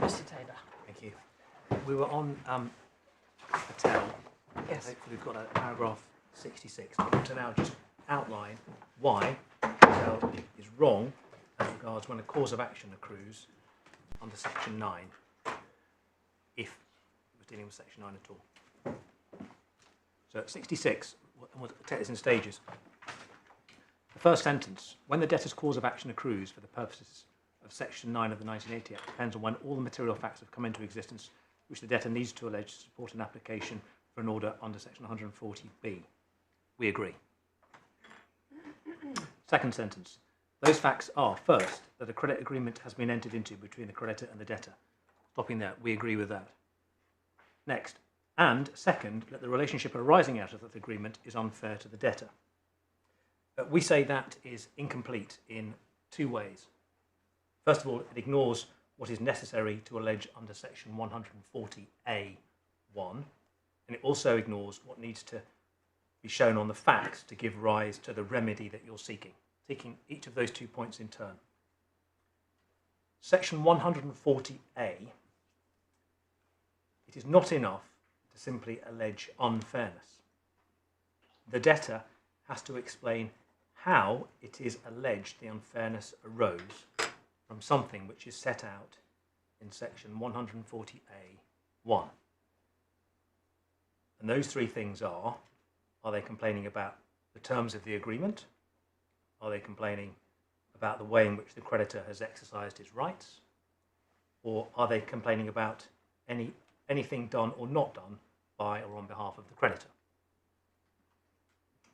Mr. Taylor. Thank you. We were on Patel. Yes. Hopefully we've got a paragraph 66. I want to now just outline why Patel is wrong as regards when a cause of action accrues under Section 9, if it was dealing with Section 9 at all. So at 66, we'll take this in stages. The first sentence, when the debtor's cause of action accrues for the purposes of Section 9 of the 1980 Act, depends on when all the material facts have come into existence which the debtor needs to allege to support an application for an order under Section 140B. We agree. Second sentence, those facts are, first, that a credit agreement has been entered into between the creditor and the debtor. Stopping there, we agree with that. Next, and second, that the relationship arising out of that agreement is unfair to the debtor. We say that is incomplete in two ways. First of all, it ignores what is necessary to allege under Section 140A(1), and it also ignores what needs to be shown on the facts to give rise to the remedy that you're seeking each of those 2 points in turn. Section 140A, it is not enough to simply allege unfairness. The debtor has to explain how it is alleged the unfairness arose from something which is set out in Section 140A(1). And those three things are they complaining about the terms of the agreement? Are they complaining about the way in which the creditor has exercised his rights? Or are they complaining about anything done or not done by or on behalf of the creditor?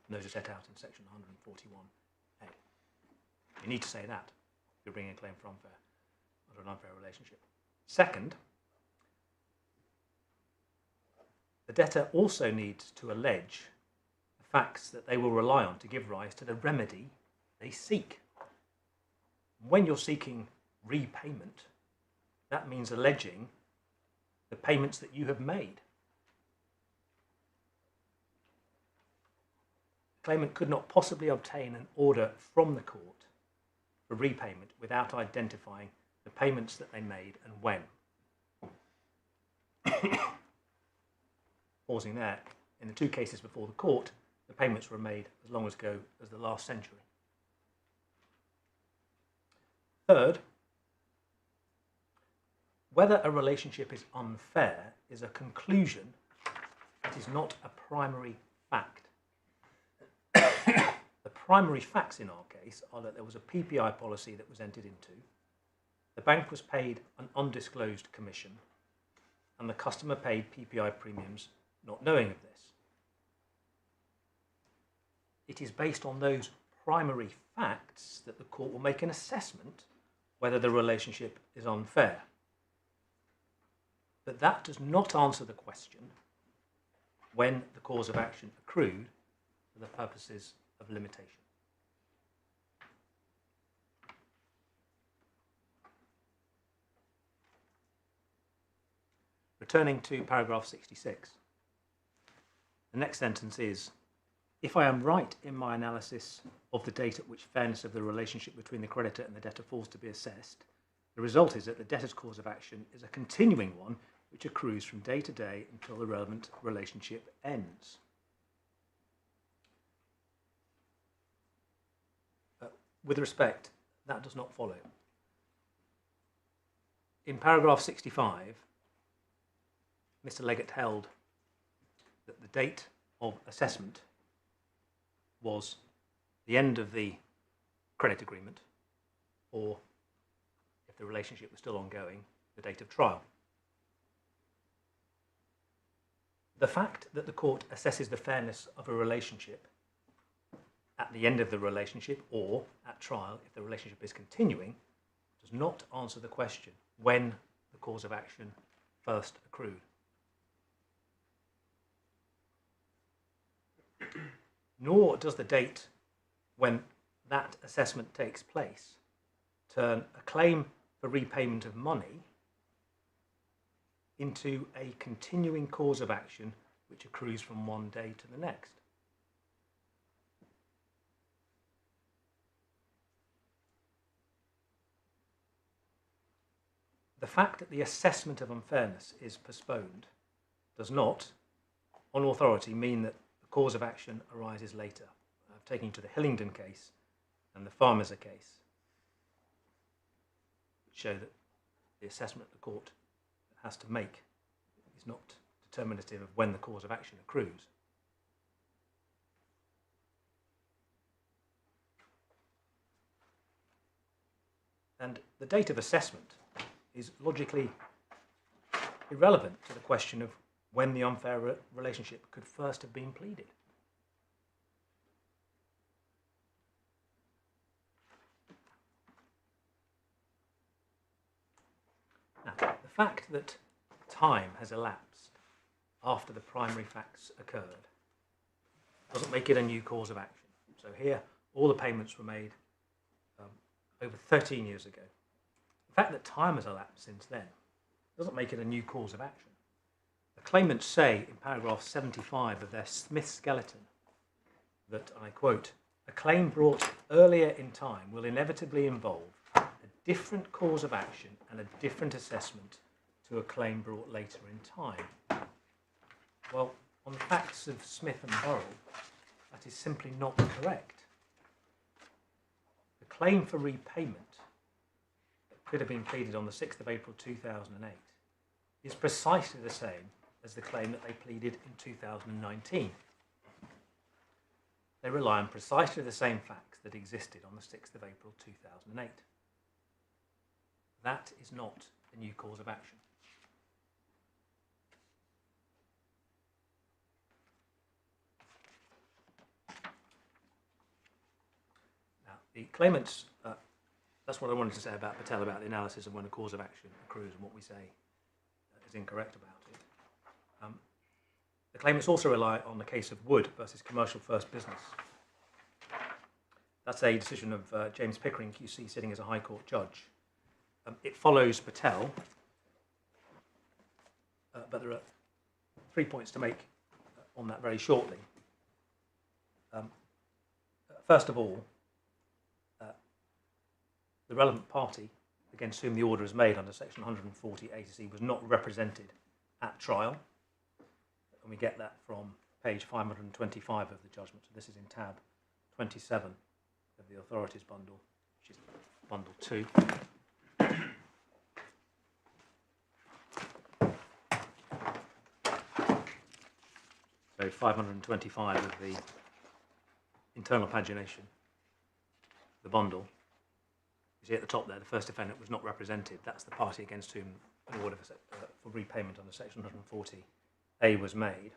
And those are set out in Section 141A. You need to say that if you're bringing a claim for under an unfair relationship. Second, the debtor also needs to allege the facts that they will rely on to give rise to the remedy they seek. When you're seeking repayment, that means alleging the payments that you have made. The claimant could not possibly obtain an order from the court for repayment without identifying the payments that they made and when. Pausing there, in the two cases before the court, the payments were made as long ago as the last century. Third, whether a relationship is unfair is a conclusion. It is not a primary fact. The primary facts in our case are that there was a PPI policy that was entered into, the bank was paid an undisclosed commission, and the customer paid PPI premiums not knowing of this. It is based on those primary facts that the court will make an assessment whether the relationship is unfair. But that does not answer the question when the cause of action accrued for the purposes of limitation. Returning to paragraph 66, the next sentence is, if I am right in my analysis of the date at which fairness of the relationship between the creditor and the debtor falls to be assessed, the result is that the debtor's cause of action is a continuing one which accrues from day to day until the relevant relationship ends. With respect, that does not follow. In paragraph 65, Mr. Leggett held that the date of assessment was the end of the credit agreement, or, if the relationship was still ongoing, the date of trial. The fact that the court assesses the fairness of a relationship at the end of the relationship or at trial, if the relationship is continuing, does not answer the question when the cause of action first accrued. Nor does the date when that assessment takes place turn a claim for repayment of money into a continuing cause of action which accrues from one day to the next. the fact that the assessment of unfairness is postponed does not, on authority, mean that the cause of action arises later. I've taken you to the Hillingdon case and the Farmerser case, which show that the assessment the court has to make is not determinative of when the cause of action accrues. And the date of assessment is logically irrelevant to the question of when the unfair relationship could first have been pleaded. Now, the fact that time has elapsed after the primary facts occurred doesn't make it a new cause of action. So here, all the payments were made over 13 years ago. The fact that time has elapsed since then doesn't make it a new cause of action. The claimants say in paragraph 75 of their Smith skeleton that, and I quote, "A claim brought earlier in time will inevitably involve a different cause of action and a different assessment to a claim brought later in time." Well, on the facts of Smith and Burrell, that is simply not correct. The claim for repayment that could have been pleaded on the 6th of April 2008 is precisely the same as the claim that they pleaded in 2019. They rely on precisely the same facts that existed on the 6th of April 2008. That is not a new cause of action. Now, the claimants, that's what I wanted to say about Patel, about the analysis of when a cause of action accrues and what we say is incorrect about it. The claimants also rely on the case of Wood versus Commercial First Business. That's a decision of James Pickering QC sitting as a High Court judge. It follows Patel, but there are 3 points to make on that very shortly. First of all, the relevant party against whom the order is made under section 140 A to C was not represented at trial, and we get that from page 525 of the judgment. So this is in tab 27 of the authorities bundle, which is bundle 2. So 525 of the internal pagination, the bundle. You see at the top there, the first defendant was not represented. That's the party against whom an order for repayment under section 140A was made.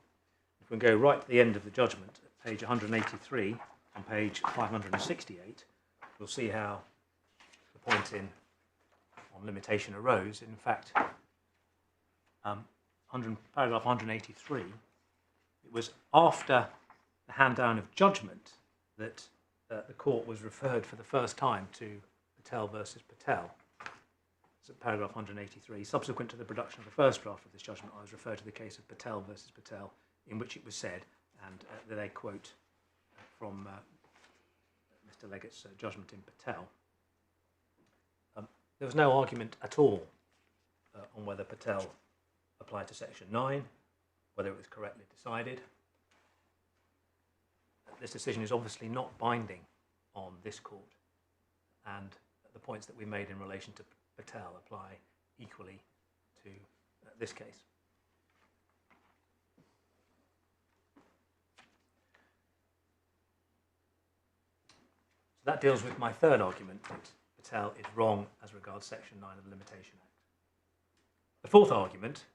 If we go right to the end of the judgment, at page 183, on page 568, we'll see how the point on limitation arose. In fact, paragraph 183, it was after the hand down of judgment that the court was referred for the first time to Patel versus Patel. It's at paragraph 183. Subsequent to the production of the first draft of this judgment, I was referred to the case of Patel versus Patel, in which it was said, and they quote from Mr. Leggett's judgment in Patel. There was no argument at all on whether Patel applied to section 9, whether it was correctly decided. This decision is obviously not binding on this court, and the points that we made in relation to Patel apply equally to this case. So that deals with my third argument, that Patel is wrong as regards section 9 of the Limitation Act. The fourth argument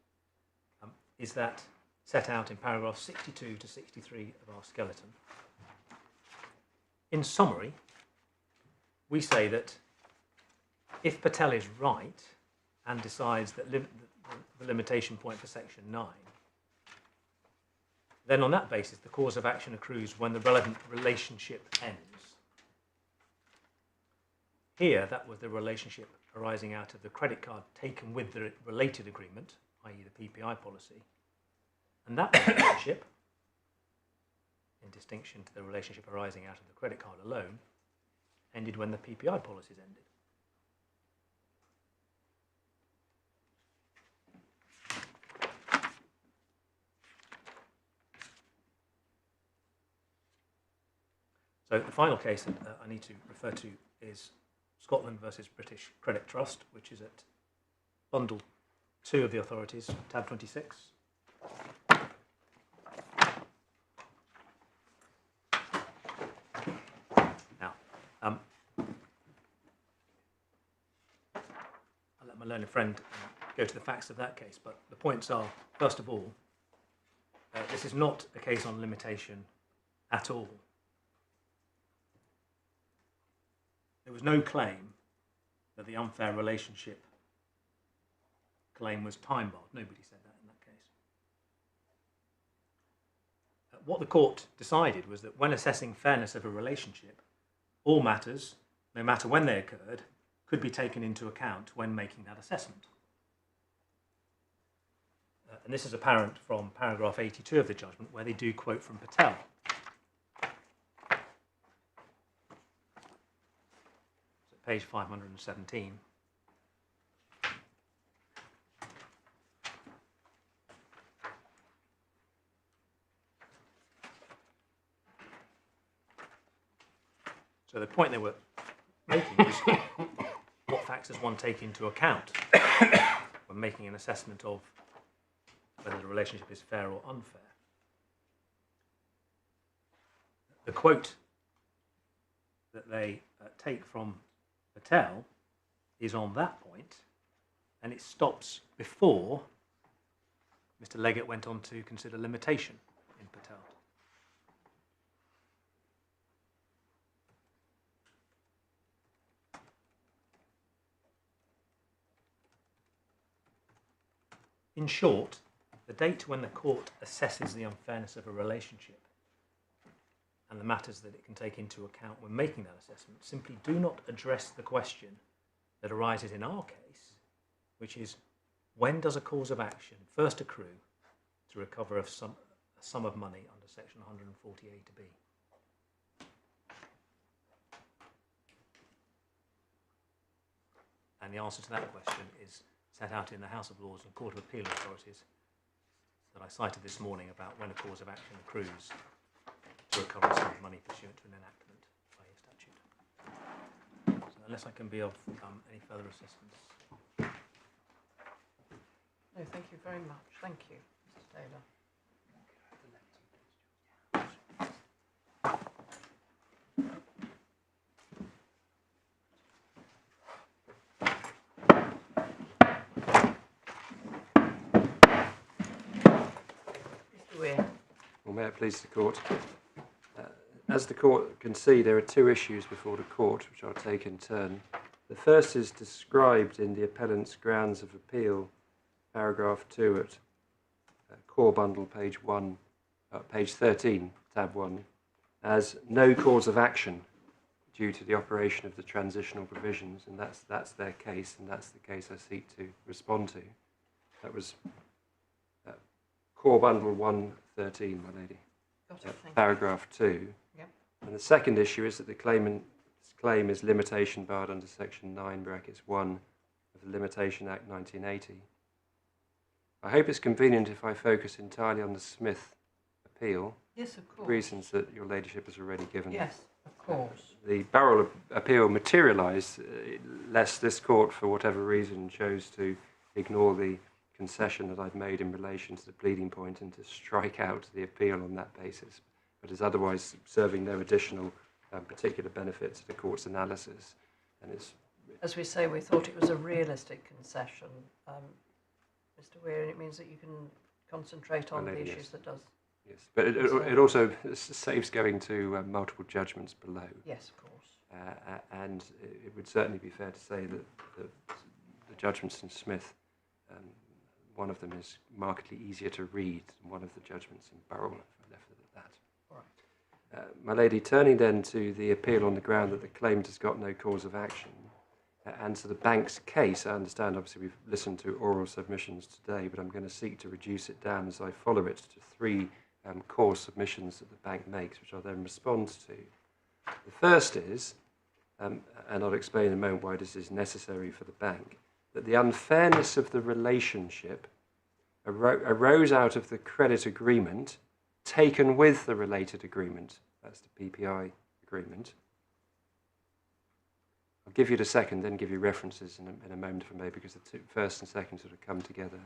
is that set out in paragraphs 62 to 63 of our skeleton. In summary, we say that if Patel is right and decides that the limitation point for section 9, then on that basis the cause of action accrues when the relevant relationship ends. Here, that was the relationship arising out of the credit card taken with the related agreement, i.e. the PPI policy, and that relationship, in distinction to the relationship arising out of the credit card alone, ended when the PPI policies ended. So the final case that I need to refer to is Scotland versus British Credit Trust, which is at bundle 2 of the authorities, tab 26. Now, I'll let my learned friend go to the facts of that case, but the points are, first of all, this is not a case on limitation at all. There was no claim that the unfair relationship claim was time barred. Nobody said that in that case. What the court decided was that when assessing fairness of a relationship, all matters, no matter when they occurred, could be taken into account when making that assessment. And this is apparent from paragraph 82 of the judgment, where they do quote from Patel. So page 517. So the point they were making was what facts does one take into account when making an assessment of whether the relationship is fair or unfair. The quote that they take from Patel is on that point, and it stops before Mr. Leggett went on to consider limitation in Patel. In short, the date when the court assesses the unfairness of a relationship and the matters that it can take into account when making that assessment simply do not address the question that arises in our case, which is, when does a cause of action first accrue to recover a sum of money under section 140A to B? And the answer to that question is set out in the House of Lords and Court of Appeal authorities that I cited this morning about when a cause of action accrues to recover a sum of money pursuant to an enactment by a statute. So unless I can be of any further assistance. No, thank you very much. Thank you, Mr. Taylor. Well, may it please the Court. As the Court can see, there are two issues before the Court, which I'll take in turn. The first is described in the Appellant's grounds of appeal, paragraph 2 at core bundle page 13, tab 1, as no cause of action due to the operation of the transitional provisions, and that's their case, and that's the case I seek to respond to. That was core bundle 113, my lady. Paragraph 2. Yep. And the second issue is that the claimant's claim is limitation barred under section 9 brackets 1 of the Limitation Act 1980. I hope it's convenient if I focus entirely on the Smith appeal. Yes, of course. Reasons that your ladyship has already given. Yes, of course. The Burrell appeal materialised, lest this court, for whatever reason, chose to ignore the concession that I've made in relation to the pleading point and to strike out the appeal on that basis, but is otherwise serving no additional particular benefit to the court's analysis. And it's, as we say, we thought it was a realistic concession, Mr. Weir, and it means that you can concentrate on the issues that does. Yes, but it also saves going to multiple judgments below. Yes, of course. And it would certainly be fair to say that the judgments in Smith, one of them is markedly easier to read than one of the judgments in Burrell, if I left it at that. All right. My lady, turning then to the appeal on the ground that the claimant has got no cause of action, and to the bank's case, I understand obviously we've listened to oral submissions today, but I'm going to seek to reduce it down as I follow it to three core submissions that the bank makes, which I'll then respond to. The first is, and I'll explain in a moment why this is necessary for the bank, that the unfairness of the relationship arose out of the credit agreement taken with the related agreement, that's the PPI agreement. I'll give you the second, then give you references in a moment from there, because the first and second sort of come together.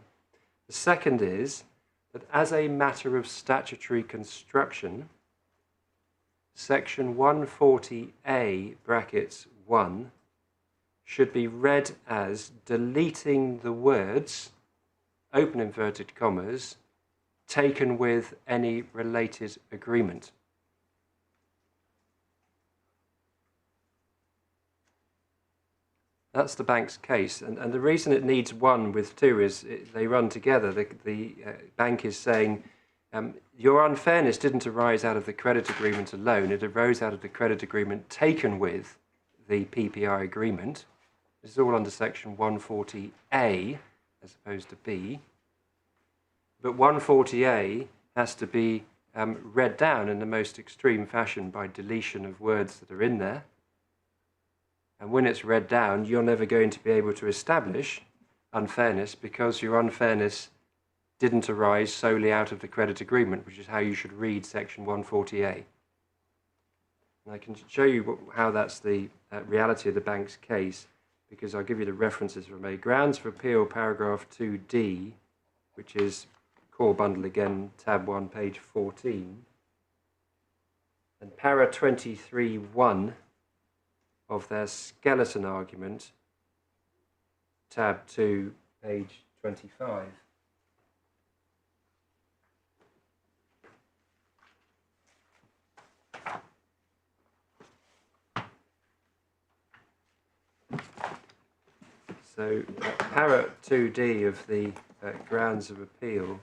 The second is that as a matter of statutory construction, section 140A brackets 1 should be read as deleting the words, open inverted commas, taken with any related agreement. That's the bank's case, and the reason it needs one with two is they run together. The bank is saying your unfairness didn't arise out of the credit agreement alone, it arose out of the credit agreement taken with the PPI agreement. This is all under section 140A as opposed to B. But 140A has to be read down in the most extreme fashion by deletion of words that are in there. And when it's read down, you're never going to be able to establish unfairness, because your unfairness didn't arise solely out of the credit agreement, which is how you should read section 140A. And I can show you how that's the reality of the bank's case, because I'll give you the references from a grounds for appeal paragraph 2D, which is core bundle again, tab 1, page 14, and para 23.1 of their skeleton argument, tab 2, page 25. So, para 2D of the grounds of appeal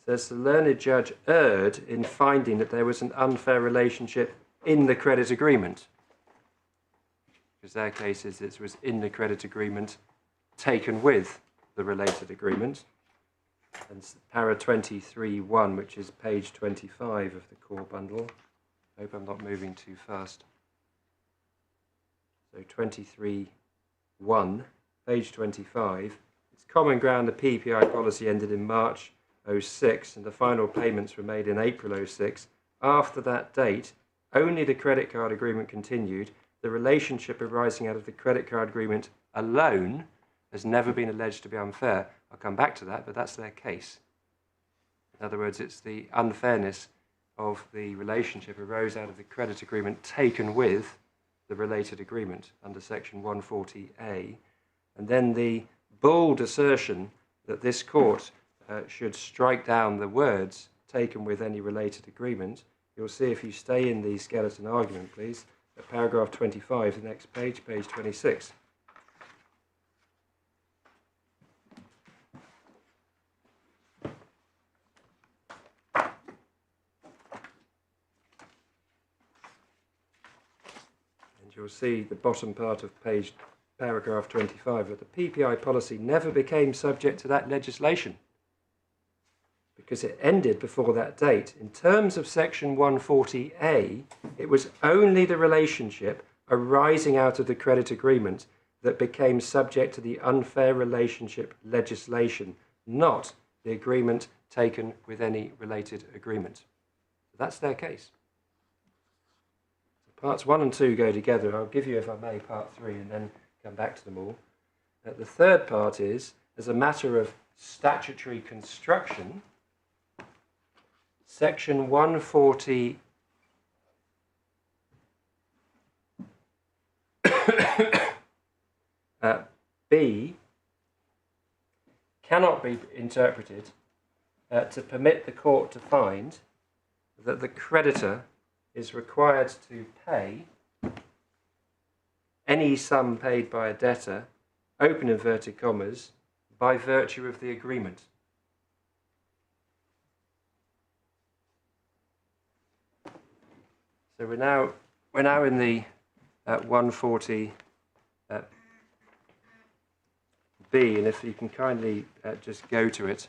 says the learned judge erred in finding that there was an unfair relationship in the credit agreement. Because their case is it was in the credit agreement taken with the related agreement. And para 23.1, which is page 25 of the core bundle. I hope I'm not moving too fast. So 23.1, page 25. It's common ground the PPI policy ended in March 06 and the final payments were made in April 06. After that date, only the credit card agreement continued. The relationship arising out of the credit card agreement alone has never been alleged to be unfair. I'll come back to that, but that's their case. In other words, it's the unfairness of the relationship arose out of the credit agreement taken with the related agreement under section 140A. And then the bold assertion that this court should strike down the words taken with any related agreement. You'll see, if you stay in the skeleton argument, please, at paragraph 25, the next page, page 26. And you'll see the bottom part of paragraph 25, that the PPI policy never became subject to that legislation, because it ended before that date. In terms of section 140A, it was only the relationship arising out of the credit agreement that became subject to the unfair relationship legislation, not the agreement taken with any related agreement. That's their case. Parts 1 and 2 go together. I'll give you, if I may, part 3 and then come back to them all. The third part is, as a matter of statutory construction, section 140 B cannot be interpreted to permit the court to find that the creditor is required to pay any sum paid by a debtor, open inverted commas, by virtue of the agreement. So we're now in the 140 B, and if you can kindly just go to it,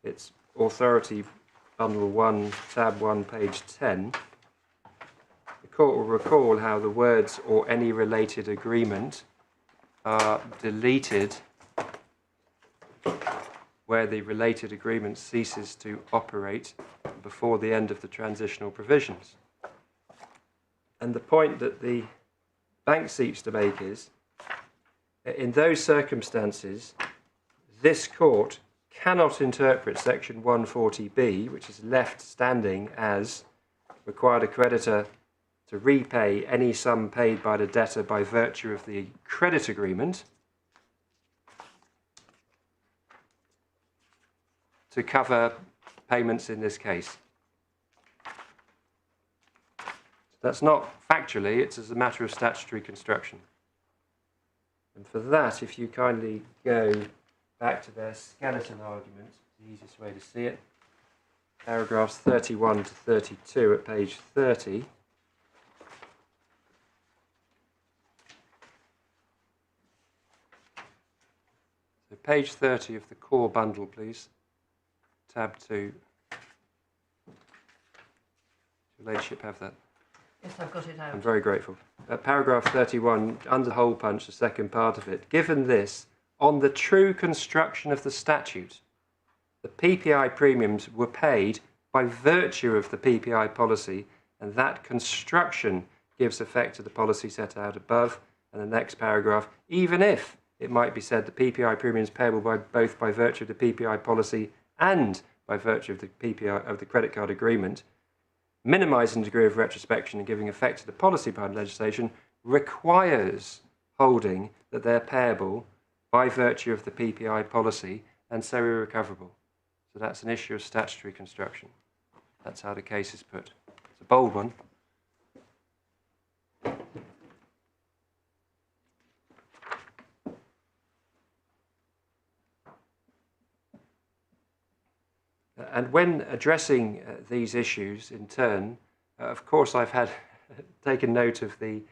it's Authority Bundle 1, Tab 1, page 10. The court will recall how the words "or any related agreement" are deleted where the related agreement ceases to operate before the end of the transitional provisions. And the point that the bank seeks to make is, in those circumstances, this court cannot interpret section 140B, which is left standing as required a creditor to repay any sum paid by the debtor by virtue of the credit agreement, to cover payments in this case. That's not factually, it's as a matter of statutory construction. And for that, if you kindly go back to their skeleton argument, the easiest way to see it, paragraphs 31 to 32 at page 30. So page 30 of the core bundle, please. Tab 2. Does your ladyship have that? Yes, I've got it out. I'm very grateful. Paragraph 31, under hole punch, the second part of it. Given this, on the true construction of the statute, the PPI premiums were paid by virtue of the PPI policy, and that construction gives effect to the policy set out above. And the next paragraph, even if it might be said the PPI premiums payable both by virtue of the PPI policy and by virtue of the PPI of the credit card agreement, minimising the degree of retrospection and giving effect to the policy part of legislation, requires holding that they're payable by virtue of the PPI policy and so irrecoverable. So that's an issue of statutory construction. That's how the case is put. It's a bold one. And when addressing these issues in turn, of course I've had taken note of the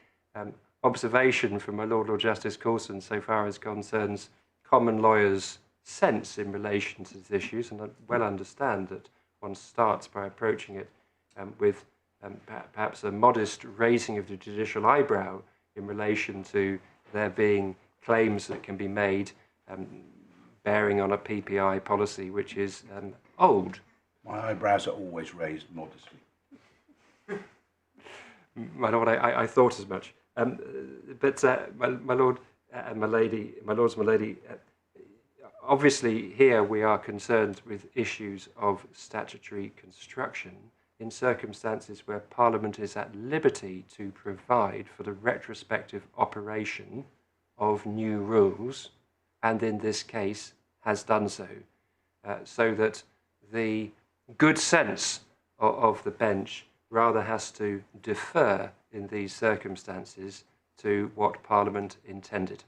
observation from my Lord Justice Coulson so far as concerns common lawyers' sense in relation to these issues, and I well understand that one starts by approaching it with perhaps a modest raising of the judicial eyebrow in relation to there being claims that can be made bearing on a PPI policy which is old. My eyebrows are always raised modestly. My lord, I thought as much. But my lord and my lady, my lords and my lady, obviously here we are concerned with issues of statutory construction in circumstances where Parliament is at liberty to provide for the retrospective operation of new rules, and in this case has done so, so that the good sense of the bench rather has to defer in these circumstances to what Parliament intended.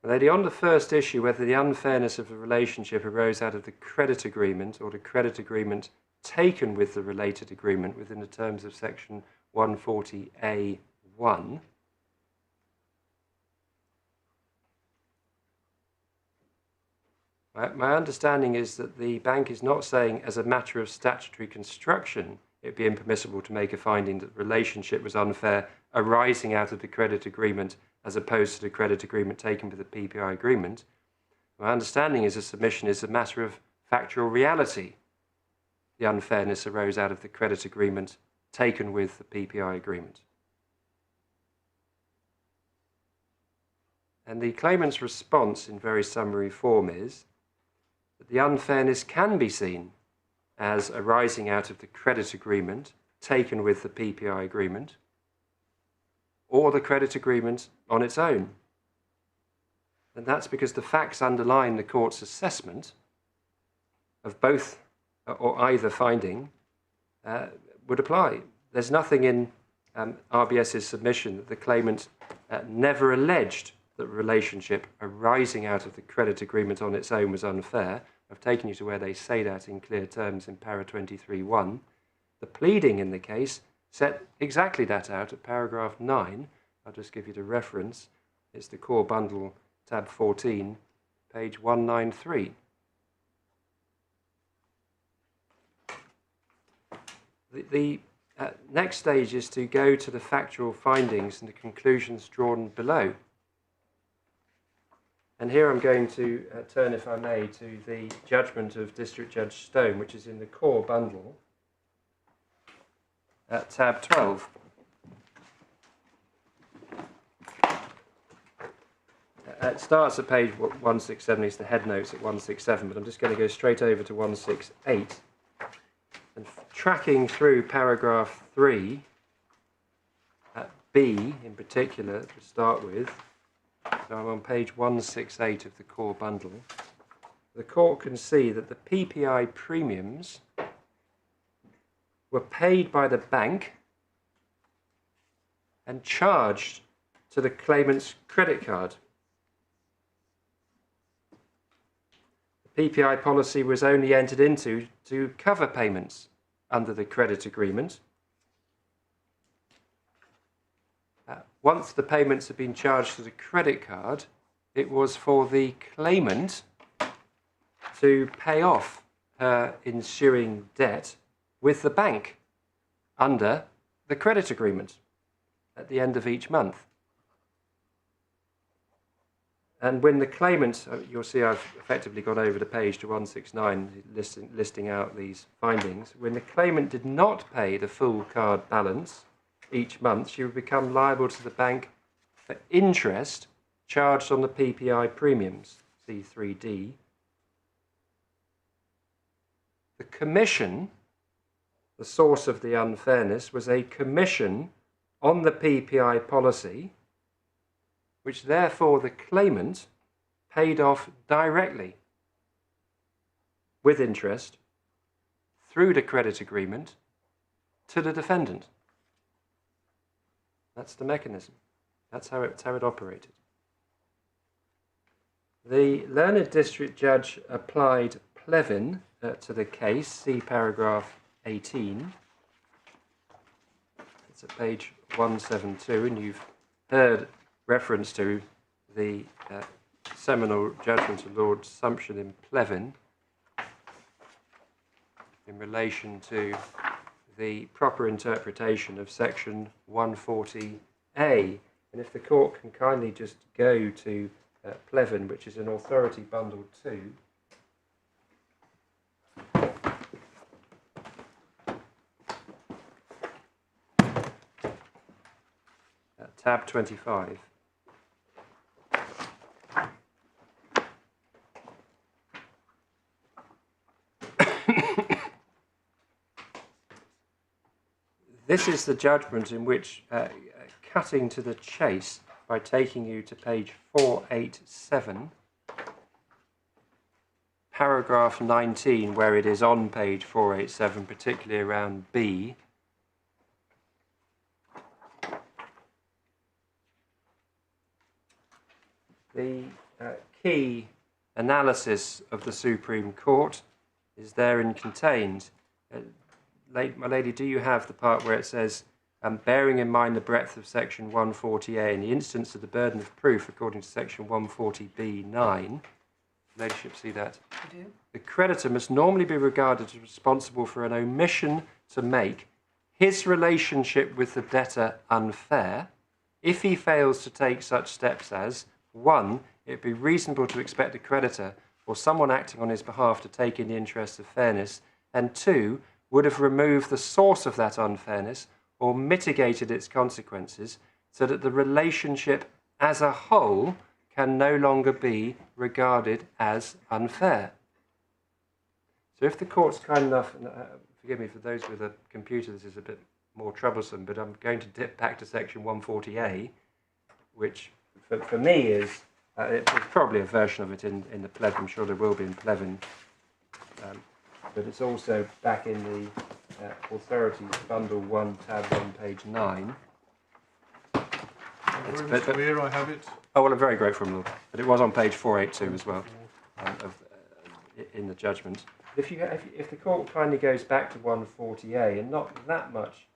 Lady, on the first issue, whether the unfairness of the relationship arose out of the credit agreement or the credit agreement taken with the related agreement within the terms of section 140A1, my understanding is that the bank is not saying as a matter of statutory construction it be impermissible to make a finding that the relationship was unfair arising out of the credit agreement as opposed to the credit agreement taken with the PPI agreement. My understanding is the submission is a matter of factual reality. The unfairness arose out of the credit agreement taken with the PPI agreement. And the claimant's response in very summary form is that the unfairness can be seen as arising out of the credit agreement taken with the PPI agreement or the credit agreement on its own. And that's because the facts underlying the court's assessment of both or either finding would apply. There's nothing in RBS's submission that the claimant never alleged that the relationship arising out of the credit agreement on its own was unfair. I've taken you to where they say that in clear terms in para 23.1. The pleading in the case set exactly that out at paragraph 9. I'll just give you the reference. It's the core bundle, tab 14, page 193. The next stage is to go to the factual findings and the conclusions drawn below. And here I'm going to turn, if I may, to the judgment of District Judge Stone, which is in the core bundle at tab 12. It starts at page 167, it's the head notes at 167, but I'm just going to go straight over to 168. And tracking through paragraph 3, at B in particular, to start with, so I'm on page 168 of the core bundle, the court can see that the PPI premiums were paid by the bank and charged to the claimant's credit card. The PPI policy was only entered into to cover payments under the credit agreement. Once the payments had been charged to the credit card, it was for the claimant to pay off her ensuing debt with the bank under the credit agreement at the end of each month. And when the claimant, you'll see I've effectively gone over the page to 169, listing out these findings. When the claimant did not pay the full card balance each month, she would become liable to the bank for interest charged on the PPI premiums, C3D. The commission, the source of the unfairness, was a commission on the PPI policy, which therefore the claimant paid off directly with interest through the credit agreement to the defendant. That's the mechanism. That's how it operated. The learned district judge applied Plevin to the case, see paragraph 18. It's at page 172, and you've heard reference to the seminal judgment of Lord Sumption in Plevin in relation to the proper interpretation of section 140A. And if the court can kindly just go to Plevin, which is in Authority Bundle 2. Tab 25. This is the judgment in which, cutting to the chase by taking you to page 487, paragraph 19, where it is on page 487, particularly around B, the key analysis of the Supreme Court is therein contained. My lady, do you have the part where it says, bearing in mind the breadth of section 140A in the instance of the burden of proof according to section 140B9, ladyship, see that? I do. The creditor must normally be regarded as responsible for an omission to make his relationship with the debtor unfair if he fails to take such steps as 1. It would be reasonable to expect the creditor or someone acting on his behalf to take in the interests of fairness, and 2. Would have removed the source of that unfairness or mitigated its consequences so that the relationship as a whole can no longer be regarded as unfair. So if the court's kind enough, and forgive me for those with a computer, this is a bit more troublesome, but I'm going to dip back to section 140A, which for me is, it's probably a version of it in the Plevin, I'm sure there will be in Plevin, but it's also back in the Authority Bundle 1, tab 1, page 9. Where I have it. Oh, well, I'm very grateful, Lord. But it was on page 482 as well, in the judgment. If the court kindly goes back to 140A, and not that much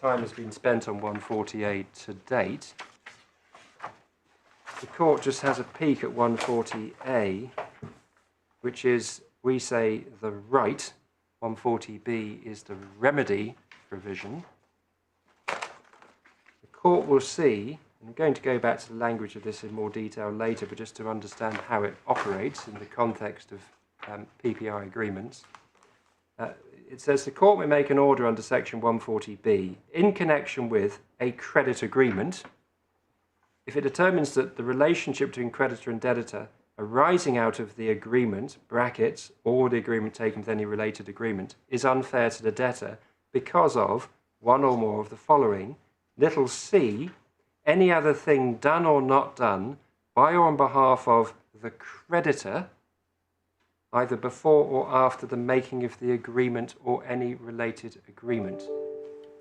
time has been spent on 140A to date, the court just has a peek at 140A, which is, we say, the right. 140B is the remedy provision. The court will see, I'm going to go back to the language of this in more detail later, but just to understand how it operates in the context of PPI agreements. It says the court may make an order under section 140B in connection with a credit agreement if it determines that the relationship between creditor and debtor arising out of the agreement, brackets, or the agreement taken with any related agreement, is unfair to the debtor because of one or more of the following. Little c, any other thing done or not done by or on behalf of the creditor, either before or after the making of the agreement or any related agreement.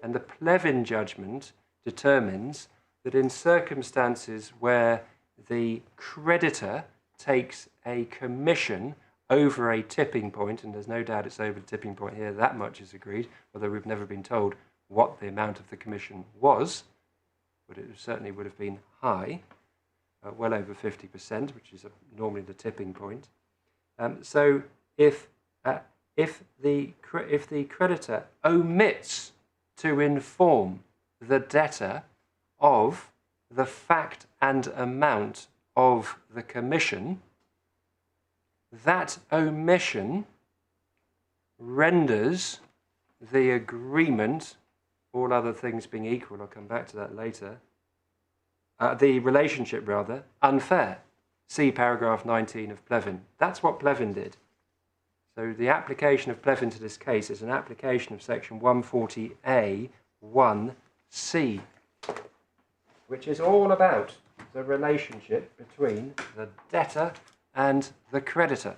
And the Plevin judgment determines that in circumstances where the creditor takes a commission over a tipping point, and there's no doubt it's over the tipping point here, that much is agreed, although we've never been told what the amount of the commission was, but it certainly would have been high, well over 50%, which is normally the tipping point. So if the creditor omits to inform the debtor of the fact and amount of the commission, that omission renders the agreement, all other things being equal, I'll come back to that later, the relationship rather, unfair. See paragraph 19 of Plevin. That's what Plevin did. So the application of Plevin to this case is an application of section 140A 1C, which is all about the relationship between the debtor and the creditor.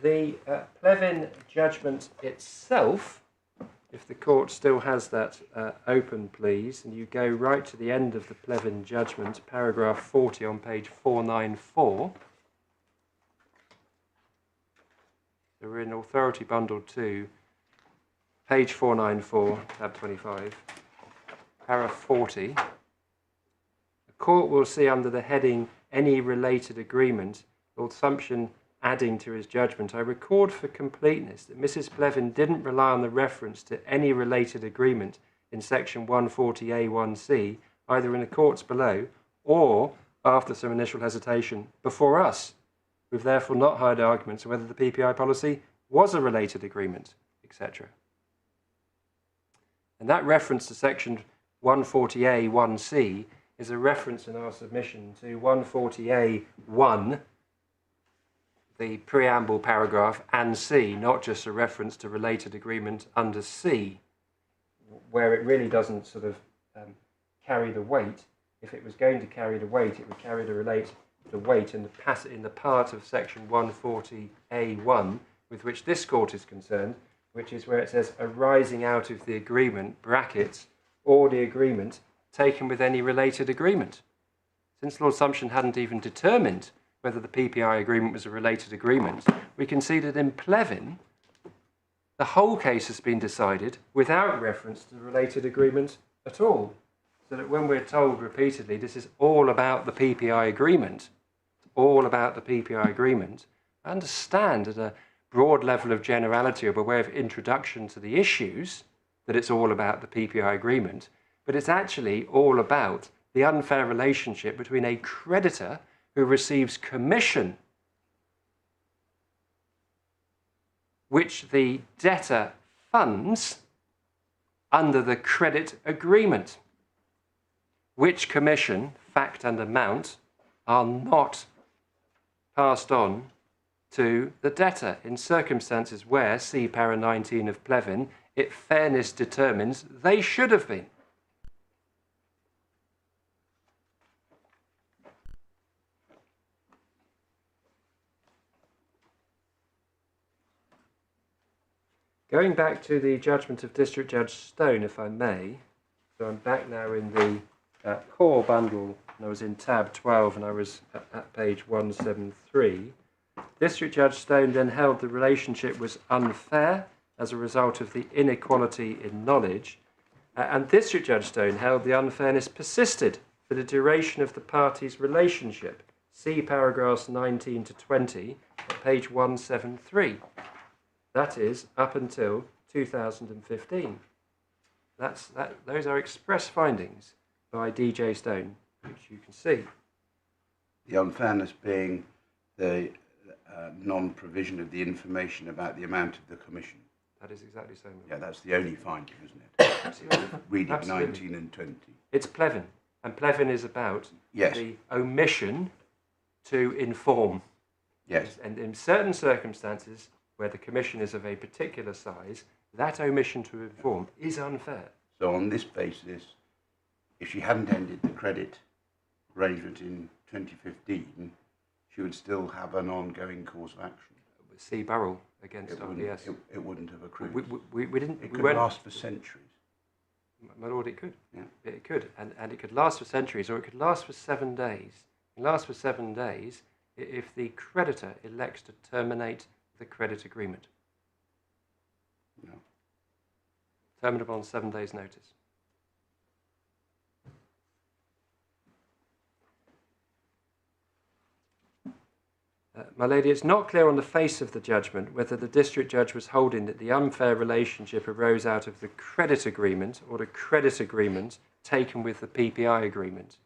The Plevin judgment itself, if the court still has that open, please, and you go right to the end of the Plevin judgment, paragraph 40 on page 494. So we're in Authority Bundle 2, page 494, tab 25, paragraph 40. The court will see under the heading, any related agreement, Lord Sumption adding to his judgment, I record for completeness that Mrs. Plevin didn't rely on the reference to any related agreement in section 140A1C, either in the courts below or, after some initial hesitation, before us. We've therefore not heard arguments on whether the PPI policy was a related agreement, etc. And that reference to section 140A1C is a reference in our submission to 140A1, the preamble paragraph, and C, not just a reference to related agreement under C, where it really doesn't sort of carry the weight. If it was going to carry the weight, it would carry the weight in the part of section 140A1 with which this court is concerned, which is where it says arising out of the agreement, brackets, or the agreement taken with any related agreement. Since Lord Sumption hadn't even determined whether the PPI agreement was a related agreement, we can see that in Plevin, the whole case has been decided without reference to the related agreement at all. So that when we're told repeatedly this is all about the PPI agreement, all about the PPI agreement, I understand at a broad level of generality or by way of introduction to the issues that it's all about the PPI agreement, but it's actually all about the unfair relationship between a creditor who receives commission, which the debtor funds under the credit agreement, which commission, fact and amount, are not passed on to the debtor in circumstances where, see para 19 of Plevin, it fairness determines they should have been. Going back to the judgment of District Judge Stone, if I may, so I'm back now in the core bundle, and I was in tab 12 and I was at page 173. District Judge Stone then held the relationship was unfair as a result of the inequality in knowledge, and District Judge Stone held the unfairness persisted for the duration of the parties' relationship. See paragraphs 19 to 20 at page 173. That is, up until 2015. Those are express findings by DJ Stone, which you can see. The unfairness being the non-provision of the information about the amount of the commission. That is exactly so. Yeah, that's the only finding, isn't it? Absolutely. Reading Absolutely. 19 and 20. It's Plevin, and Plevin is about Yes. the omission to inform. Yes. And in certain circumstances where the commission is of a particular size, that omission to inform is unfair. So on this basis, if she hadn't ended the credit arrangement in 2015, she would still have an ongoing course of action. See Burrell against RBS. It wouldn't have accrued. We didn't. It we could weren't- last for centuries. My lord, it could. Yeah. It could, and it could last for centuries, or it could last for 7 days. It can last for 7 days if the creditor elects to terminate the credit agreement. No. Terminable on 7 days' notice. My lady, it's not clear on the face of the judgment whether the district judge was holding that the unfair relationship arose out of the credit agreement or the credit agreement taken with the PPI agreement.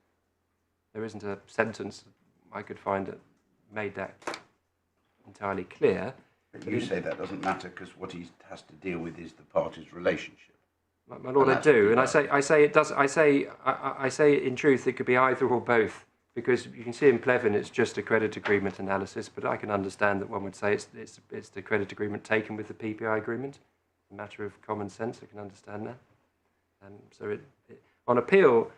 There isn't a sentence I could find that made that entirely clear. But you say that doesn't matter because what he has to deal with is the parties' relationship. My lord, I do, and I say it does. I say in truth it could be either or both. Because you can see in Plevin it's just a credit agreement analysis, but I can understand that one would say it's the credit agreement taken with the PPI agreement. A matter of common sense, I can understand that. So on appeal,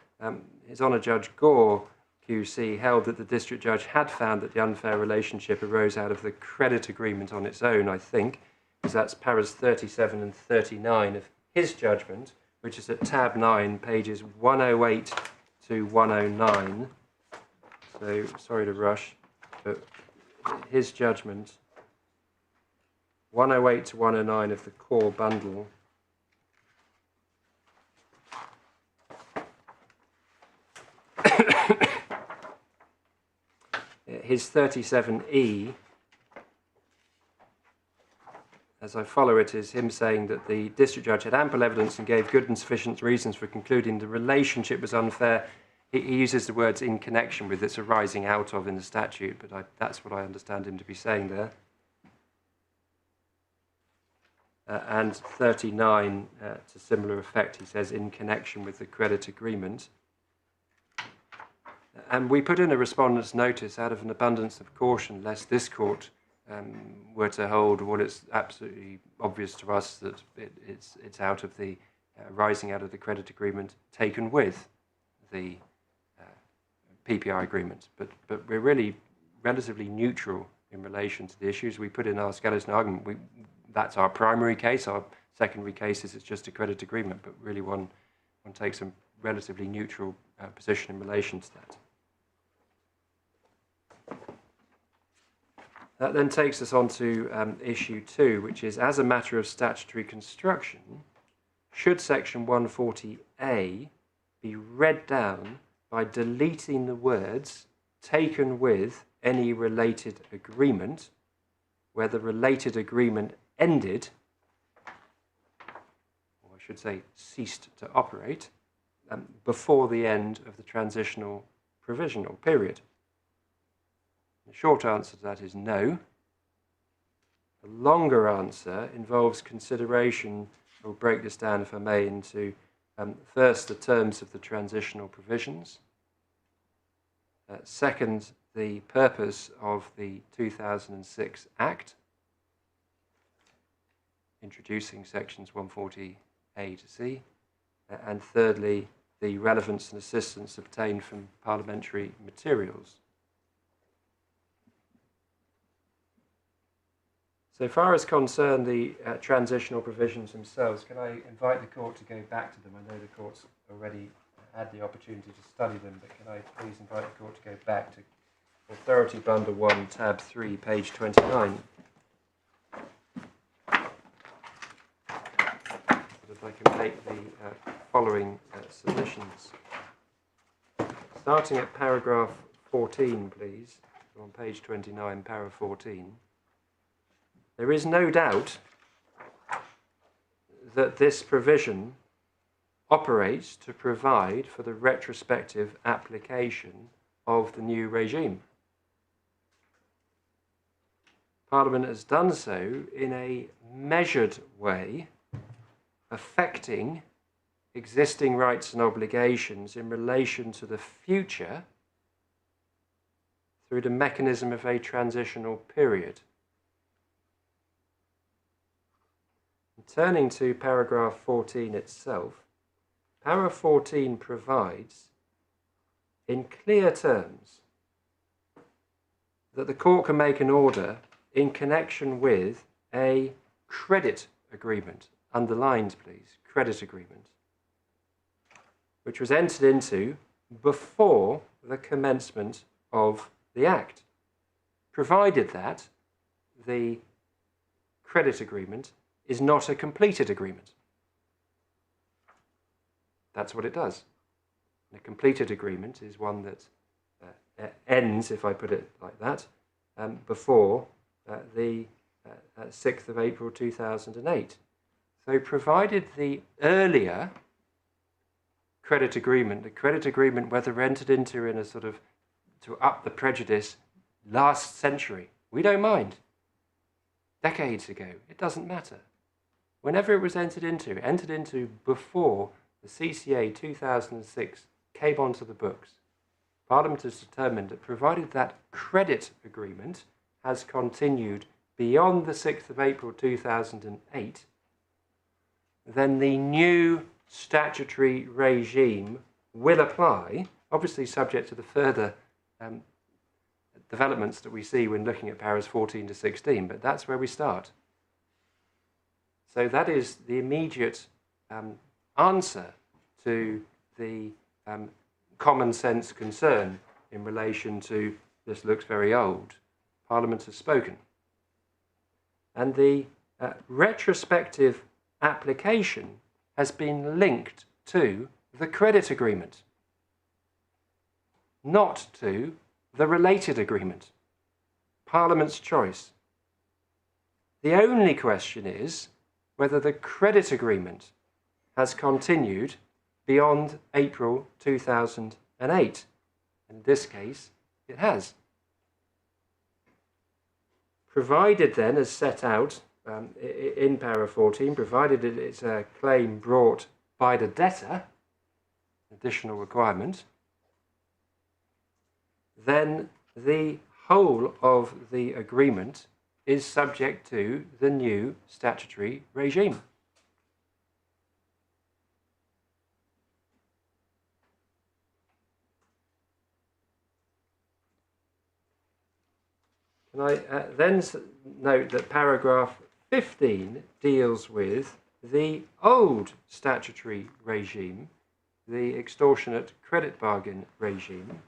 His Honour Judge Gore QC held that the district judge had found that the unfair relationship arose out of the credit agreement on its own, I think, because that's paras 37 and 39 of his judgment, which is at tab 9, pages 108 to 109. So, sorry to rush, but his judgment, 108 to 109 of the core bundle. His 37E, as I follow it, is him saying that the district judge had ample evidence and gave good and sufficient reasons for concluding the relationship was unfair. He uses the words in connection with, it's arising out of in the statute, but that's what I understand him to be saying there. And 39, to similar effect, he says in connection with the credit agreement. And we put in a respondent's notice out of an abundance of caution, lest this court were to hold what is absolutely obvious to us that it's out of the arising out of the credit agreement taken with the PPI agreement. But we're really relatively neutral in relation to the issues. We put in our skeleton argument. That's our primary case. Our secondary case is it's just a credit agreement, but really one takes a relatively neutral position in relation to that. That then takes us on to issue 2, which is, as a matter of statutory construction, should section 140A be read down by deleting the words taken with any related agreement, where the related agreement ended, or I should say ceased to operate, before the end of the transitional provisional period? The short answer to that is no. The longer answer involves consideration. I'll break this down, if I may, into first the terms of the transitional provisions, second the purpose of the 2006 Act, introducing sections 140A to C, and thirdly the relevance and assistance obtained from parliamentary materials. So far as concern the transitional provisions themselves, can I invite the court to go back to them? I know the court's already had the opportunity to study them, but can I please invite the court to go back to Authority Bundle 1, tab 3, page 29. If I can make the following submissions. Starting at paragraph 14, please, on page 29, para 14. There is no doubt that this provision operates to provide for the retrospective application of the new regime. Parliament has done so in a measured way, affecting existing rights and obligations in relation to the future through the mechanism of a transitional period. Turning to paragraph 14 itself, paragraph 14 provides in clear terms that the court can make an order in connection with a credit agreement, underlined please, credit agreement, which was entered into before the commencement of the Act, provided that the credit agreement is not a completed agreement. That's what it does. A completed agreement is one that ends, if I put it like that, before the 6th of April 2008. So provided the earlier credit agreement, the credit agreement whether entered into in a sort of to up the prejudice last century, we don't mind. Decades ago, it doesn't matter. Whenever it was entered into before the CCA 2006 came onto the books, Parliament has determined that provided that credit agreement has continued beyond the 6th of April 2008, then the new statutory regime will apply, obviously subject to the further developments that we see when looking at paragraphs 14 to 16, but that's where we start. So that is the immediate answer to the common sense concern in relation to this looks very old. Parliament has spoken. And the retrospective application has been linked to the credit agreement, not to the related agreement. Parliament's choice. The only question is whether the credit agreement has continued beyond April 2008. In this case, it has. Provided then, as set out in paragraph 14, provided it is a claim brought by the debtor, additional requirement, then the whole of the agreement is subject to the new statutory regime. Can I then note that paragraph 15 deals with the old statutory regime, the extortionate credit bargain regime,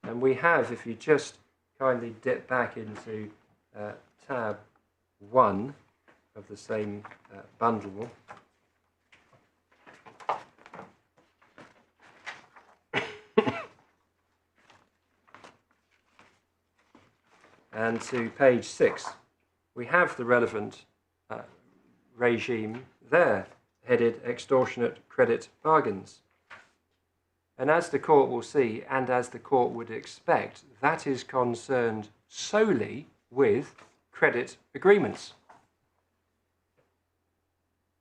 and we have, if you just kindly dip back into tab 1 of the same bundle, and to page 6, we have the relevant regime there, headed extortionate credit bargains. And as the court will see, and as the court would expect, that is concerned solely with credit agreements.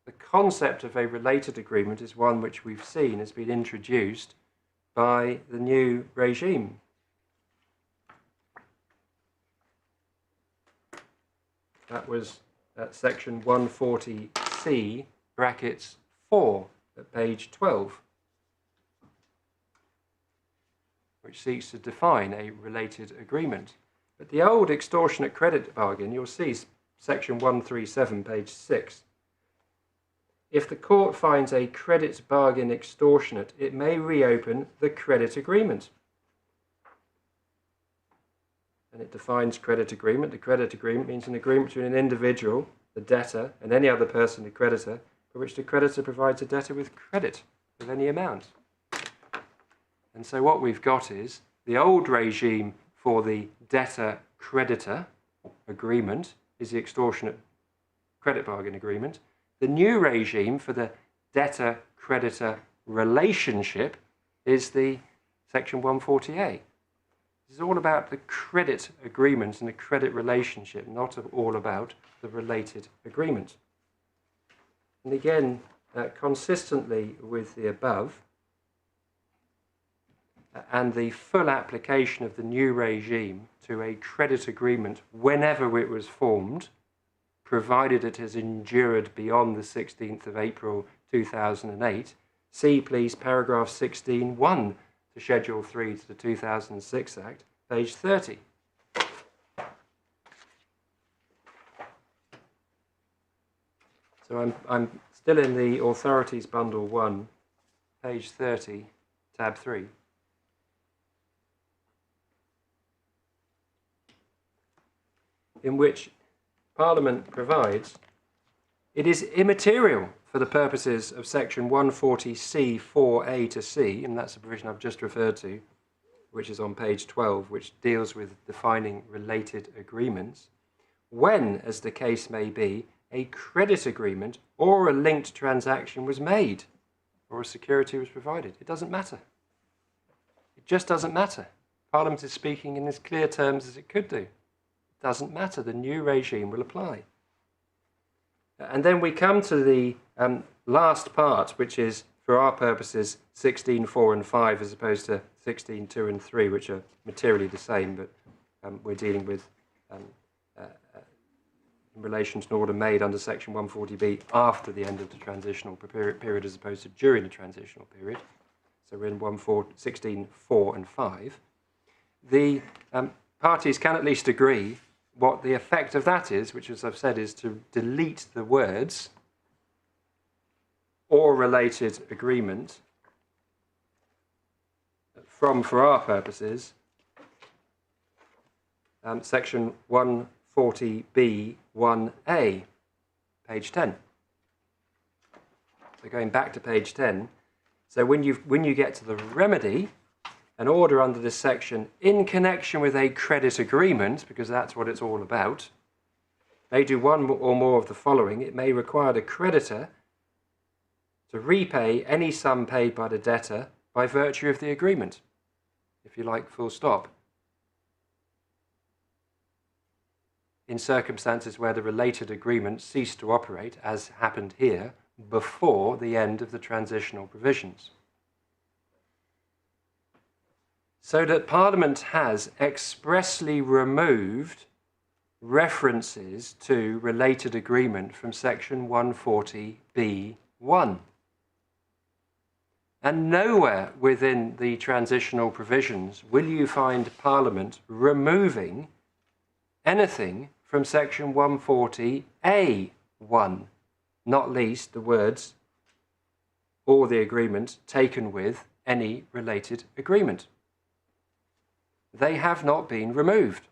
The concept of a related agreement is one which we've seen has been introduced by the new regime. That was at section 140C, brackets 4, at page 12, which seeks to define a related agreement. But the old extortionate credit bargain, you'll see section 137, page 6. If the court finds a credit bargain extortionate, it may reopen the credit agreement. And it defines credit agreement. The credit agreement means an agreement between an individual, the debtor, and any other person, the creditor, for which the creditor provides a debtor with credit of any amount. And so what we've got is the old regime for the debtor-creditor agreement is the extortionate credit bargain agreement. The new regime for the debtor-creditor relationship is the Section 140A. This is all about the credit agreement and the credit relationship, not all about the related agreement. And again, consistently with the above, and the full application of the new regime to a credit agreement whenever it was formed, provided it has endured beyond the 16th of April 2008, see please paragraph 16(1) to Schedule 3 to the 2006 Act, page 30. So I'm still in the Authorities Bundle 1, page 30, tab 3. In which Parliament provides it is immaterial for the purposes of Section 140C 4A to C, and that's the provision I've just referred to, which is on page 12, which deals with defining related agreements, when, as the case may be, a credit agreement or a linked transaction was made or a security was provided. It doesn't matter. It just doesn't matter. Parliament is speaking in as clear terms as it could do. It doesn't matter. The new regime will apply. And then we come to the last part, which is, for our purposes, 16(4) and 5, as opposed to 16(2) and 3, which are materially the same, but we're dealing with in relation to an order made under Section 140B after the end of the transitional period as opposed to during the transitional period. So we're in 16(4) and 5. The parties can at least agree what the effect of that is, which, as I've said, is to delete the words or related agreement from, for our purposes, Section 140B 1A, page 10. So going back to page 10, so when you get to the remedy, an order under this section in connection with a credit agreement, because that's what it's all about, may do one or more of the following. It may require the creditor to repay any sum paid by the debtor by virtue of the agreement, if you like, full stop, in circumstances where the related agreement ceased to operate, as happened here, before the end of the transitional provisions. So that Parliament has expressly removed references to related agreement from Section 140B(1). And nowhere within the transitional provisions will you find Parliament removing anything from Section 140A(1), not least the words or the agreement taken with any related agreement. They have not been removed.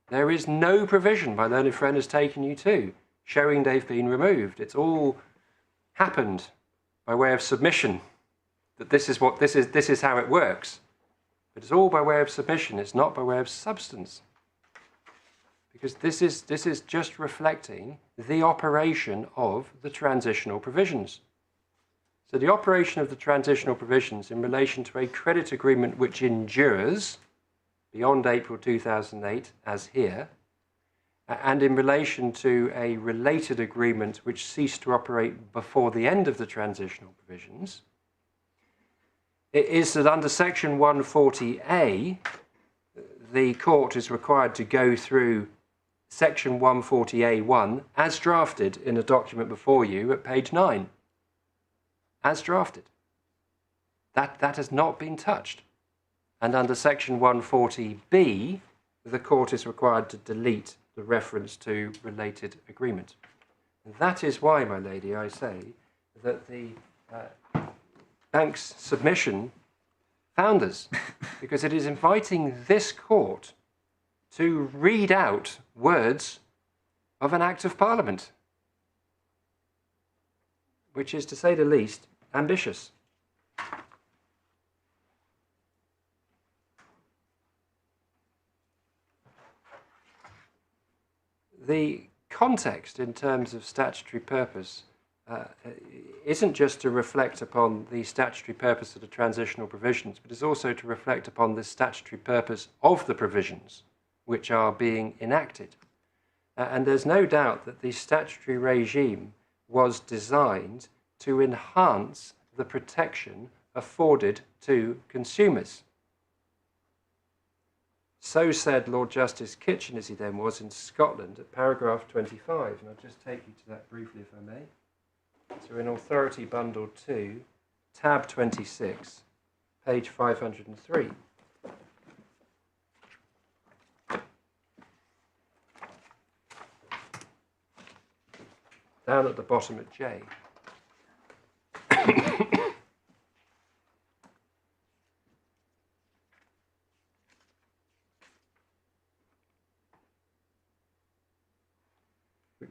There is no provision my learned friend has taken you to showing they've been removed. It's all happened by way of submission, that this is how it works. But it's all by way of submission, it's not by way of substance. Because this is just reflecting the operation of the transitional provisions. So the operation of the transitional provisions in relation to a credit agreement which endures beyond April 2008, as here, and in relation to a related agreement which ceased to operate before the end of the transitional provisions, it is that under Section 140A, the court is required to go through Section 140A(1) as drafted in a document before you at page 9. As drafted. That has not been touched. And under Section 140B, the court is required to delete the reference to related agreement. And that is why, my lady, I say that the bank's submission founders, because it is inviting this court to read out words of an Act of Parliament, which is, to say the least, ambitious. The context in terms of statutory purpose isn't just to reflect upon the statutory purpose of the transitional provisions, but is also to reflect upon the statutory purpose of the provisions which are being enacted. And there's no doubt that the statutory regime was designed to enhance the protection afforded to consumers. So said Lord Justice Kitchen, as he then was in Scotland, at paragraph 25. And I'll just take you to that briefly, if I may. So in Authority Bundle 2, tab 26, page 503. Down at the bottom at J.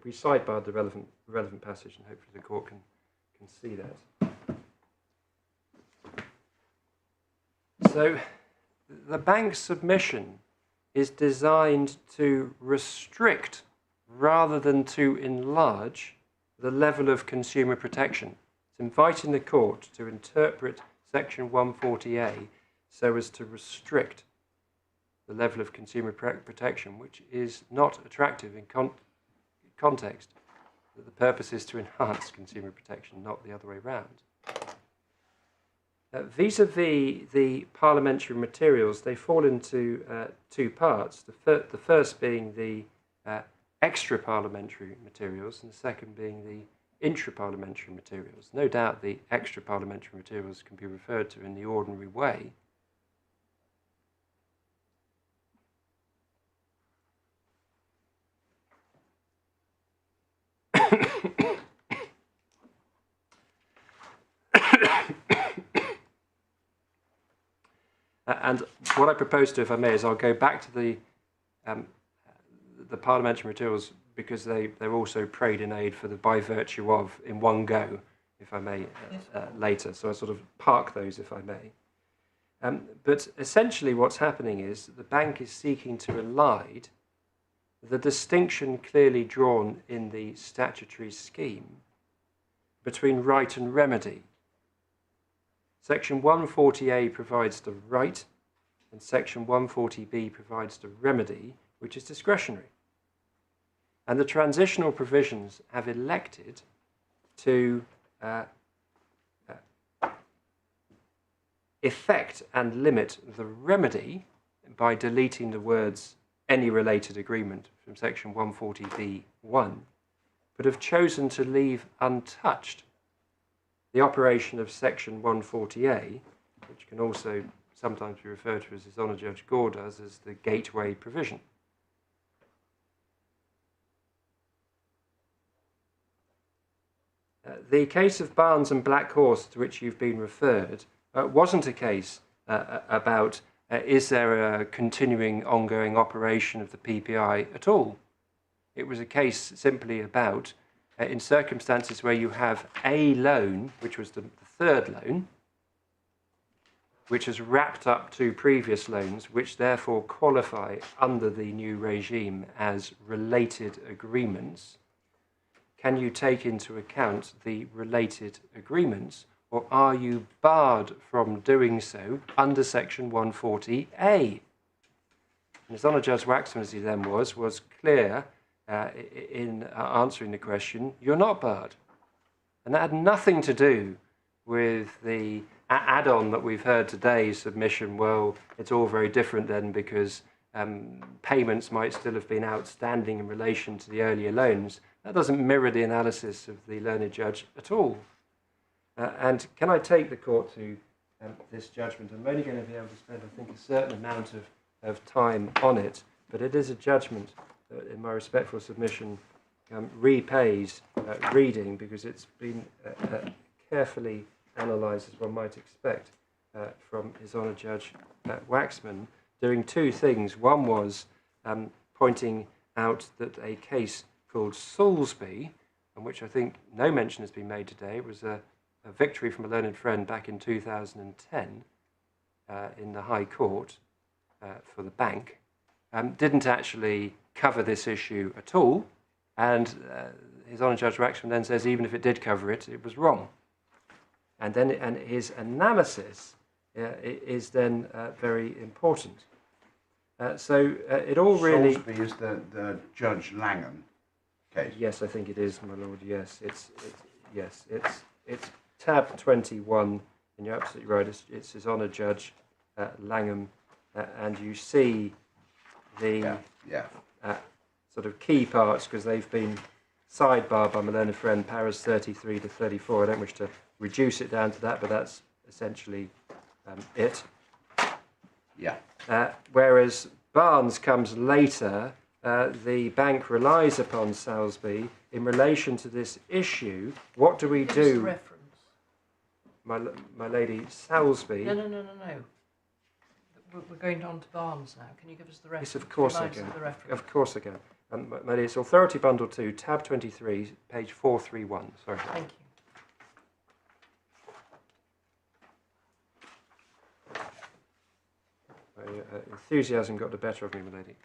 We sidebarred the relevant passage, and hopefully the court can see that. So the bank's submission is designed to restrict rather than to enlarge the level of consumer protection. It's inviting the court to interpret Section 140A so as to restrict the level of consumer protection, which is not attractive in context, that the purpose is to enhance consumer protection, not the other way around. Vis-a-vis the parliamentary materials, they fall into two parts. The first being the extra-parliamentary materials, and the second being the intra-parliamentary materials. No doubt the extra-parliamentary materials can be referred to in the ordinary way. And what I propose to, if I may, is I'll go back to the parliamentary materials, because they're also prayed in aid for the by virtue of in one go, if I may, later. So I sort of park those, if I may. But essentially what's happening is that the bank is seeking to elide the distinction clearly drawn in the statutory scheme between right and remedy. Section 140A provides the right, and Section 140B provides the remedy, which is discretionary. And the transitional provisions have elected to effect and limit the remedy by deleting the words any related agreement from Section 140B(1), but have chosen to leave untouched the operation of Section 140A, which can also sometimes be referred to, as His Honour Judge Gore does, as the gateway provision. The case of Barnes and Black Horse, to which you've been referred, wasn't a case about is there a continuing ongoing operation of the PPI at all. It was a case simply about in circumstances where you have a loan, which was the third loan, which has wrapped up two previous loans, which therefore qualify under the new regime as related agreements. Can you take into account the related agreements, or are you barred from doing so under Section 140A? And His Honour Judge Waxman, as he then was clear in answering the question, you're not barred. And that had nothing to do with the add-on that we've heard today, submission, well, it's all very different then because payments might still have been outstanding in relation to the earlier loans. That doesn't mirror the analysis of the learned judge at all. And can I take the court to this judgment? I'm only going to be able to spend, I think, a certain amount of time on it, but it is a judgment that, in my respectful submission, repays reading, because it's been carefully analysed, as one might expect, from His Honour Judge Waxman, doing two things. One was pointing out that a case called Salisbury, on which I think no mention has been made today, it was a victory from a learned friend back in 2010 in the High Court for the bank, didn't actually cover this issue at all, And His Honour Judge Waxman then says even if it did cover it, it was wrong. And then his analysis is then very important. So it all really... Salisbury is the Judge Langham case. Yes, I think it is, my lord. Yes, it's tab 21, and you're absolutely right. It's His Honour Judge Langham, and you see the sort of key parts because they've been sidebarred by my learned friend, paras 33 to 34. I don't wish to reduce it down to that, but that's essentially it. Yeah. Whereas Barnes comes later, the bank relies upon Salisbury in relation to this issue. What do we Give us the do? reference. My lady, Salisbury. No. We're going on to Barnes now. Can you give us the reference? Yes, of course I Reminds us can. of the reference. Of course I can. My lady, it's Authority Bundle 2, tab 23, page 431. Sorry. Thank you. My enthusiasm got the better of me, my lady.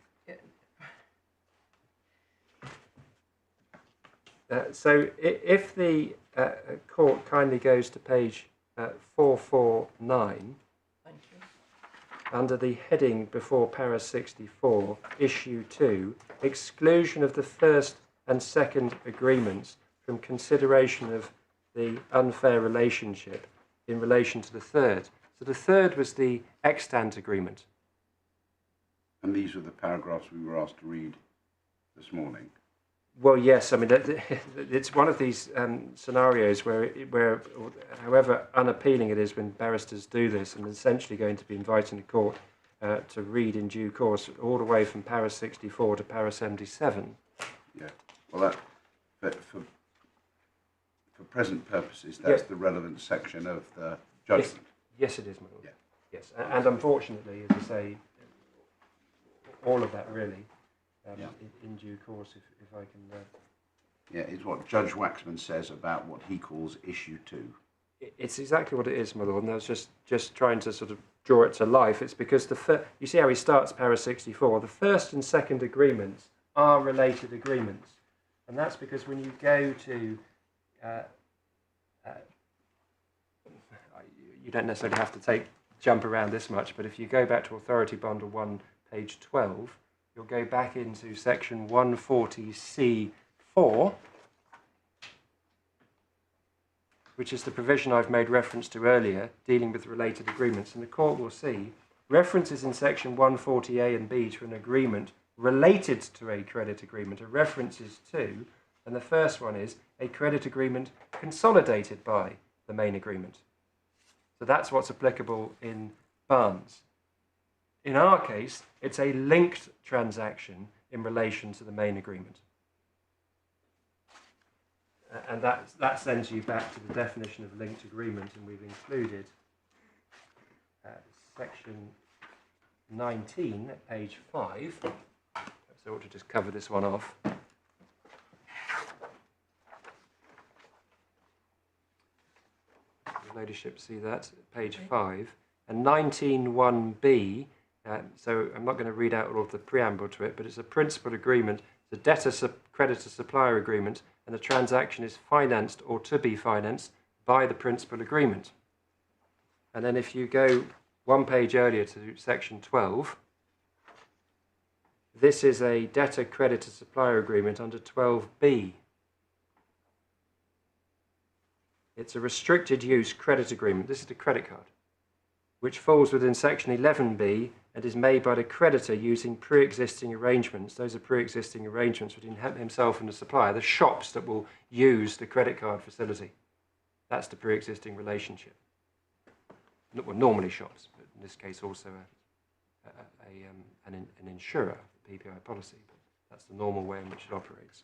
So if the court kindly goes to page 449, Thank you. under the heading before para 64, issue 2, exclusion of the first and second agreements from consideration of the unfair relationship in relation to the third. So the third was the extant agreement. And these were the paragraphs we were asked to read this morning. Well, yes. I mean, it's one of these scenarios where, however unappealing it is when barristers do this, I'm essentially going to be inviting the court to read in due course all the way from para 64 to para 77. Yeah. Well, for present purposes, that's the relevant section of the judgment. Yes, it is, my lord. Yeah. Yes, and unfortunately, as I say, all of that really. In due course, if I can... Yeah, it's what Judge Waxman says about what he calls issue 2. It's exactly what it is, my lord, and I was just trying to sort of draw it to life. It's because you see how he starts para 64. The first and second agreements are related agreements, and that's because when you go to... you don't necessarily have to jump around this much, but if you go back to Authority Bundle 1, page 12... you'll go back into section 140C4, which is the provision I've made reference to earlier, dealing with related agreements. And the court will see references in section 140A and B to an agreement related to a credit agreement are references to, and the first one is a credit agreement consolidated by the main agreement. So that's what's applicable in Barnes. In our case, it's a linked transaction in relation to the main agreement. And that sends you back to the definition of linked agreement, and we've included section 19 at page 5. So I ought to just cover this one off. Your ladyship, see that? Page 5. And 19.1b. So I'm not going to read out all of the preamble to it, but it's a principal agreement, it's a debtor-creditor-supplier agreement, and the transaction is financed or to be financed by the principal agreement. And then if you go one page earlier to section 12, this is a debtor-creditor-supplier agreement under 12b. It's a restricted use credit agreement. This is the credit card, which falls within section 11b and is made by the creditor using pre-existing arrangements. Those are pre-existing arrangements between himself and the supplier, the shops that will use the credit card facility. That's the pre-existing relationship. Well, normally shops, but in this case also an insurer, the PPI policy. But that's the normal way in which it operates.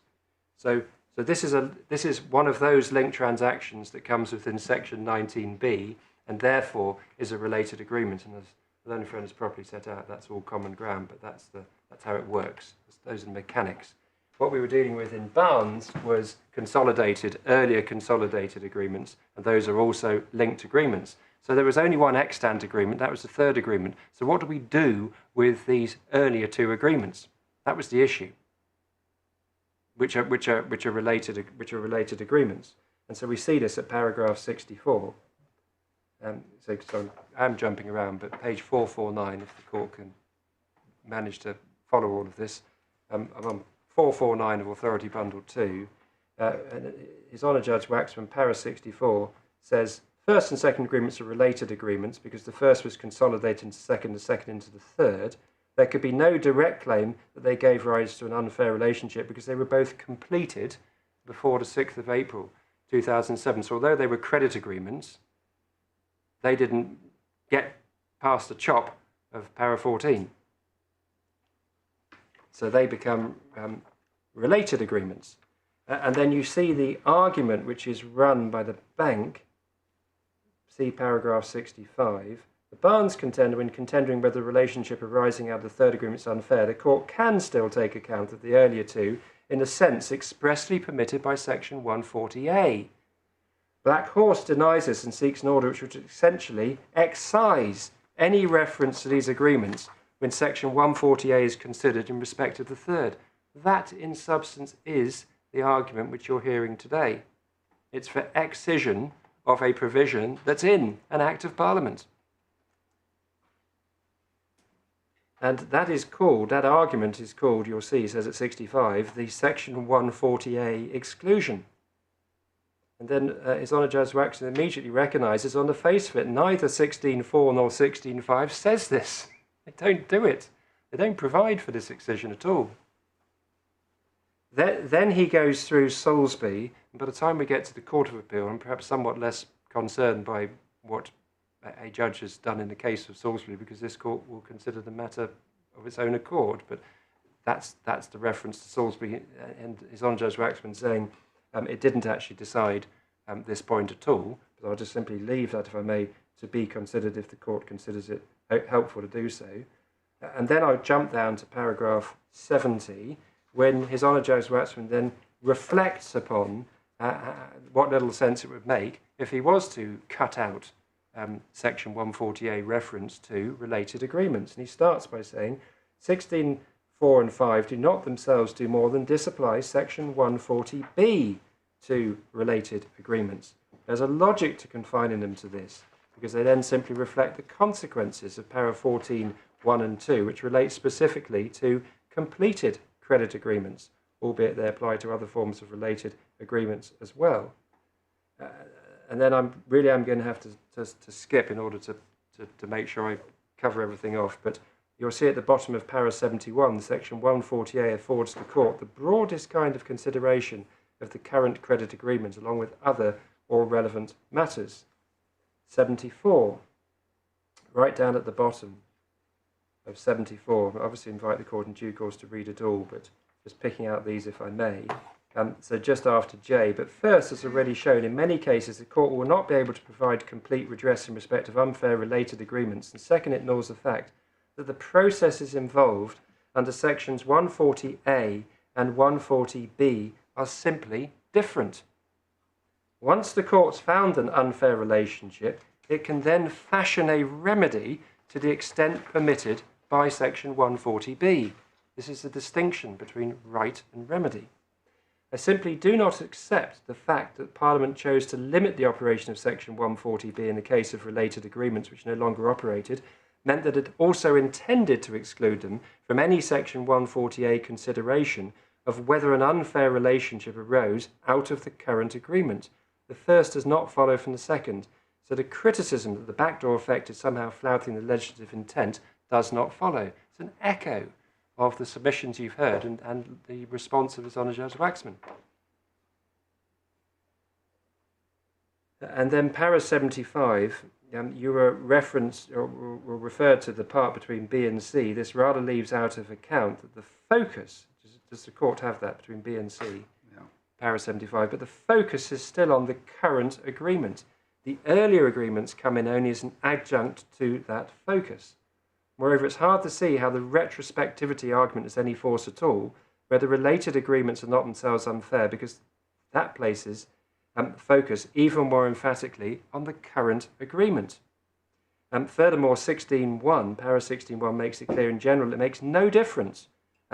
So this is one of those linked transactions that comes within section 19b, and therefore is a related agreement. And as learned friend has properly set out, that's all common ground, but that's how it works. Those are the mechanics. What we were dealing with in Barnes was earlier consolidated agreements, and those are also linked agreements. So there was only one extant agreement, that was the third agreement. So what do we do with these earlier two agreements? That was the issue. which are related agreements. And so we see this at paragraph 64. So I'm jumping around, but page 449, if the court can manage to follow all of this. I'm on 449 of Authority Bundle 2. And His Honour Judge Waxman, para 64, says, first and second agreements are related agreements because the first was consolidated into the second into the third. There could be no direct claim that they gave rise to an unfair relationship because they were both completed before the 6th of April 2007. So although they were credit agreements, they didn't get past the chop of para 14. So they become related agreements. And then you see the argument which is run by the bank, see paragraph 65. The Barnes contender, when contending whether the relationship arising out of the third agreement is unfair, the court can still take account of the earlier two in a sense expressly permitted by section 140A. Black Horse denies this and seeks an order which would essentially excise any reference to these agreements when section 140A is considered in respect of the third. That, in substance, is the argument which you're hearing today. It's for excision of a provision that's in an Act of Parliament. And that is called, that argument is called, you'll see, it says at 65, the section 140A exclusion. And then His Honour Judge Waxman immediately recognises on the face of it, neither 16.4 nor 16.5 says this. They don't do it. They don't provide for this excision at all. Then he goes through Salisbury, and by the time we get to the Court of Appeal, I'm perhaps somewhat less concerned by what a judge has done in the case of Salisbury, because this court will consider the matter of its own accord. But that's the reference to Salisbury, and His Honour Judge Waxman saying it didn't actually decide this point at all. But I'll just simply leave that, if I may, to be considered if the court considers it helpful to do so. And then I'll jump down to paragraph 70, when His Honour Judge Waxman then reflects upon what little sense it would make if he was to cut out section 140A reference to related agreements. And he starts by saying 16.4 and 5 do not themselves do more than disapply section 140B to related agreements. There's a logic to confining them to this, because they then simply reflect the consequences of para 14.1 and 2, which relate specifically to completed credit agreements, albeit they apply to other forms of related agreements as well. And then I'm going to have to skip in order to make sure I cover everything off. But you'll see at the bottom of para 71, section 140A affords the court the broadest kind of consideration of the current credit agreement, along with other or relevant matters. 74, right down at the bottom of 74. I obviously invite the court in due course to read it all, but just picking out these if I may. So just after J, but first, as already shown, in many cases the court will not be able to provide complete redress in respect of unfair related agreements, and second, it ignores the fact that the processes involved under sections 140A and 140B are simply different. Once the court's found an unfair relationship, it can then fashion a remedy to the extent permitted by section 140B. This is the distinction between right and remedy. I simply do not accept the fact that Parliament chose to limit the operation of section 140B in the case of related agreements which no longer operated, meant that it also intended to exclude them from any section 140A consideration of whether an unfair relationship arose out of the current agreement. The first does not follow from the second, so the criticism that the backdoor effect is somehow flouting the legislative intent does not follow. It's an echo of the submissions you've heard and the response of His Honour Judge Waxman. And then para 75, you were referenced or referred to the part between B and C. This rather leaves out of account that the focus, does the court have that between B and C? Yeah. Para 75, but the focus is still on the current agreement. The earlier agreements come in only as an adjunct to that focus. Moreover, it's hard to see how the retrospectivity argument has any force at all, where the related agreements are not themselves unfair, because that places focus even more emphatically on the current agreement. Furthermore, 16.1, para 16.1 makes it clear in general it makes no difference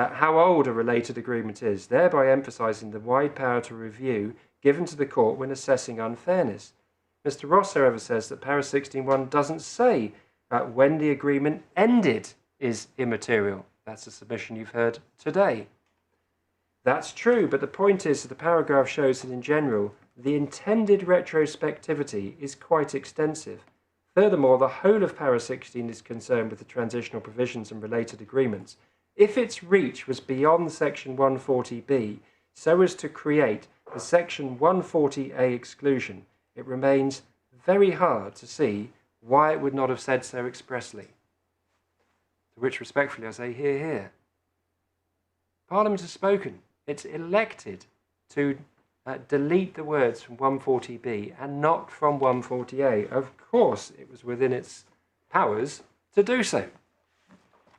how old a related agreement is, thereby emphasising the wide power to review given to the court when assessing unfairness. Mr. Ross, however, says that para 16.1 doesn't say when the agreement ended is immaterial. That's a submission you've heard today. That's true, but the point is that the paragraph shows that in general, the intended retrospectivity is quite extensive. Furthermore, the whole of para 16 is concerned with the transitional provisions and related agreements. If its reach was beyond section 140B, so as to create the section 140A exclusion, it remains very hard to see why it would not have said so expressly. To which respectfully I say, hear, hear. Parliament has spoken. It's elected to delete the words from 140B and not from 140A. Of course, it was within its powers to do so.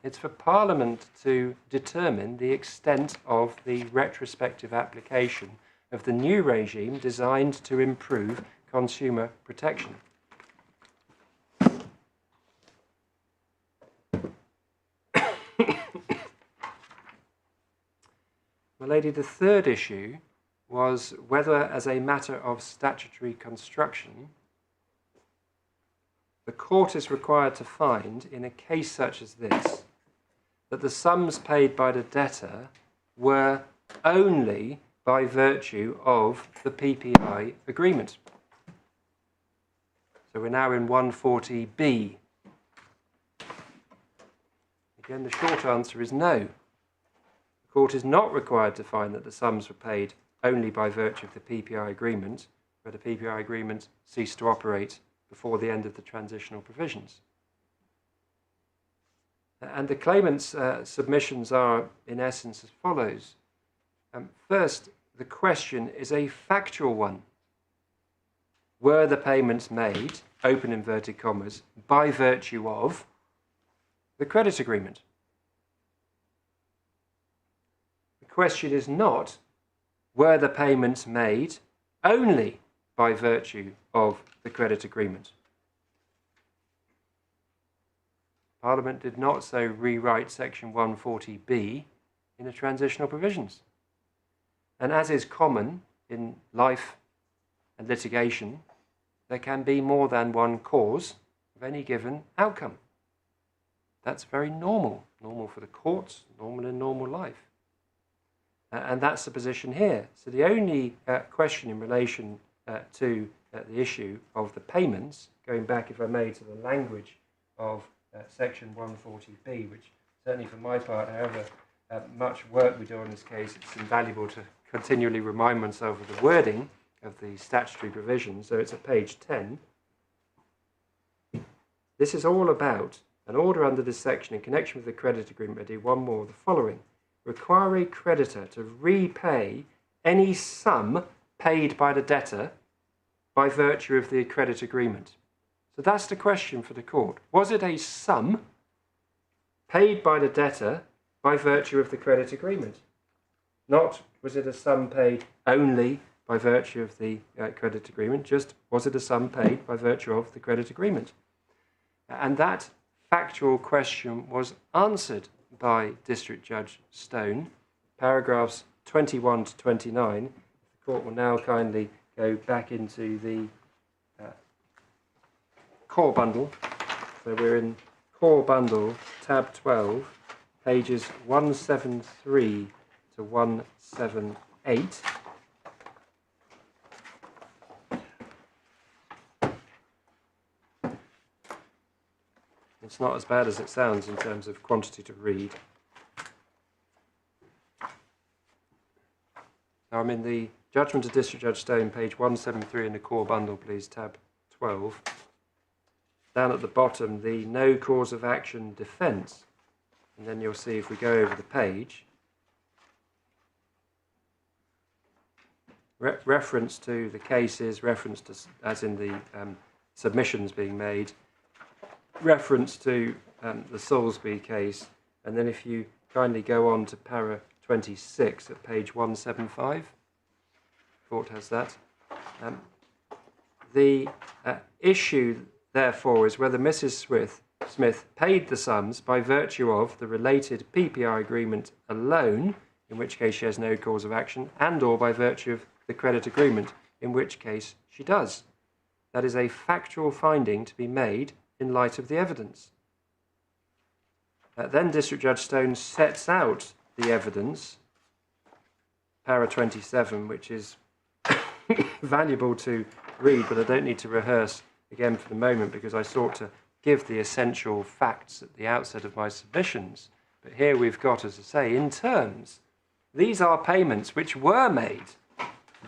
It's for Parliament to determine the extent of the retrospective application of the new regime designed to improve consumer protection. My lady, the third issue was whether, as a matter of statutory construction, the court is required to find, in a case such as this, that the sums paid by the debtor were only by virtue of the PPI agreement. So we're now in 140B. Again, the short answer is no. The court is not required to find that the sums were paid only by virtue of the PPI agreement, where the PPI agreement ceased to operate before the end of the transitional provisions. And the claimant's submissions are, in essence, as follows. First, the question is a factual one. Were the payments made, open inverted commas, by virtue of the credit agreement? The question is not, were the payments made only by virtue of the credit agreement? Parliament did not so rewrite section 140B in the transitional provisions. And as is common in life and litigation, there can be more than one cause of any given outcome. That's very normal. Normal for the courts, normal in normal life. And that's the position here. So the only question in relation to the issue of the payments, going back, if I may, to the language of section 140B, which certainly for my part, however much work we do on this case, it's invaluable to continually remind myself of the wording of the statutory provision. So it's at page 10. This is all about an order under this section in connection with the credit agreement. I do one more, the following. Require a creditor to repay any sum paid by the debtor by virtue of the credit agreement. So that's the question for the court. Was it a sum paid by the debtor by virtue of the credit agreement? Not, was it a sum paid only by virtue of the credit agreement, just was it a sum paid by virtue of the credit agreement? And that factual question was answered by District Judge Stone, paragraphs 21 to 29. The court will now kindly go back into the core bundle. So we're in core bundle, tab 12, pages 173 to 178. It's not as bad as it sounds in terms of quantity to read. Now I'm in the Judgment of District Judge Stone, page 173 in the core bundle, please, tab 12. Down at the bottom, the no cause of action defence. And then you'll see, if we go over the page, reference to the cases, reference to, as in the submissions being made, reference to the Salisbury case, and then if you kindly go on to para 26 at page 175, court has that. The issue, therefore, is whether Mrs. Smith Smith paid the sums by virtue of the related PPI agreement alone, in which case she has no cause of action, and or by virtue of the credit agreement, in which case she does. That is a factual finding to be made in light of the evidence. Then District Judge Stone sets out the evidence, para 27, which is valuable to read, but I don't need to rehearse again for the moment because I sought to give the essential facts at the outset of my submissions. But here we've got, as I say, in terms, these are payments which were made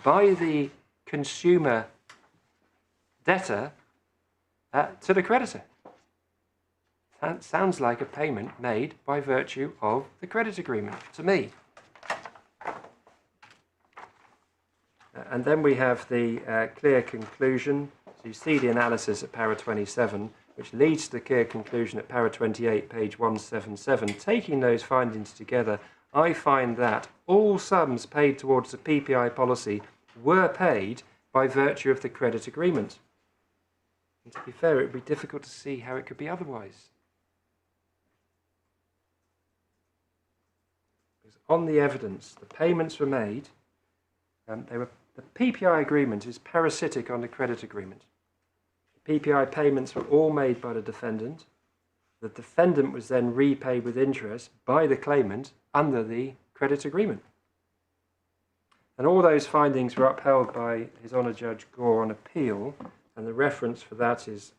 by the consumer debtor to the creditor. That sounds like a payment made by virtue of the credit agreement to me. And then we have the clear conclusion. So you see the analysis at para 27, which leads to the clear conclusion at para 28, page 177. Taking those findings together, I find that all sums paid towards the PPI policy were paid by virtue of the credit agreement. And to be fair, it would be difficult to see how it could be otherwise. Because on the evidence, the payments were made, the PPI agreement is parasitic on the credit agreement. The PPI payments were all made by the defendant. The defendant was then repaid with interest by the claimant under the credit agreement. And all those findings were upheld by His Honour Judge Gore on appeal, and the reference for that is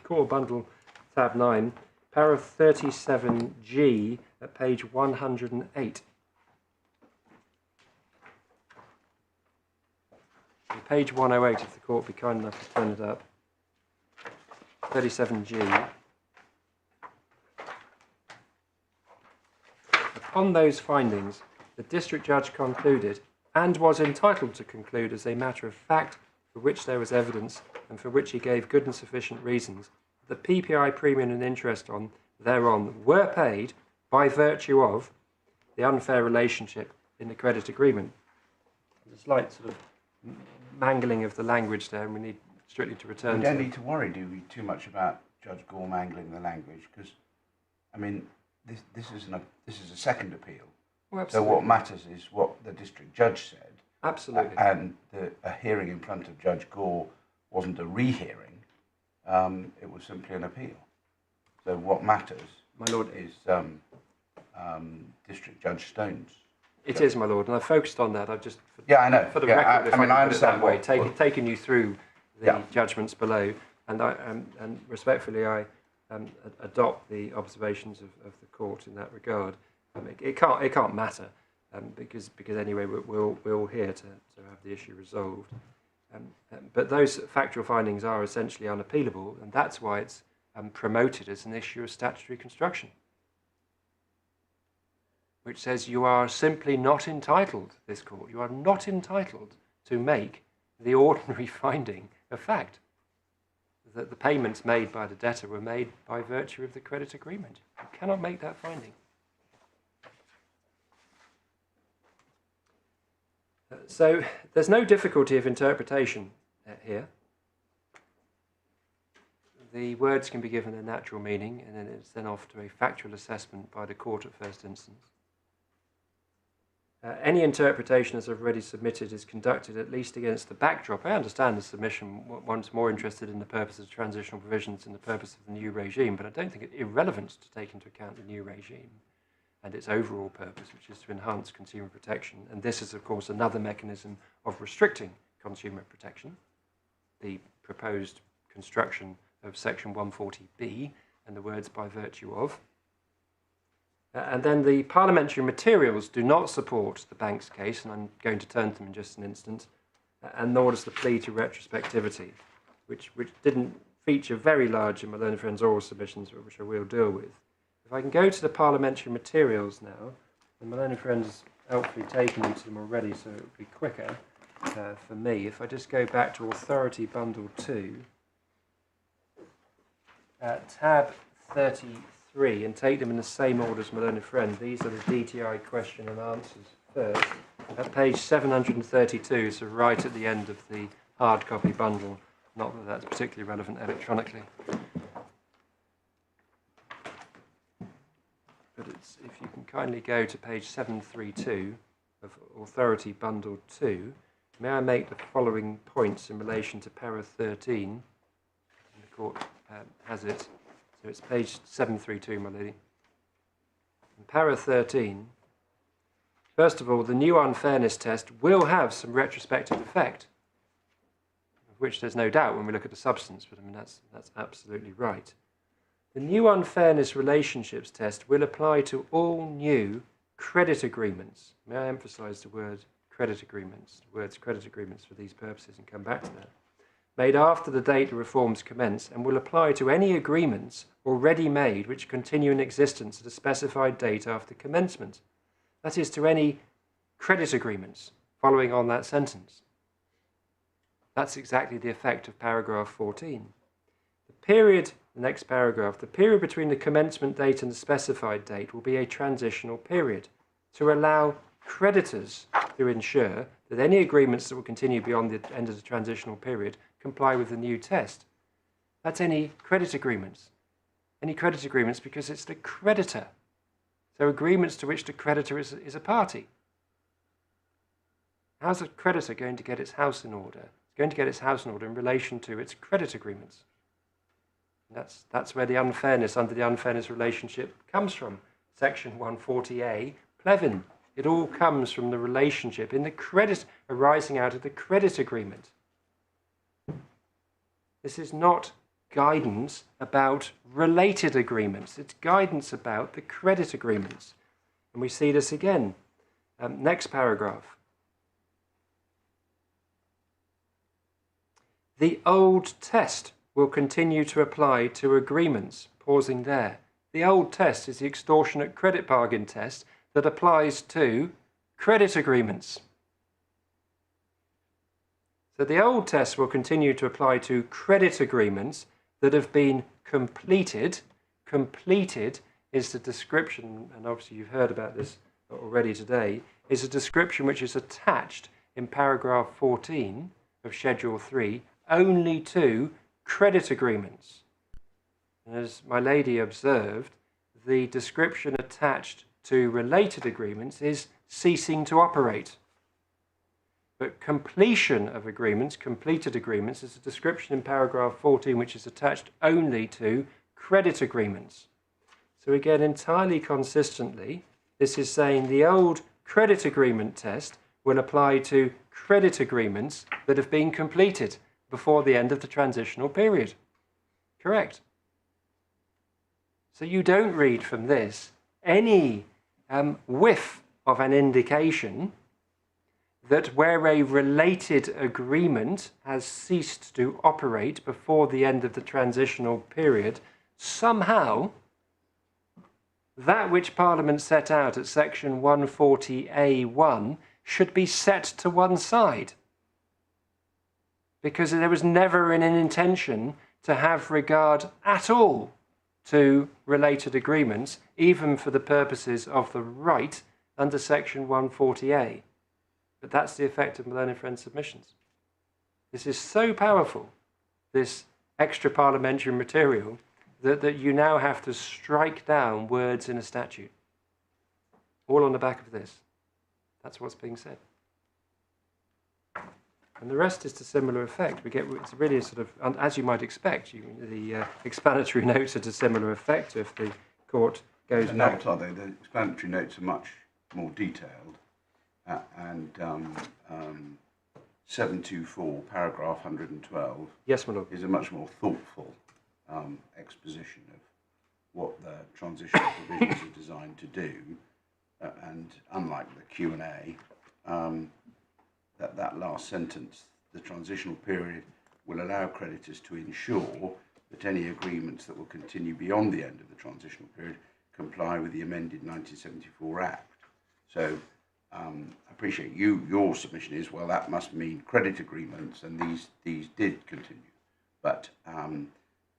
Court Bundle tab 9, para 37G at page 108. Page 108, if the court be kind enough to turn it up. 37G. Upon those findings, the district judge concluded, and was entitled to conclude as a matter of fact for which there was evidence and for which he gave good and sufficient reasons, the PPI premium and interest thereon were paid by virtue of the unfair relationship in the credit agreement. There's a slight sort of mangling of the language there, and we need strictly to return We to don't need to worry, do we, too much about Judge Gore mangling the language, because, I mean, this is a second appeal. Well, so what matters is what the district judge said. Absolutely. And a hearing in front of Judge Gore wasn't a rehearing, it was simply an appeal. So what matters, my lord, is District Judge Stone's. It is, my lord, and I focused on that. I've just, I know. For the record, if I can put it that way, taken you through the judgments below, and and respectfully, I adopt the observations of the court in that regard. It can't matter, because anyway we're all here to have the issue resolved. But those factual findings are essentially unappealable, and that's why it's promoted as an issue of statutory construction, which says you are simply not entitled, this court, you are not entitled to make the ordinary finding of fact that the payments made by the debtor were made by virtue of the credit agreement. You cannot make that finding. So there's no difficulty of interpretation here. The words can be given a natural meaning, and then it's then off to a factual assessment by the court at first instance. Any interpretation, as I've already submitted, is conducted at least against the backdrop. I understand the submission one's more interested in the purpose of transitional provisions and the purpose of the new regime, but I don't think it's irrelevant to take into account the new regime and its overall purpose, which is to enhance consumer protection. And this is, of course, another mechanism of restricting consumer protection, the proposed construction of Section 140B and the words by virtue of. And then the parliamentary materials do not support the bank's case, and I'm going to turn to them in just an instant, and nor does the plea to retrospectivity, which didn't feature very large in my learned friend's oral submissions, but which I will deal with. If I can go to the parliamentary materials now, and my learned friend's helpfully taken into them already, so it would be quicker for me. If I just go back to Authority Bundle 2, tab 33, and take them in the same order as my learned friend. These are the DTI question and answers first. At page 732, so right at the end of the hard copy bundle, not that that's particularly relevant electronically. but it's, if you can kindly go to page 732 of Authority Bundle 2, may I make the following points in relation to para 13? The court has it. So it's page 732, my lady. In para 13, first of all, the new unfairness test will have some retrospective effect, of which there's no doubt when we look at the substance, but I mean, that's absolutely right. The new unfairness relationships test will apply to all new credit agreements. May I emphasise the word credit agreements, the words credit agreements for these purposes, and come back to that, made after the date the reforms commence, and will apply to any agreements already made which continue in existence at a specified date after commencement. That is, to any credit agreements following on that sentence. That's exactly the effect of paragraph 14. The period, the next paragraph, the period between the commencement date and the specified date will be a transitional period to allow creditors to ensure that any agreements that will continue beyond the end of the transitional period comply with the new test. That's any credit agreements. Any credit agreements because it's the creditor. So agreements to which the creditor is a party. How's a creditor going to get its house in order? It's going to get its house in order in relation to its credit agreements. And that's where the unfairness under the unfairness relationship comes from. Section 140A, Plevin. It all comes from the relationship in the credit arising out of the credit agreement. This is not guidance about related agreements. It's guidance about the credit agreements. And we see this again. Next paragraph. The old test will continue to apply to agreements. Pausing there. The old test is the extortionate credit bargain test that applies to credit agreements. So the old test will continue to apply to credit agreements that have been completed. Completed is the description, and obviously you've heard about this already today, is a description which is attached in paragraph 14 of Schedule 3 only to credit agreements. And as my lady observed, the description attached to related agreements is ceasing to operate. But completion of agreements, completed agreements, is a description in paragraph 14 which is attached only to credit agreements. So again, entirely consistently, this is saying the old credit agreement test will apply to credit agreements that have been completed before the end of the transitional period. Correct. So you don't read from this any whiff of an indication that where a related agreement has ceased to operate before the end of the transitional period, somehow that which Parliament set out at section 140A1 should be set to one side. Because there was never an intention to have regard at all to related agreements, even for the purposes of the right under section 140A. But that's the effect of my learned friend's submissions. This is so powerful, this extra parliamentary material, that you now have to strike down words in a statute. All on the back of this. That's what's being said. And the rest is to similar effect. It's really a sort of, as you might expect, the explanatory notes are to similar effect if the court goes back. Not, are they? The explanatory notes are much more detailed. And 724, paragraph 112, yes, my lord, is a much more thoughtful exposition of what the transitional provisions are designed to do. And unlike the Q&A, that last sentence, the transitional period will allow creditors to ensure that any agreements that will continue beyond the end of the transitional period comply with the amended 1974 Act. So I appreciate your submission is, well, that must mean credit agreements, and these did continue. But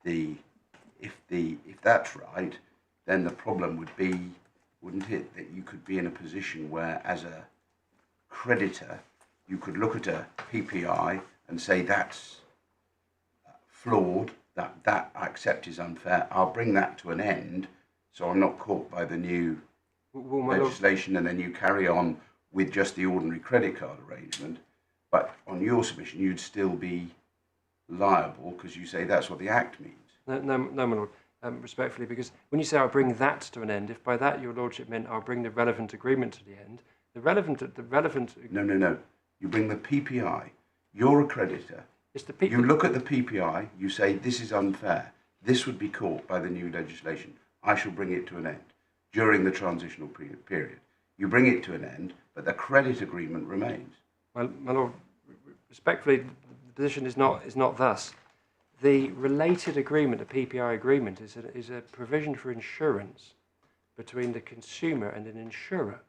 if that's right, then the problem would be, wouldn't it, that you could be in a position where, as a creditor, you could look at a PPI and say that's flawed, that I accept is unfair, I'll bring that to an end So I'm not caught by the new Well, my lord, legislation, and then you carry on with just the ordinary credit card arrangement. But on your submission, you'd still be liable because you say that's what the Act means. no, my lord. Respectfully, because when you say I'll bring that to an end, if by that your lordship meant I'll bring the relevant agreement to the end, the relevant. No. You bring the PPI. You're a creditor. It's the You look at the PPI. You say this is unfair. This would be caught by the new legislation. I shall bring it to an end during the transitional period. You bring it to an end, but the credit agreement remains. My lord, respectfully, the position is not thus. The related agreement, the PPI agreement, is a provision for insurance between the consumer and an insurer.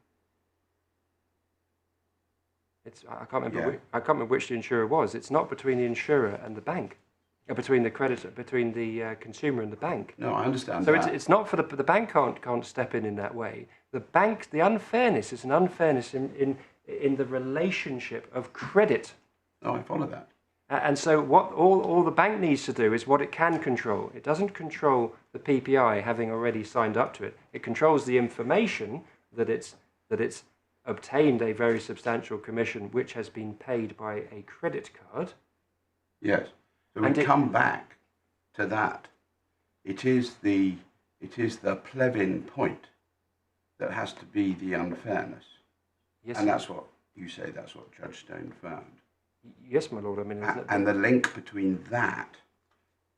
I can't remember which the insurer was. It's not between the insurer and the bank, between the creditor, between the consumer and the bank. No, I understand so that. it's not for the bank can't step in that way. The bank, the unfairness is an unfairness in the relationship of credit. No, I follow that. And so what all the bank needs to do is what it can control. It doesn't control the PPI having already signed up to it. It controls the information that it's obtained a very substantial commission which has been paid by a credit card. Yes. So we come back to that. It is the Plevin point that has to be the unfairness. Yes. And that's what you say, that's what Judge Stone found. Yes, my lord. I mean, and the link between that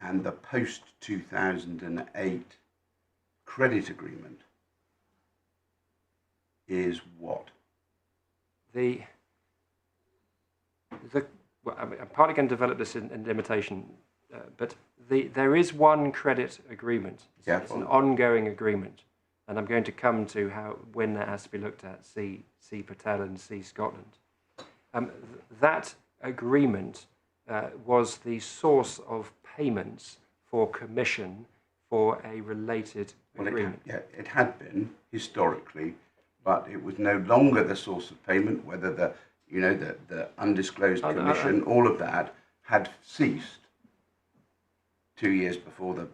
and the post-2008 credit agreement is what? Well, I'm partly going to develop this in limitation, but there is one credit agreement. It's an ongoing agreement, and I'm going to come to when that has to be looked at. See Patel and see Scotland. That agreement was the source of payments for commission for a related agreement. It had been historically, but it was no longer the source of payment. Whether the undisclosed commission, all of that had ceased 2 years before the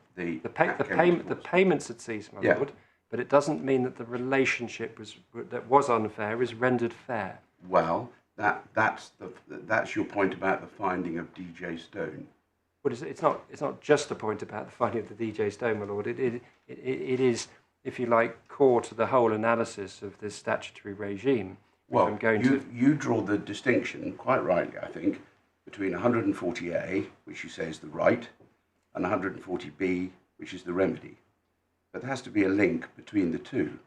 payments had ceased, my lord. But it doesn't mean that the relationship that was unfair is rendered fair. Well, that's your point about the finding of DJ Stone. Well, it's not just a point about the finding of the DJ Stone, my lord. It is, if you like, core to the whole analysis of this statutory regime. Well, you draw the distinction, quite rightly, I think, between 140A, which you say is the right, and 140B, which is the remedy. But there has to be a link between the two.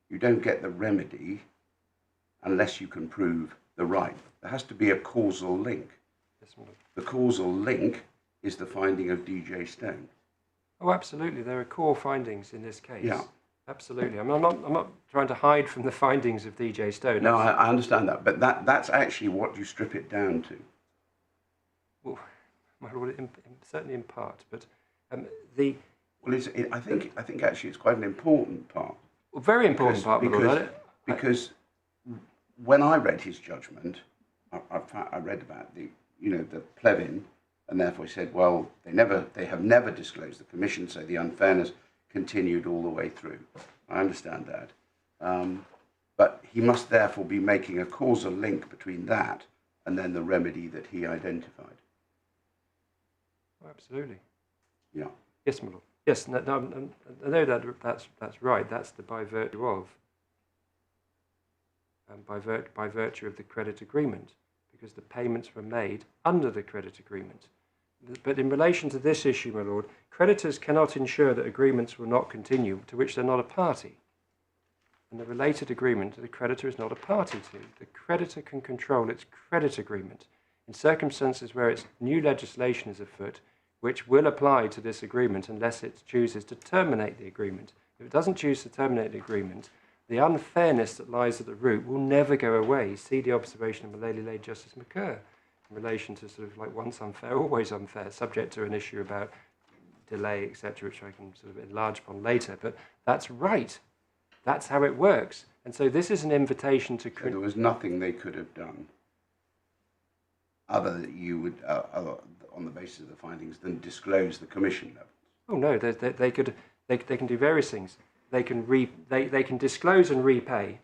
You don't get the remedy unless you can prove the right. There has to be a causal link. Yes, my lord. The causal link is the finding of DJ Stone. Oh, absolutely. There are core findings in this case. Yeah. Absolutely. I mean, I'm not trying to hide from the findings of DJ Stone. No, I understand that, but that's actually what you strip it down to. Well, my lord, certainly in part, but Well, I think actually it's quite an important part. Well, very important part, my lord. Because when I read his judgment, I read about the Plevin, and therefore he said, well, they have never disclosed the commission, so the unfairness continued all the way through. I understand that. But he must therefore be making a causal link between that and then the remedy that he identified. Oh, absolutely. Yeah. Yes, my lord. Yes, no, I know that's right. That's the by virtue of, by virtue of the credit agreement, because the payments were made under the credit agreement. But in relation to this issue, my lord, creditors cannot ensure that agreements will not continue to which they're not a party. And the related agreement the creditor is not a party to. The creditor can control its credit agreement in circumstances where its new legislation is afoot, which will apply to this agreement unless it chooses to terminate the agreement. If it doesn't choose to terminate the agreement, the unfairness that lies at the root will never go away. See the observation of my late Justice Macur in relation to sort of like once unfair, always unfair, subject to an issue about delay, etc., which I can sort of enlarge upon later. But that's right. That's how it works. And so this is an invitation to... So there was nothing they could have done other than you would, on the basis of the findings, than disclose the commission levels. Oh no, they can do various things. they can disclose and repay.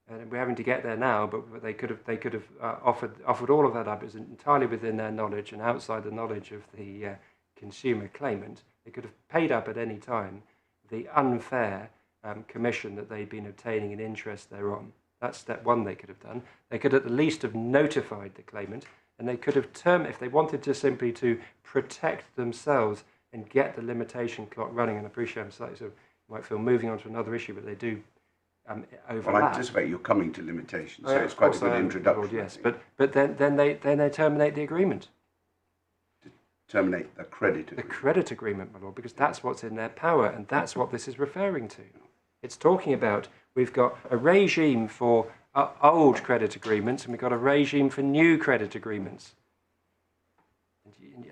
And we're having to get there now, but they could have offered all of that up. It was entirely within their knowledge and outside the knowledge of the consumer claimant. They could have paid up at any time the unfair commission that they'd been obtaining in interest thereon. That's step one they could have done. They could at the least have notified the claimant, and they could have if they wanted to simply to protect themselves and get the limitation clock running. And I appreciate I'm slightly sort of might feel moving on to another issue, but they do overlap. Well, I anticipate you're coming to limitations, so it's quite a good introduction. Lord, yes, but then they terminate the agreement. To terminate the credit agreement. The credit agreement, my lord, because that's what's in their power, and that's what this is referring to. It's talking about we've got a regime for old credit agreements, and we've got a regime for new credit agreements.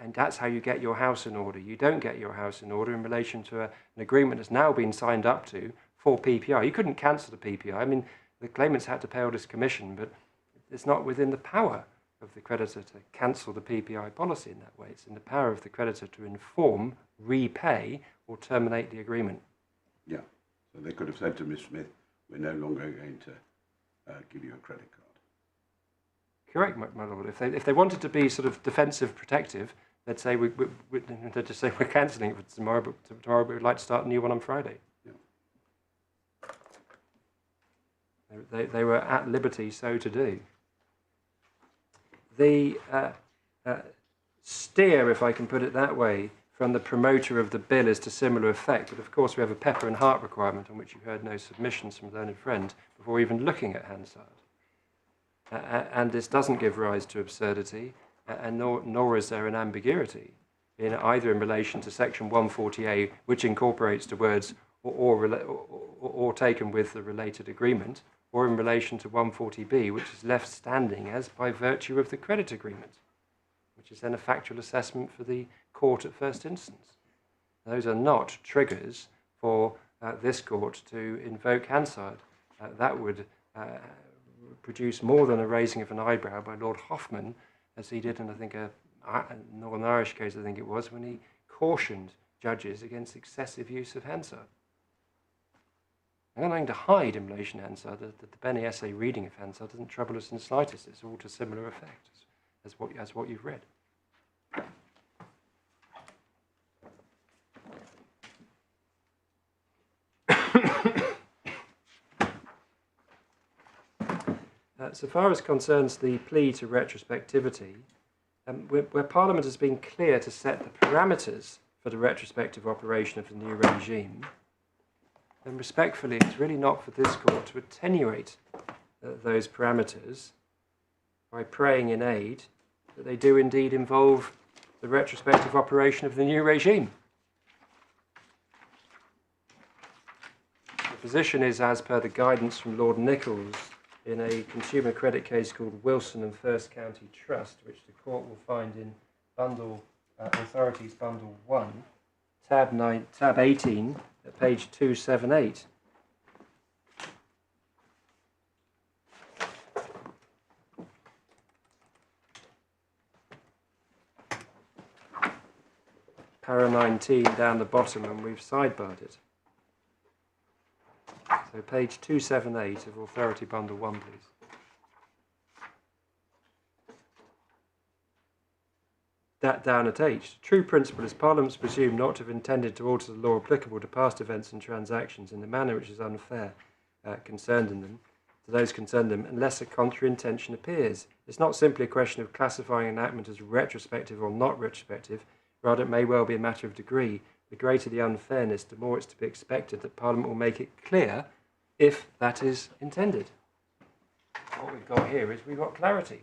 And that's how you get your house in order. You don't get your house in order in relation to an agreement that's now been signed up to for PPI. You couldn't cancel the PPI. I mean, the claimants had to pay all this commission, but it's not within the power of the creditor to cancel the PPI policy in that way. It's in the power of the creditor to inform, repay, or terminate the agreement. Yeah. So they could have said to Ms. Smith, we're no longer going to give you a credit card. Correct, my lord. If they wanted to be sort of defensive, protective, they'd say they'd just say we're cancelling it for tomorrow, but tomorrow we would like to start a new one on Friday. Yeah. They were at liberty so to do. The steer, if I can put it that way, from the promoter of the bill is to similar effect, but of course we have a pepper and heart requirement on which you heard no submissions from learned friend before even looking at Hansard. And this doesn't give rise to absurdity, and nor is there an ambiguity either in relation to section 140A, which incorporates the words or taken with the related agreement, or in relation to 140B, which is left standing as by virtue of the credit agreement, which is then a factual assessment for the court at first instance. Those are not triggers for this court to invoke Hansard. That would produce more than a raising of an eyebrow by Lord Hoffman, as he did in, I think, a Northern Irish case, I think it was, when he cautioned judges against excessive use of Hansard. I'm not going to hide in relation to Hansard that the Benny essay reading of Hansard doesn't trouble us in the slightest. It's all to similar effect as what you've read. So far as concerns the plea to retrospectivity, where Parliament has been clear to set the parameters for the retrospective operation of the new regime, then respectfully it's really not for this court to attenuate those parameters by praying in aid that they do indeed involve the retrospective operation of the new regime. The position is as per the guidance from Lord Nichols in a consumer credit case called Wilson and First County Trust, which the court will find in Authorities Bundle 1, tab 18, at page 278. Para 19 down the bottom, and we've sidebarred it. So page 278 of Authority Bundle 1, please. That down at H. True principle is Parliament's presumed not to have intended to alter the law applicable to past events and transactions in the manner which is unfair concerned in them, to those concerned in them, unless a contrary intention appears. It's not simply a question of classifying an enactment as retrospective or not retrospective, rather it may well be a matter of degree. The greater the unfairness, the more it's to be expected that Parliament will make it clear if that is intended. What we've got here is we've got clarity.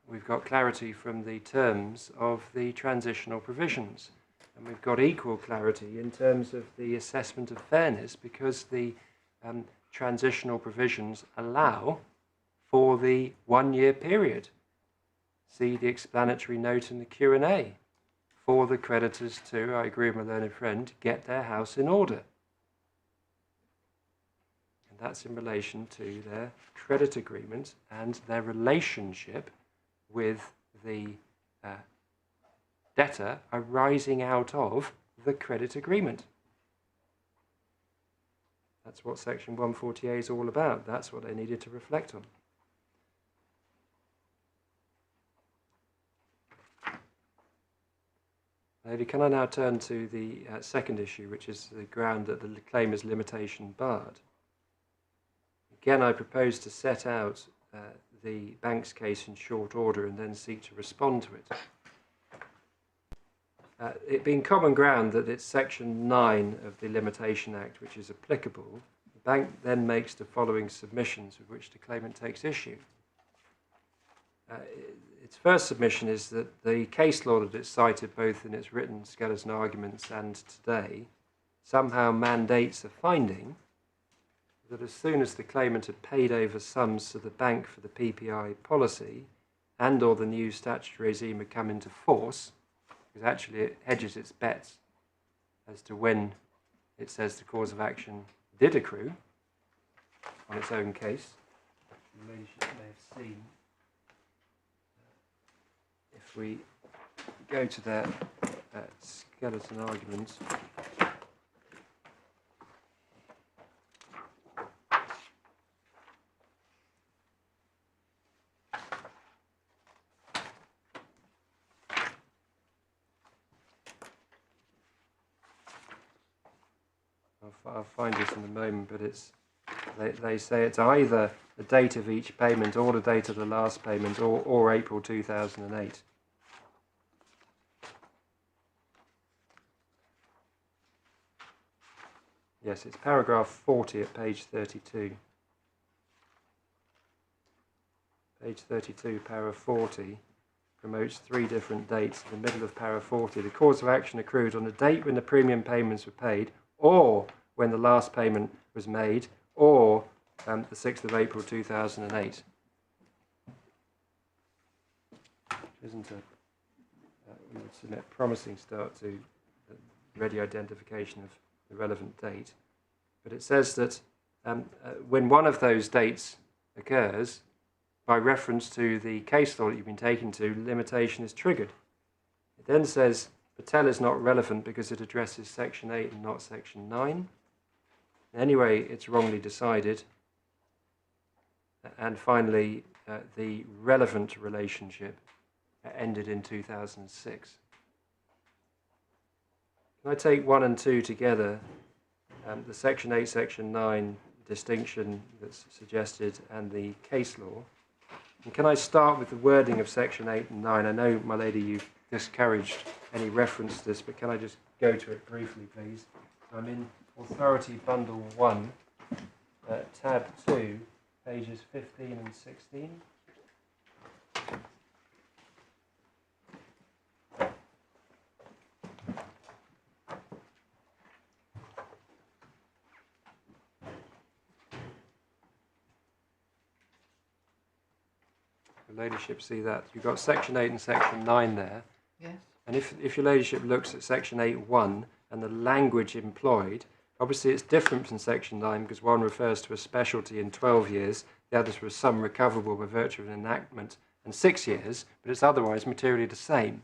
We've got clarity from the terms of the transitional provisions. And we've got equal clarity in terms of the assessment of fairness, because the transitional provisions allow for the 1 year period. See the explanatory note in the Q&A for the creditors to, I agree with my learned friend, get their house in order. And that's in relation to their credit agreement and their relationship with the debtor arising out of the credit agreement. That's what section 140A is all about. That's what they needed to reflect on. Lady, can I now turn to the second issue, which is the ground that the claim is limitation barred? Again, I propose to set out the bank's case in short order and then seek to respond to it. It being common ground that it's section 9 of the Limitation Act which is applicable, the bank then makes the following submissions with which the claimant takes issue. Its first submission is that the case law that it's cited both in its written skeleton arguments and today somehow mandates a finding that as soon as the claimant had paid over sums to the bank for the PPI policy and or the new statutory regime had come into force, because actually it hedges its bets as to when it says the cause of action did accrue on its own case. The ladyship may have seen, if we go to their skeleton arguments, I'll find this in a moment, but it's they say it's either the date of each payment or the date of the last payment or April 2008. Yes, it's paragraph 40 at page 32. Page 32, para 40, promotes 3 different dates. In the middle of para 40, the cause of action accrued on the date when the premium payments were paid, or when the last payment was made, or the 6th of April 2008. Isn't we would submit a promising start to the ready identification of the relevant date. But it says that when one of those dates occurs, by reference to the case law that you've been taken to, limitation is triggered. It then says Patel is not relevant because it addresses section 8 and not section 9. Anyway, it's wrongly decided. And finally, the relevant relationship ended in 2006. Can I take 1 and 2 together? The section 8, section 9 distinction that's suggested and the case law. And can I start with the wording of section 8 and 9? I know, my lady, you've discouraged any reference to this, but can I just go to it briefly, please? I'm in Authority Bundle 1, tab 2, pages 15 and 16. Your ladyship, see that? You've got section 8 and section 9 there. Yes. And if your ladyship looks at section 8.1 and the language employed, obviously it's different from section 9 because one refers to a specialty in 12 years, the others were sum recoverable by virtue of an enactment and 6 years, but it's otherwise materially the same.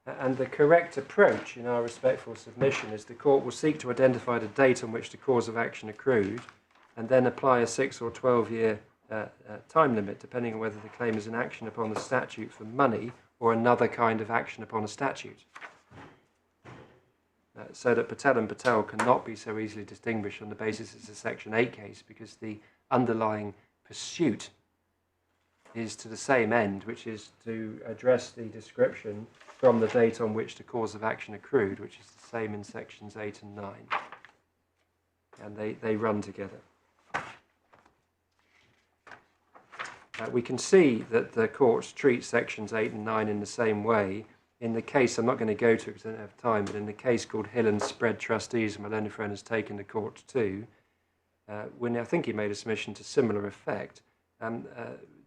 And the correct approach in our respectful submission is the court will seek to identify the date on which the cause of action accrued and then apply a 6 or 12 year time limit depending on whether the claim is an action upon the statute for money or another kind of action upon a statute. So that Patel and Patel cannot be so easily distinguished on the basis it's a section 8 case because the underlying pursuit is to the same end, which is to address the description from the date on which the cause of action accrued, which is the same in sections 8 and 9. And they run together. We can see that the courts treat sections 8 and 9 in the same way. In the case, I'm not going to go to it because I don't have time, but in the case called Hill and Spread Trustees, my learned friend has taken the court to, when I think he made a submission to similar effect,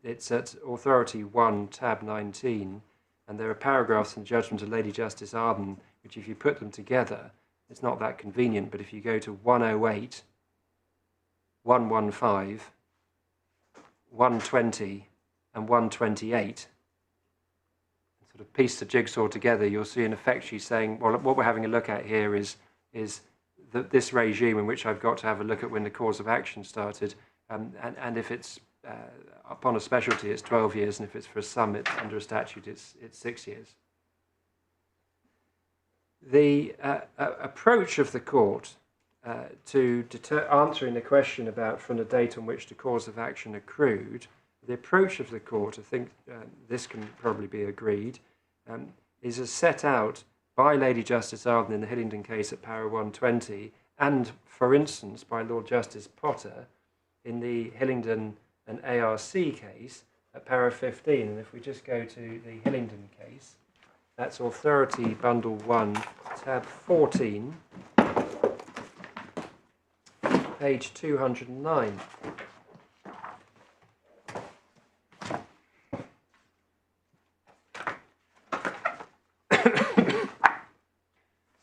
it's at Authority 1, tab 19, and there are paragraphs in the judgment of Lady Justice Arden, which if you put them together, it's not that convenient, but if you go to 108, 115, 120, and 128, sort of piece the jigsaw together, you'll see in effect she's saying, well, what we're having a look at here is this regime in which I've got to have a look at when the cause of action started, and if it's upon a specialty, it's 12 years, and if it's for a sum, it's under a statute, it's 6 years. The approach of the court to answering the question about from the date on which the cause of action accrued, the approach of the court, I think this can probably be agreed, is as set out by Lady Justice Arden in the Hillingdon case at para 120, and, for instance, by Lord Justice Potter in the Hillingdon and ARC case at para 15. And if we just go to the Hillingdon case, that's Authority Bundle 1, tab 14, page 209.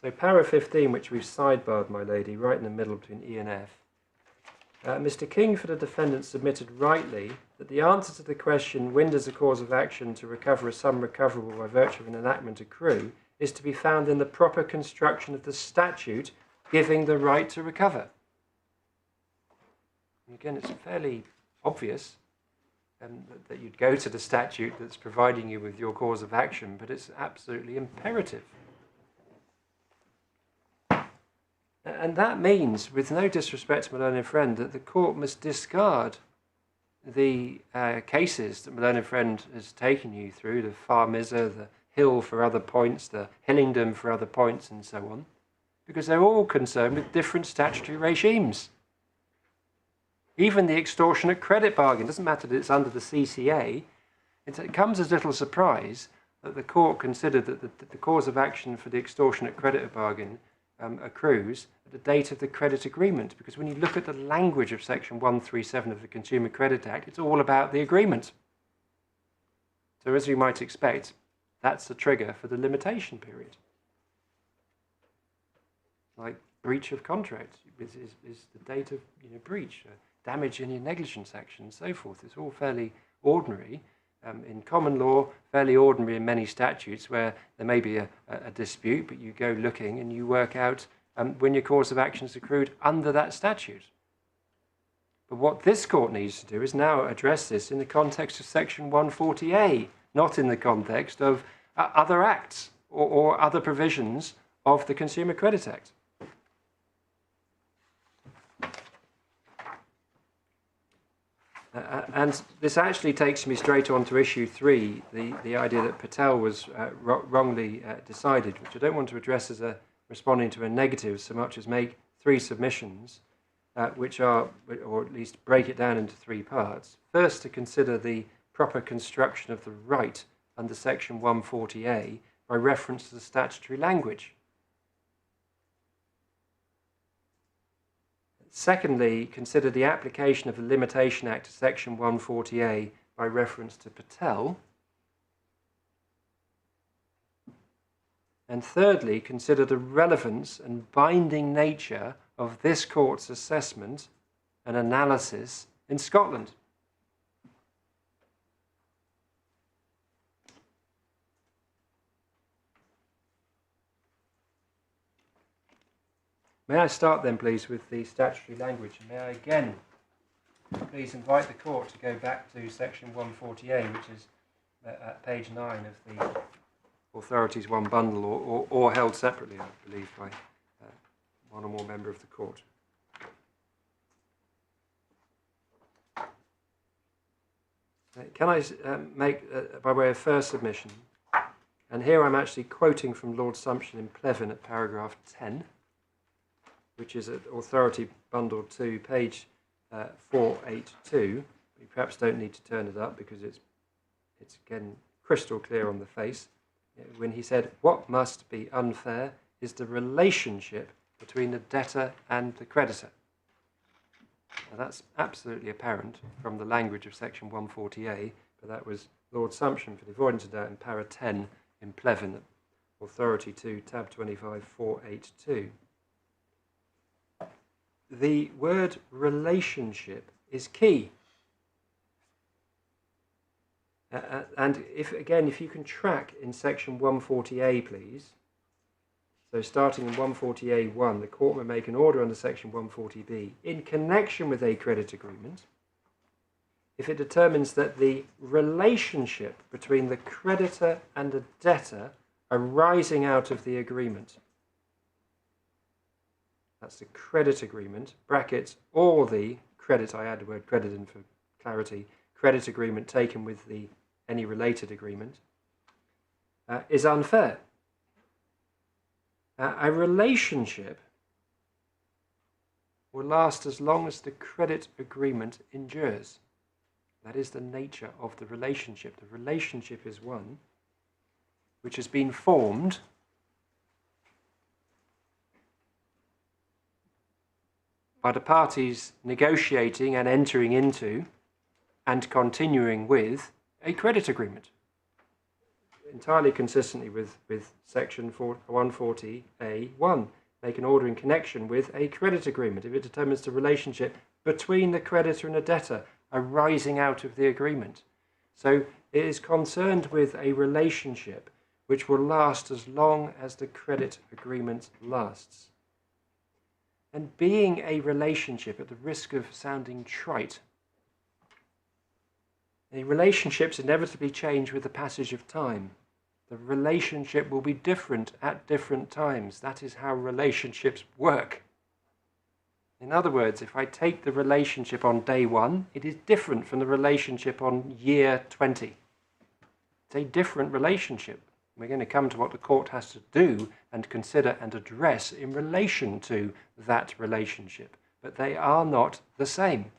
So para 15, which we've sidebarred, my lady, right in the middle between E and F. Mr. King for the defendant submitted rightly that the answer to the question, when does the cause of action to recover a sum recoverable by virtue of an enactment accrue, is to be found in the proper construction of the statute giving the right to recover. And again, it's fairly obvious that you'd go to the statute that's providing you with your cause of action, but it's absolutely imperative. And that means, with no disrespect to my learned friend, that the court must discard the cases that my learned friend has taken you through, the Farmiza, the Hill for other points, the Hillingdon for other points, and so on, because they're all concerned with different statutory regimes. Even the extortionate credit bargain, doesn't matter that it's under the CCA, it comes as little surprise that the court considered that the cause of action for the extortionate credit bargain accrues at the date of the credit agreement, because when you look at the language of Section 137 of the Consumer Credit Act, it's all about the agreement. So as you might expect, that's the trigger for the limitation period. Like breach of contract is the date of breach, damage in your negligence action and so forth. It's all fairly ordinary. In common law, fairly ordinary in many statutes where there may be a dispute, but you go looking and you work out when your cause of action is accrued under that statute. But what this court needs to do is now address this in the context of Section 140A, not in the context of other acts or other provisions of the Consumer Credit Act. And this actually takes me straight on to issue 3, the idea that Patel was wrongly decided, which I don't want to address as responding to a negative so much as make 3 submissions, which are, or at least break it down into 3 parts. First, to consider the proper construction of the right under Section 140A by reference to the statutory language. Secondly, consider the application of the Limitation Act to Section 140A by reference to Patel. And thirdly, consider the relevance and binding nature of this court's assessment and analysis in Scotland. May I start then, please, with the statutory language? And may I again please invite the court to go back to Section 140A, which is at page 9 of the Authorities 1 bundle, or held separately, I believe, by one or more member of the court. Can I make, by way of first submission, and here I'm actually quoting from Lord Sumption in Plevin at paragraph 10, which is at Authority Bundle 2, page 482. We perhaps don't need to turn it up because it's again crystal clear on the face. When he said, what must be unfair is the relationship between the debtor and the creditor. Now that's absolutely apparent from the language of Section 140A, but that was Lord Sumption for the avoidance of doubt in para 10 in Plevin, Authority 2, tab 25, 482. The word relationship is key. And if you can track in section 140A, please. So starting in 140A1, the court may make an order under section 140B in connection with a credit agreement if it determines that the relationship between the creditor and the debtor arising out of the agreement, that's the credit agreement, brackets, or the credit, I add the word credit in for clarity, credit agreement taken with the any related agreement, is unfair. A relationship will last as long as the credit agreement endures. That is the nature of the relationship. The relationship is one which has been formed by the parties negotiating and entering into and continuing with a credit agreement, entirely consistently with section 140A1. Make an order in connection with a credit agreement if it determines the relationship between the creditor and the debtor arising out of the agreement. So it is concerned with a relationship which will last as long as the credit agreement lasts. And being a relationship, at the risk of sounding trite, the relationships inevitably change with the passage of time. The relationship will be different at different times. That is how relationships work. In other words, if I take the relationship on day 1, it is different from the relationship on year 20. It's a different relationship. We're going to come to what the court has to do and consider and address in relation to that relationship. But they are not the same.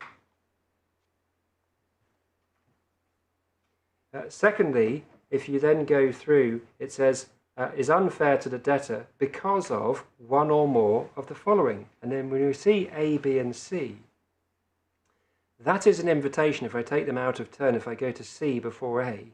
Secondly, if you then go through, it says, is unfair to the debtor because of one or more of the following. And then when you see A, B, and C, that is an invitation, if I take them out of turn, if I go to C before A,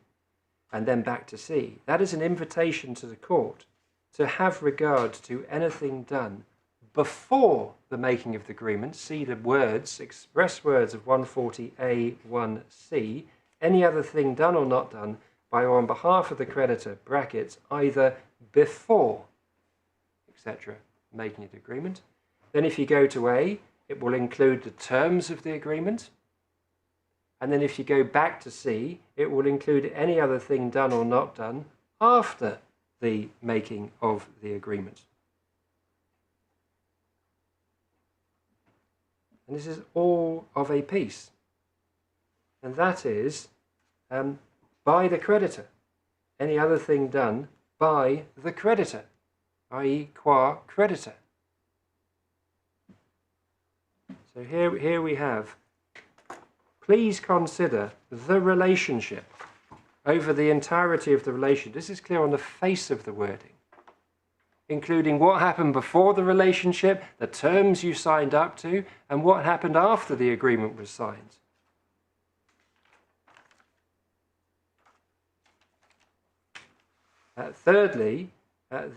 and then back to C, that is an invitation to the court to have regard to anything done before the making of the agreement. See the words, express words of 140A1C, any other thing done or not done by or on behalf of the creditor, brackets, either before, etc., making the agreement. Then if you go to A, it will include the terms of the agreement. And then if you go back to C, it will include any other thing done or not done after the making of the agreement. And this is all of a piece. And that is by the creditor. Any other thing done by the creditor, i.e. qua creditor. So here we have, please consider the relationship over the entirety of the relationship. This is clear on the face of the wording, including what happened before the relationship, the terms you signed up to, and what happened after the agreement was signed. Thirdly,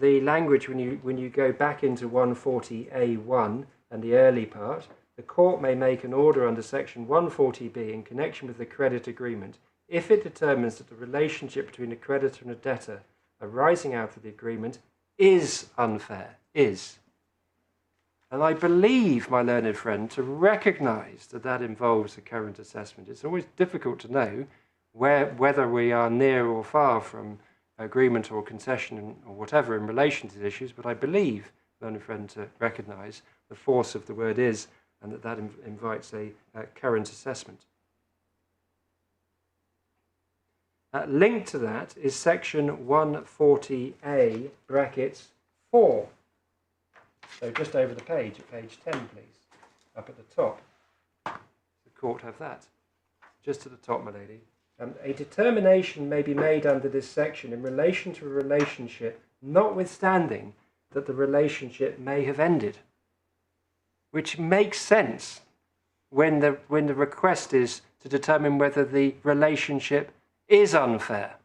the language when you go back into 140A1 and the early part, the court may make an order under section 140B in connection with the credit agreement if it determines that the relationship between a creditor and a debtor arising out of the agreement is unfair, is. And I believe, my learned friend, to recognise that that involves a current assessment. It's always difficult to know whether we are near or far from agreement or concession or whatever in relation to the issues, but I believe, learned friend, to recognise the force of the word is, and that invites a current assessment. Linked to that is section 140A brackets 4. So just over the page, at page 10, please, up at the top. The court have that. Just at the top, my lady. A determination may be made under this section in relation to a relationship, notwithstanding that the relationship may have ended. Which makes sense when the request is to determine whether the relationship is unfair.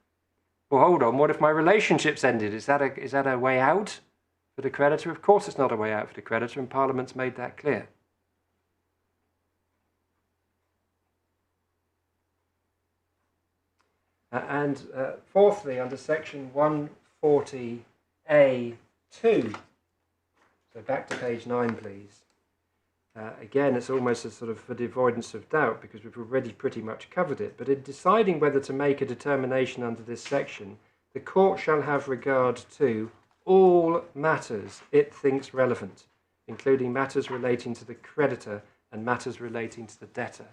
Well, hold on, what if my relationship's ended? Is that a way out for the creditor? Of course it's not a way out for the creditor, and Parliament's made that clear. And fourthly, under section 140A2, so back to page 9, please. Again, it's almost a sort of for the avoidance of doubt because we've already pretty much covered it. But in deciding whether to make a determination under this section, the court shall have regard to all matters it thinks relevant, including matters relating to the creditor and matters relating to the debtor,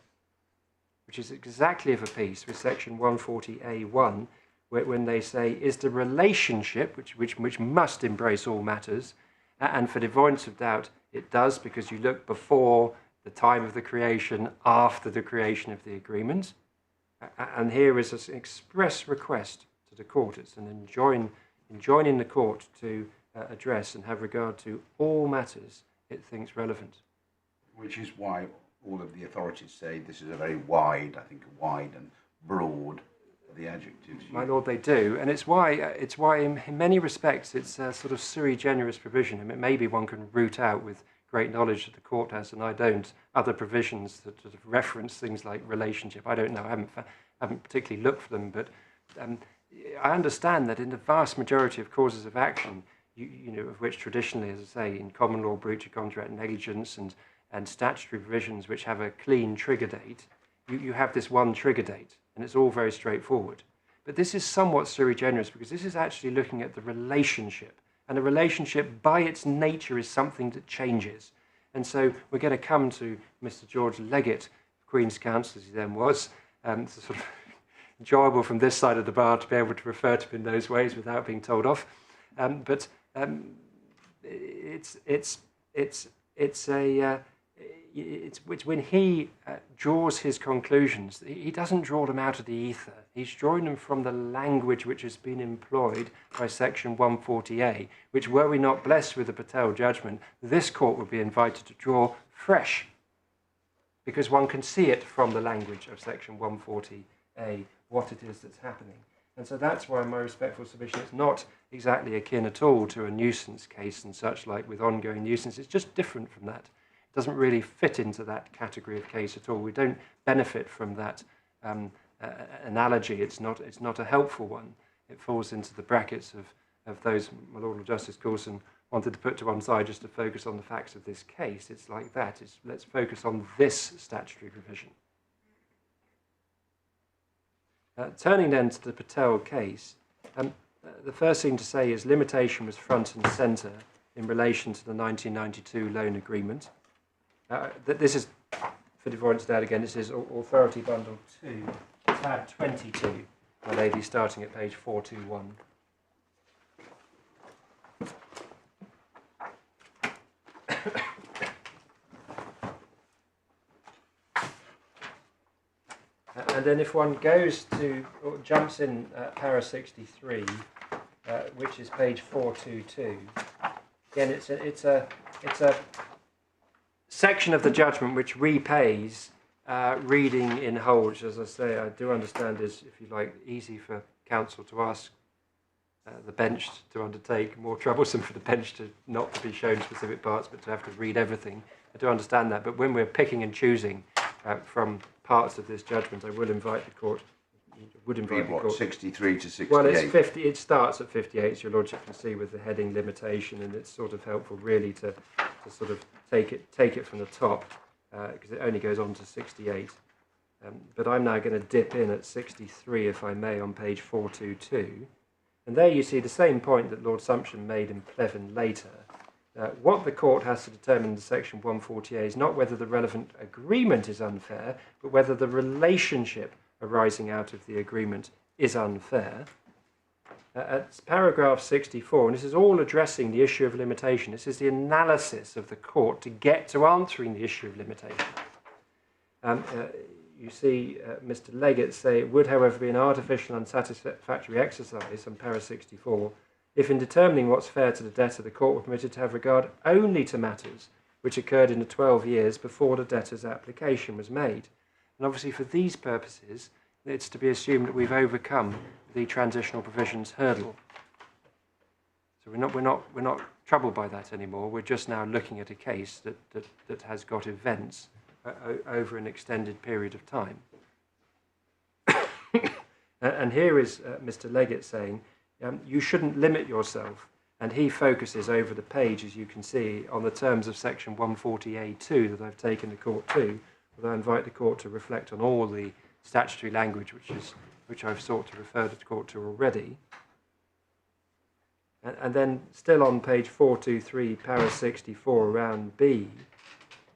which is exactly of a piece with section 140A1, when they say, is the relationship, which must embrace all matters, and for the avoidance of doubt, it does, because you look before the time of the creation, after the creation of the agreement. And here is an express request to the court. It's an enjoining the court to address and have regard to all matters it thinks relevant. Which is why all of the authorities say this is a very wide, I think, wide and broad, the adjectives. My lord, they do, and it's why in many respects it's a sort of sui generis provision, and maybe one can root out with great knowledge that the court has, and I don't, other provisions that sort of reference things like relationship. I don't know, I haven't particularly looked for them, but I understand that in the vast majority of causes of action, you know, of which traditionally, as I say, in common law, breach of contract, negligence, and statutory provisions which have a clean trigger date, you have this one trigger date, and it's all very straightforward. But this is somewhat sui generis because this is actually looking at the relationship, and a relationship by its nature is something that changes. And so we're going to come to Mr. George Leggett, Queen's Counsel as he then was. It's sort of enjoyable from this side of the bar to be able to refer to him in those ways without being told off. It's when he draws his conclusions, he doesn't draw them out of the ether. He's drawing them from the language which has been employed by section 140A, which, were we not blessed with the Patel judgment, this court would be invited to draw fresh, because one can see it from the language of section 140A, what it is that's happening. And so that's why my respectful submission is not exactly akin at all to a nuisance case and such like with ongoing nuisance. It's just different from that. It doesn't really fit into that category of case at all. We don't benefit from that analogy. It's not a helpful one. It falls into the brackets of those my Lord Justice Coulson wanted to put to one side just to focus on the facts of this case. It's like that. Let's focus on this statutory provision. Turning then to the Patel case, the first thing to say is limitation was front and centre in relation to the 1992 loan agreement. This is, for the avoidance of doubt again, this is Authority Bundle 2, tab 22, my lady, starting at page 421. And then if one goes to, or jumps in para 63, which is page 422, again it's a section of the judgment which repays reading in whole, which, as I say, I do understand is, if you like, easy for counsel to ask the bench to undertake, more troublesome for the bench to not to be shown specific parts but to have to read everything. I do understand that, but when we're picking and choosing from parts of this judgment, I will invite the court. Would invite the court. 63 to 68. Well, it's 50. It starts at 58. So your lordship can see with the heading limitation, and it's sort of helpful, really, to sort of take it from the top because it only goes on to 68. But I'm now going to dip in at 63, if I may, on page 422, and there you see the same point that Lord Sumption made in Plevin later. What the court has to determine in section 140A is not whether the relevant agreement is unfair, but whether the relationship arising out of the agreement is unfair. At paragraph 64, and this is all addressing the issue of limitation. This is the analysis of the court to get to answering the issue of limitation. You see Mr. Leggett say, it would, however, be an artificial and unsatisfactory exercise on para 64 if in determining what's fair to the debtor, the court were permitted to have regard only to matters which occurred in the 12 years before the debtor's application was made. And obviously for these purposes, it's to be assumed that we've overcome the transitional provisions hurdle. So we're not troubled by that anymore. We're just now looking at a case that has got events over an extended period of time. And here is Mr. Leggett saying, you shouldn't limit yourself. And he focuses over the page, as you can see, on the terms of section 140A2 that I've taken the court to, but I invite the court to reflect on all the statutory language which I've sought to refer to the court to already. And then still on page 423, para 64, round B,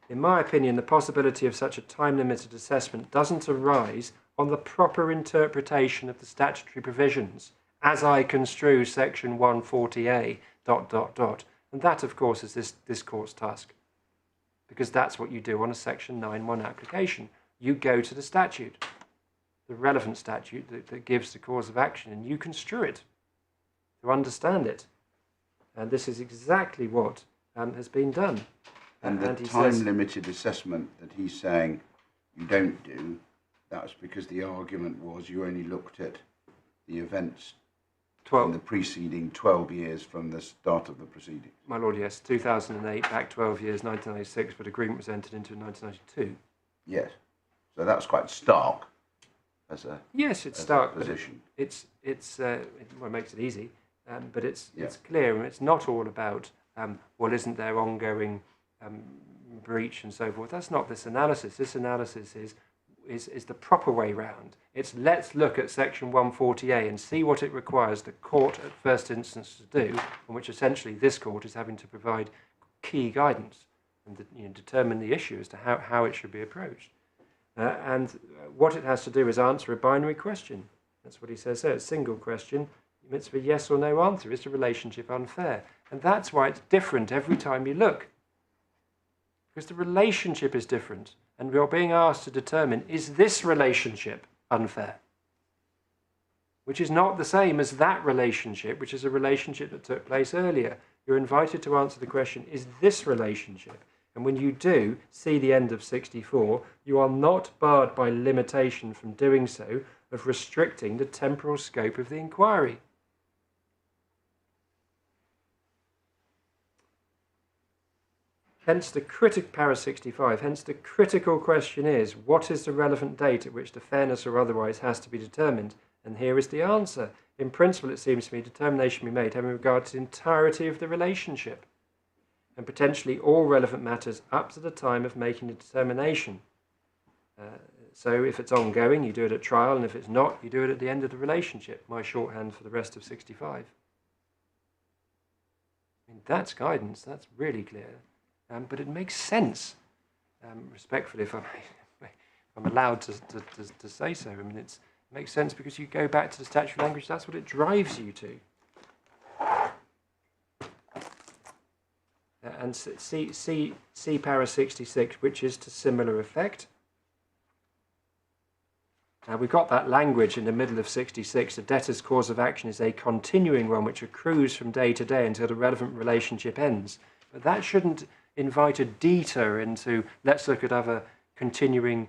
in my opinion, the possibility of such a time-limited assessment doesn't arise on the proper interpretation of the statutory provisions, as I construe section 140A ... And that, of course, is this court's task, because that's what you do on a section 9.1 application. You go to the statute, the relevant statute that gives the cause of action, and you construe it to understand it. And this is exactly what has been done. And the time-limited assessment that he's saying you don't do, that's because the argument was you only looked at the events in the preceding 12 years from the start of the proceedings. My Lord, yes, 2008, back 12 years, 1996, but agreement was entered into in 1992. Yes. So that's quite stark as a yes, it's stark position. It makes it easy, but it's clear, and it's not all about well, isn't there ongoing breach and so forth. That's not this analysis. This analysis is the proper way round. It's let's look at section 140A and see what it requires the court at first instance to do, and which essentially this court is having to provide key guidance and determine the issue as to how it should be approached. And what it has to do is answer a binary question. That's what he says there. It's a single question. It's for yes or no answer. Is the relationship unfair? And that's why it's different every time you look. Because the relationship is different. And you're being asked to determine, is this relationship unfair? Which is not the same as that relationship, which is a relationship that took place earlier. You're invited to answer the question, is this relationship? And when you do see the end of 64, you are not barred by limitation from doing so, of restricting the temporal scope of the inquiry. Hence the para 65, hence the critical question is, what is the relevant date at which the fairness or otherwise has to be determined? And here is the answer. In principle, it seems to me, determination be made having regard to the entirety of the relationship, and potentially all relevant matters up to the time of making the determination. So if it's ongoing, you do it at trial, and if it's not, you do it at the end of the relationship. My shorthand for the rest of 65. I mean, that's guidance, that's really clear. But it makes sense, respectfully, if I'm allowed to say so. I mean, it makes sense because you go back to the statutory language, that's what it drives you to. And see para 66, which is to similar effect. Now, we've got that language in the middle of 66. The debtor's cause of action is a continuing one which accrues from day to day until the relevant relationship ends. But that shouldn't invite a detour into, let's look at other continuing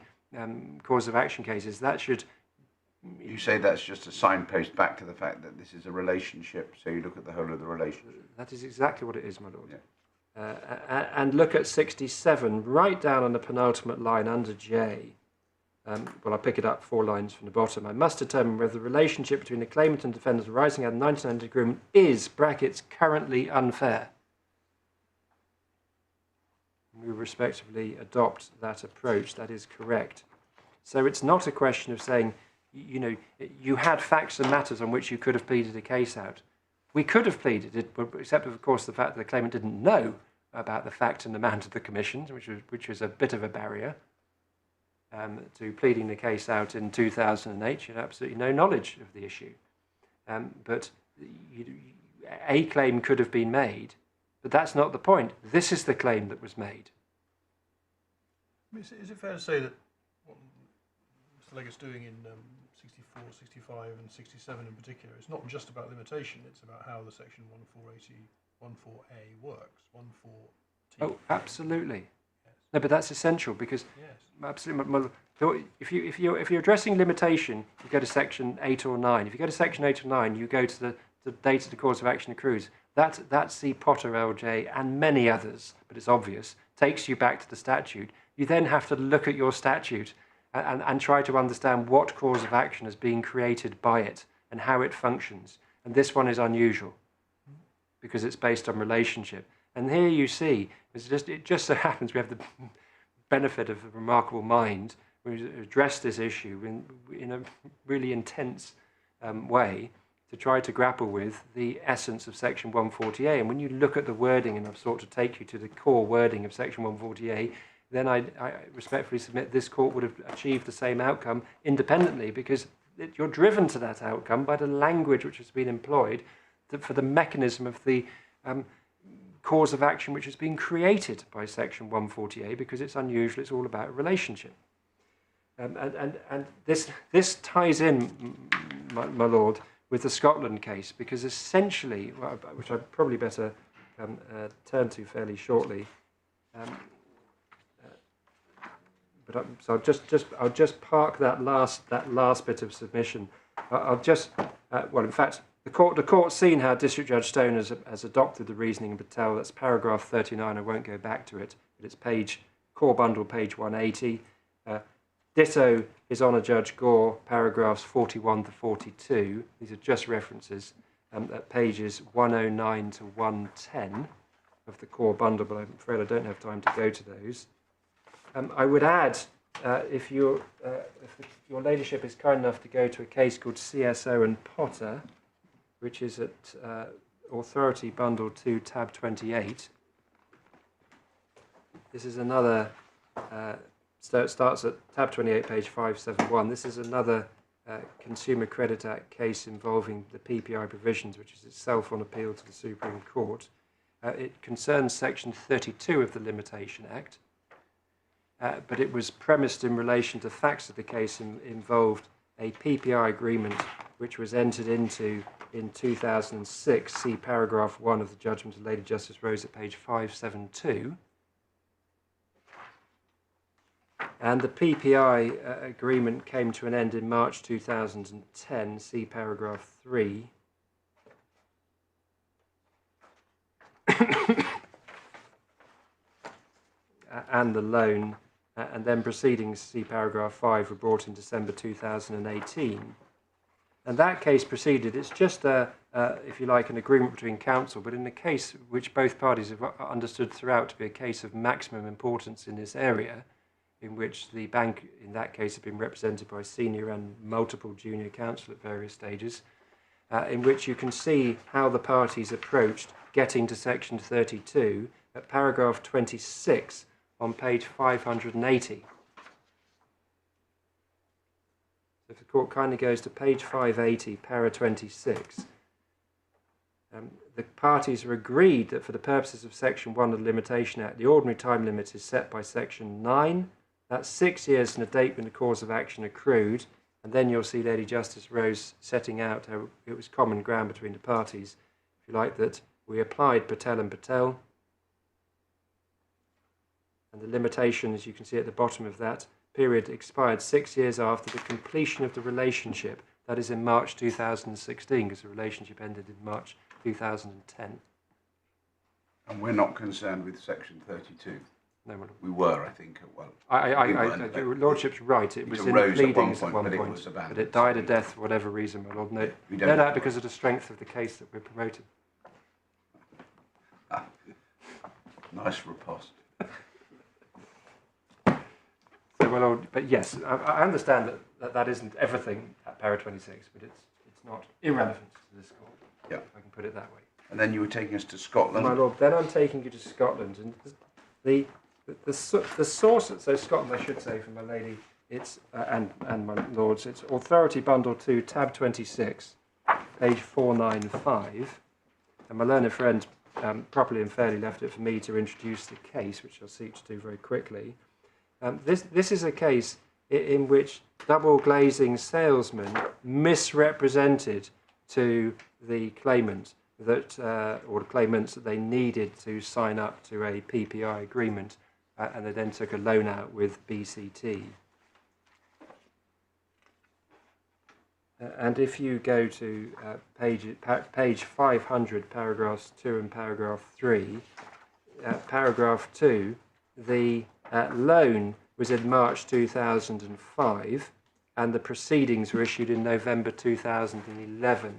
cause of action cases. That should... You say that's just a signpost back to the fact that this is a relationship, so you look at the whole of the relationship. That is exactly what it is, my lord. Yeah. And look at 67, right down on the penultimate line under J. Well, I'll pick it up 4 lines from the bottom. I must determine whether the relationship between the claimant and defendant arising out of the 1990 agreement is, brackets, currently unfair. We respectively adopt that approach. That is correct. So it's not a question of saying, you know, you had facts and matters on which you could have pleaded a case out. We could have pleaded it, except of course the fact that the claimant didn't know about the fact and amount of the commissions, which was a bit of a barrier to pleading the case out in 2008. She had absolutely no knowledge of the issue. But a claim could have been made, but that's not the point. This is the claim that was made. Is it fair to say that what Mr. Leggett's doing in 64, 65 and 67 in particular, it's not just about limitation, it's about how the section 14A works, 14T. Oh, absolutely. Yes. No, but that's essential because absolutely. If you're addressing limitation, you go to section 8 or 9. If you go to section 8 or 9, you go to the date of the cause of action accrues. That's the Potter LJ and many others, but it's obvious, takes you back to the statute. You then have to look at your statute and try to understand what cause of action has been created by it and how it functions. And this one is unusual because it's based on relationship. And here you see, it just so happens we have the benefit of a remarkable mind. We addressed this issue in a really intense way to try to grapple with the essence of Section 140A. And when you look at the wording, and I've sought to take you to the core wording of Section 140A, then I respectfully submit this court would have achieved the same outcome independently, because you're driven to that outcome by the language which has been employed for the mechanism of the cause of action which has been created by Section 140A, because it's unusual, it's all about relationship. And this ties in, my Lord, with the Scotland case, because essentially, which I'd probably better turn to fairly shortly, so I'll just park that last bit of submission. I'll just in fact, the court's seen how District Judge Stone has adopted the reasoning in Patel. That's paragraph 39. I won't go back to it, but it's core bundle page 180. Ditto is Honour Judge Gore, paragraphs 41 to 42. These are just references at pages 109 to 110 of the core bundle, but I'm afraid I don't have time to go to those. I would add, if your ladyship is kind enough to go to a case called CSO and Potter, which is at Authority Bundle 2, tab 28. This is another, it starts at tab 28, page 571. This is another Consumer Credit Act case involving the PPI provisions, which is itself on appeal to the Supreme Court. It concerns Section 32 of the Limitation Act. But it was premised in relation to facts of the case involved a PPI agreement which was entered into in 2006, see paragraph 1 of the judgment of Lady Justice Rose at page 572. And the PPI agreement came to an end in March 2010, see paragraph 3. And the loan, and then proceedings, see paragraph 5, were brought in December 2018. And that case proceeded. It's just, if you like, an agreement between counsel, but in a case which both parties have understood throughout to be a case of maximum importance in this area, in which the bank, in that case, had been represented by senior and multiple junior counsel at various stages, in which you can see how the parties approached getting to Section 32 at paragraph 26 on page 580. If the court kindly goes to page 580, para 26, the parties are agreed that for the purposes of Section 1 of the Limitation Act, the ordinary time limit is set by Section 9. That's 6 years from the date when the cause of action accrued. And then you'll see Lady Justice Rose setting out how it was common ground between the parties, if you like, that we applied Patel and Patel. And the limitation, as you can see at the bottom of that period, expired 6 years after the completion of the relationship. That is in March 2016, because the relationship ended in March 2010. And we're not concerned with Section 32. No, we were, I think. Well, your Lordship's right. It was in the pleadings at one point, but it died a death for whatever reason, my Lord. No doubt because of the strength of the case that we're promoting. Nice riposte. Well, but yes, I understand that isn't everything at para 26, but it's not irrelevant to this court. Yeah, if I can put it that way. And then you were taking us to Scotland. My Lord, then I'm taking you to Scotland, and the source. So Scotland, I should say, for my lady, it's and my lords, it's Authority Bundle 2, tab 26, page 495, and my learned friend properly and fairly left it for me to introduce the case, which I'll seek to do very quickly. This is a case in which double glazing salesmen misrepresented to the claimant that, or the claimants, that they needed to sign up to a PPI agreement, and they then took a loan out with BCT. And if you go to page 500, paragraphs 2 and paragraph 3, paragraph 2, the loan was in March 2005, and the proceedings were issued in November 2011.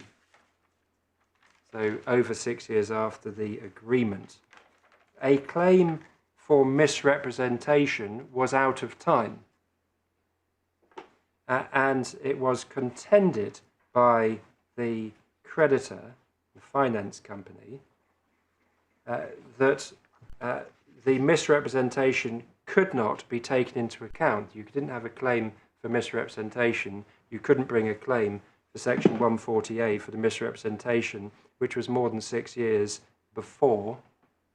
So over 6 years after the agreement. A claim for misrepresentation was out of time. And it was contended by the creditor, the finance company, that the misrepresentation could not be taken into account. You didn't have a claim for misrepresentation. You couldn't bring a claim for Section 140A for the misrepresentation, which was more than 6 years before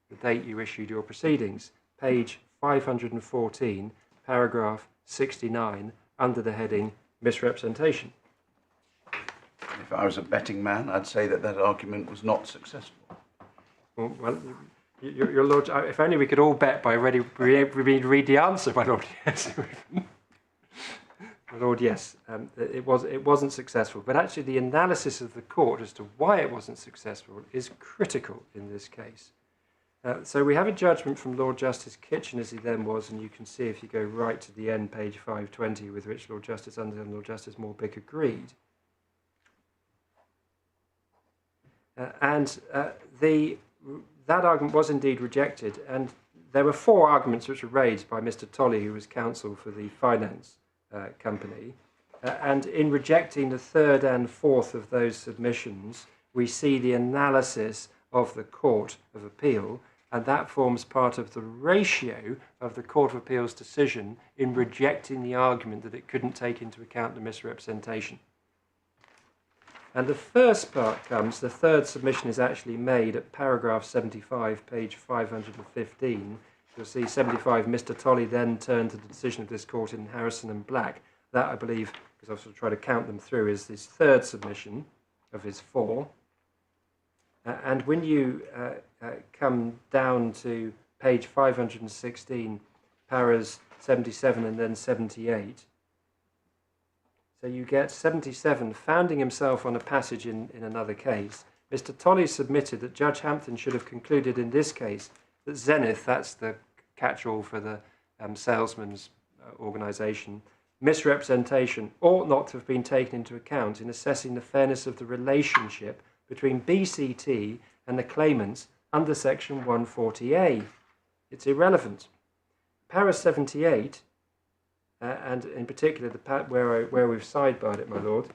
the date you issued your proceedings. Page 514, paragraph 69, under the heading misrepresentation. If I was a betting man, I'd say that that argument was not successful. Well, your Lord, if only we could all bet by already read the answer, my Lord. Yes, my Lord, yes, it wasn't successful. But actually, the analysis of the court as to why it wasn't successful is critical in this case. So we have a judgment from Lord Justice Kitchen, as he then was, and you can see if you go right to the end, page 520, with which Lord Justice Underhill and Lord Justice Morbick agreed. That argument was indeed rejected, and there were 4 arguments which were raised by Mr. Tolley, who was counsel for the finance company. And in rejecting the 3rd and 4th of those submissions, we see the analysis of the Court of Appeal, and that forms part of the ratio of the Court of Appeal's decision in rejecting the argument that it couldn't take into account the misrepresentation. And the first part comes, the 3rd submission is actually made at paragraph 75, page 515. You'll see 75, Mr. Tolley then turned to the decision of this court in Harrison and Black. That, I believe, because I've sort of tried to count them through, is his 3rd submission of his 4. And when you come down to page 516, paras 77 and then 78, so you get 77, founding himself on a passage in another case. Mr. Tolley submitted that Judge Hampton should have concluded in this case that Zenith, that's the catch-all for the salesman's organisation, misrepresentation ought not to have been taken into account in assessing the fairness of the relationship between BCT and the claimants under Section 140A. It's irrelevant. Para 78, and in particular where we've sidebarred it, my Lord,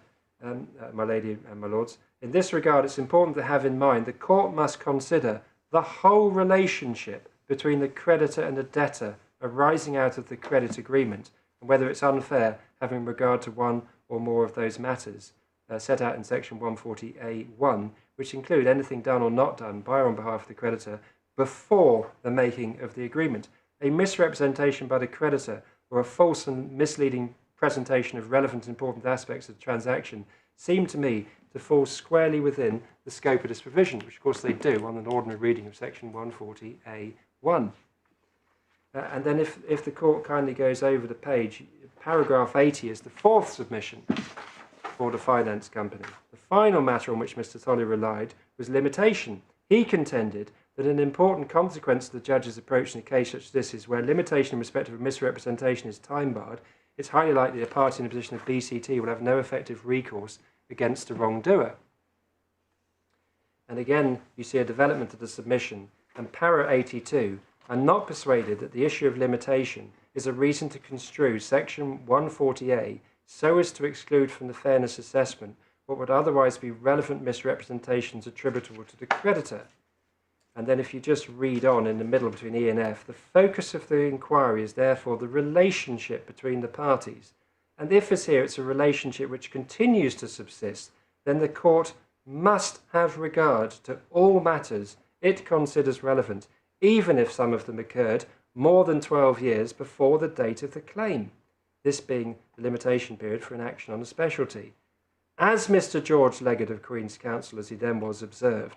my Lady and my Lords, in this regard it's important to have in mind the court must consider the whole relationship between the creditor and the debtor arising out of the credit agreement, and whether it's unfair having regard to one or more of those matters set out in Section 140A1, which include anything done or not done by or on behalf of the creditor before the making of the agreement. A misrepresentation by the creditor or a false and misleading presentation of relevant and important aspects of the transaction seem to me to fall squarely within the scope of this provision, which of course they do on an ordinary reading of Section 140A1. And then if the court kindly goes over the page, paragraph 80 is the 4th submission for the finance company. The final matter on which Mr. Tolley relied was limitation. He contended that an important consequence of the judge's approach in a case such as this is where limitation in respect of a misrepresentation is time-barred, it's highly likely a party in a position of BCT will have no effective recourse against a wrongdoer. And again, you see a development of the submission, and para 82, I'm not persuaded that the issue of limitation is a reason to construe Section 140A so as to exclude from the fairness assessment what would otherwise be relevant misrepresentations attributable to the creditor. And then if you just read on in the middle between E and F, the focus of the inquiry is therefore the relationship between the parties. And if, as here, it's a relationship which continues to subsist, then the court must have regard to all matters it considers relevant, even if some of them occurred more than 12 years before the date of the claim, this being the limitation period for an action on a specialty. As Mr. George Leggett of Queen's Counsel, as he then was, observed,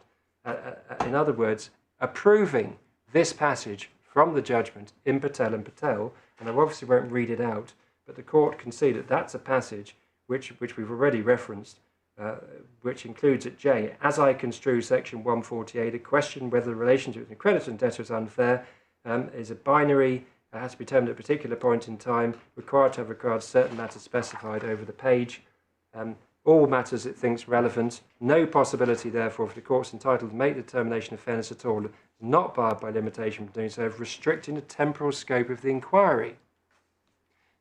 in other words, approving this passage from the judgment in Patel and Patel, and I obviously won't read it out, but the court can see that that's a passage which we've already referenced, which includes at J, as I construe Section 148, a question whether the relationship between creditor and debtor is unfair is a binary has to be determined at a particular point in time, required to have regard to certain matters specified over the page. All matters it thinks relevant, no possibility therefore for the courts entitled to make the determination of fairness at all, not barred by limitation from doing so, of restricting the temporal scope of the inquiry.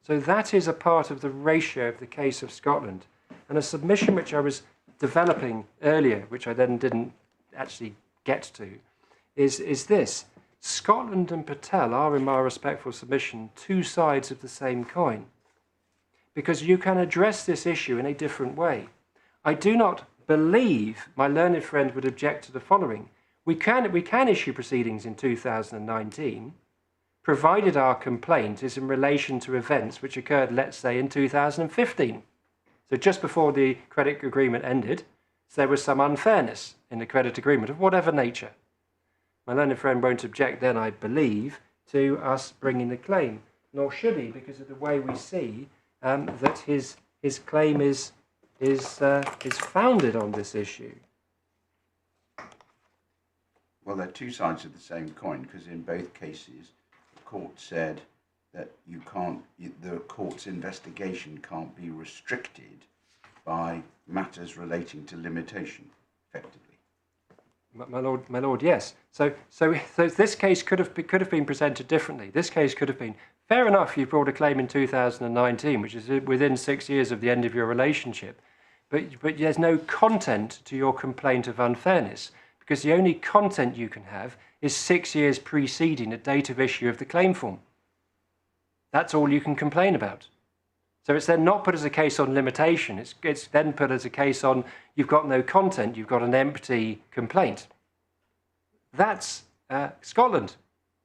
So that is a part of the ratio of the case of Scotland. And a submission which I was developing earlier, which I then didn't actually get to, is this. Scotland and Patel are, in my respectful submission, two sides of the same coin. Because you can address this issue in a different way. I do not believe my learned friend would object to the following. We can issue proceedings in 2019, provided our complaint is in relation to events which occurred, let's say, in 2015. So just before the credit agreement ended, there was some unfairness in the credit agreement of whatever nature. My learned friend won't object then, I believe, to us bringing the claim, nor should he, because of the way we see that his claim is founded on this issue. Well, they're two sides of the same coin, because in both cases, the court said that the court's investigation can't be restricted by matters relating to limitation, effectively. My lord, yes. So this case could have been presented differently. This case could have been, fair enough, you brought a claim in 2019, which is within 6 years of the end of your relationship, but there's no content to your complaint of unfairness, because the only content you can have is 6 years preceding the date of issue of the claim form. That's all you can complain about. So it's then not put as a case on limitation, it's then put as a case on you've got no content, you've got an empty complaint. That's Scotland,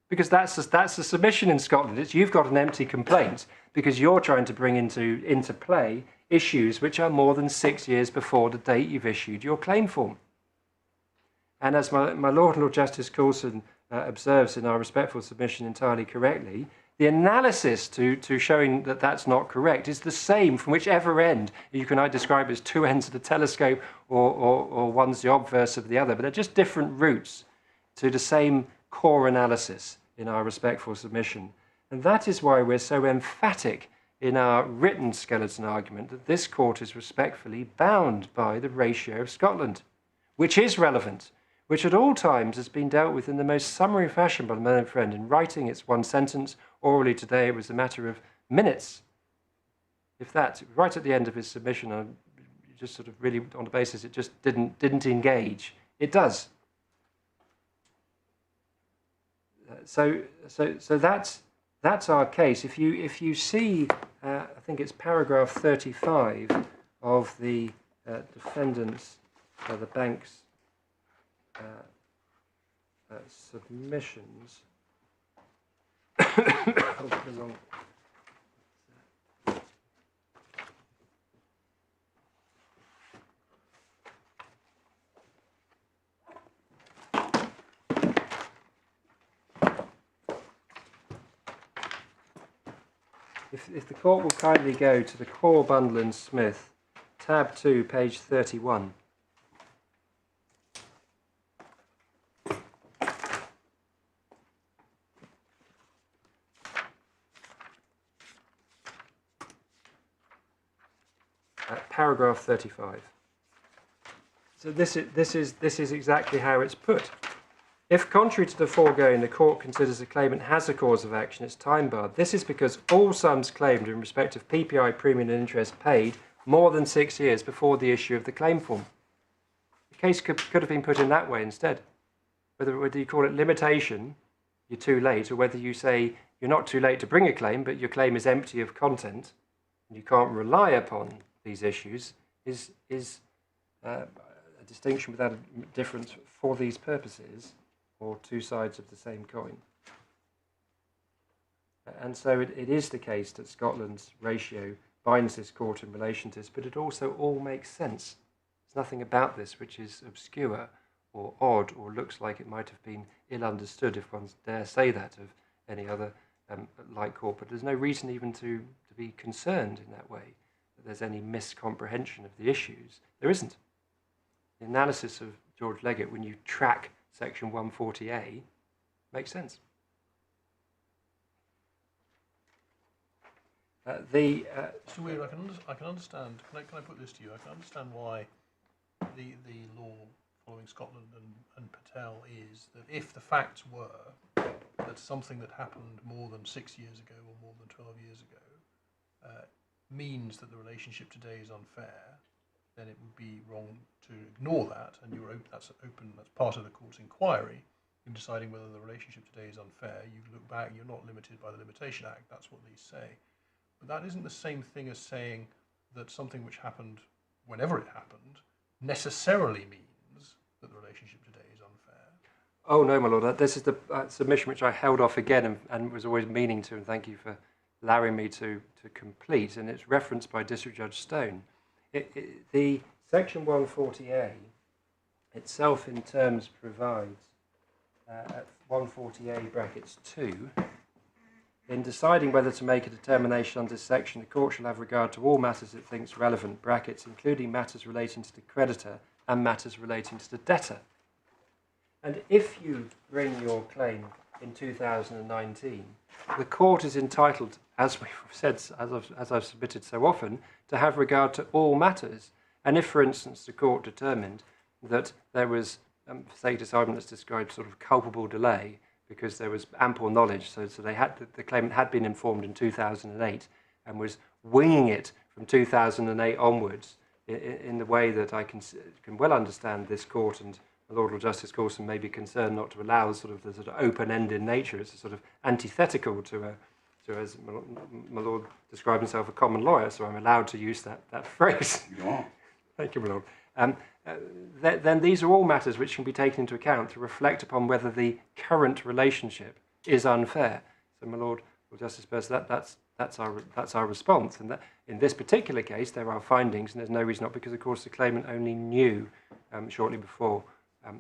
because that's the submission in Scotland. It's you've got an empty complaint because you're trying to bring into play issues which are more than 6 years before the date you've issued your claim form. And as my Lord Justice Coulson observes in our respectful submission entirely correctly, the analysis to showing that that's not correct is the same from whichever end. You can either describe it as two ends of the telescope or one's the obverse of the other, but they're just different routes to the same core analysis in our respectful submission. And that is why we're so emphatic in our written skeleton argument that this court is respectfully bound by the ratio of Scotland, which is relevant, which at all times has been dealt with in the most summary fashion by the learned friend. In writing, it's one sentence. Orally today, it was a matter of minutes. If that, right at the end of his submission, just sort of really on the basis it just didn't engage. It does. So that's our case. If you see, I think it's paragraph 35 of the defendant's, the bank's submissions. If the court will kindly go to the core bundle in Smith, tab 2, page 31. Paragraph 35. So this is exactly how it's put. If, contrary to the foregoing, the court considers the claimant has a cause of action, it's time barred. This is because all sums claimed in respect of PPI premium and interest paid more than 6 years before the issue of the claim form. The case could have been put in that way instead. Whether you call it limitation, you're too late, or whether you say you're not too late to bring a claim, but your claim is empty of content, and you can't rely upon these issues, is a distinction without a difference for these purposes, or two sides of the same coin. And so it is the case that Scotland's ratio binds this court in relation to this, but it also all makes sense. There's nothing about this which is obscure or odd or looks like it might have been ill understood, if one dare say that of any other like court, but there's no reason even to be concerned in that way, that there's any miscomprehension of the issues. There isn't. The analysis of George Leggett, when you track Section 140A, makes sense. Mr. Weir, I can understand. Can I put this to you? I can understand why the law following Scotland and Patel is that if the facts were that something that happened more than 6 years ago or more than 12 years ago means that the relationship today is unfair, then it would be wrong to ignore that, and that's part of the court's inquiry in deciding whether the relationship today is unfair. You look back, you're not limited by the Limitation Act, that's what these say. But that isn't the same thing as saying that something which happened whenever it happened necessarily means that the relationship today is unfair. Oh no, my lord, this is the submission which I held off again and was always meaning to, and thank you for allowing me to complete, and it's referenced by District Judge Stone. The Section 140A itself in terms provides at 140A brackets 2, in deciding whether to make a determination under this section, the court shall have regard to all matters it thinks relevant, brackets, including matters relating to the creditor and matters relating to the debtor. And if you bring your claim in 2019, the court is entitled, as we've said, as I've submitted so often, to have regard to all matters. And if, for instance, the court determined that there was, say, disarmament that's described sort of culpable delay because there was ample knowledge, so the claimant had been informed in 2008 and was winging it from 2008 onwards in the way that I can well understand this court, and the Lord Justice Coulson may be concerned not to allow sort of the sort of open-ended nature. It's a sort of antithetical to as my Lord described himself, a common lawyer, so I'm allowed to use that phrase. You are. Thank you, my Lord. Then these are all matters which can be taken into account to reflect upon whether the current relationship is unfair. So, my Lord Justice Birss, that's our response. And that in this particular case, there are findings, and there's no reason not, because of course the claimant only knew shortly before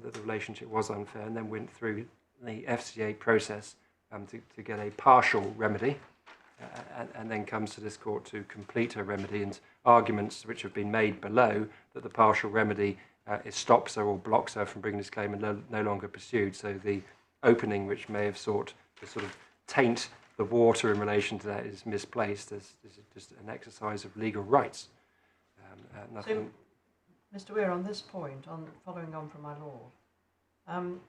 that the relationship was unfair, and then went through the FCA process to get a partial remedy, and then comes to this court to complete her remedy, and arguments which have been made below that the partial remedy stops her or blocks her from bringing this claim and no longer pursued. So the opening which may have sought to sort of taint the water in relation to that is misplaced. This is just an exercise of legal rights. So, Mr. Weir, on this point, following on from my lord,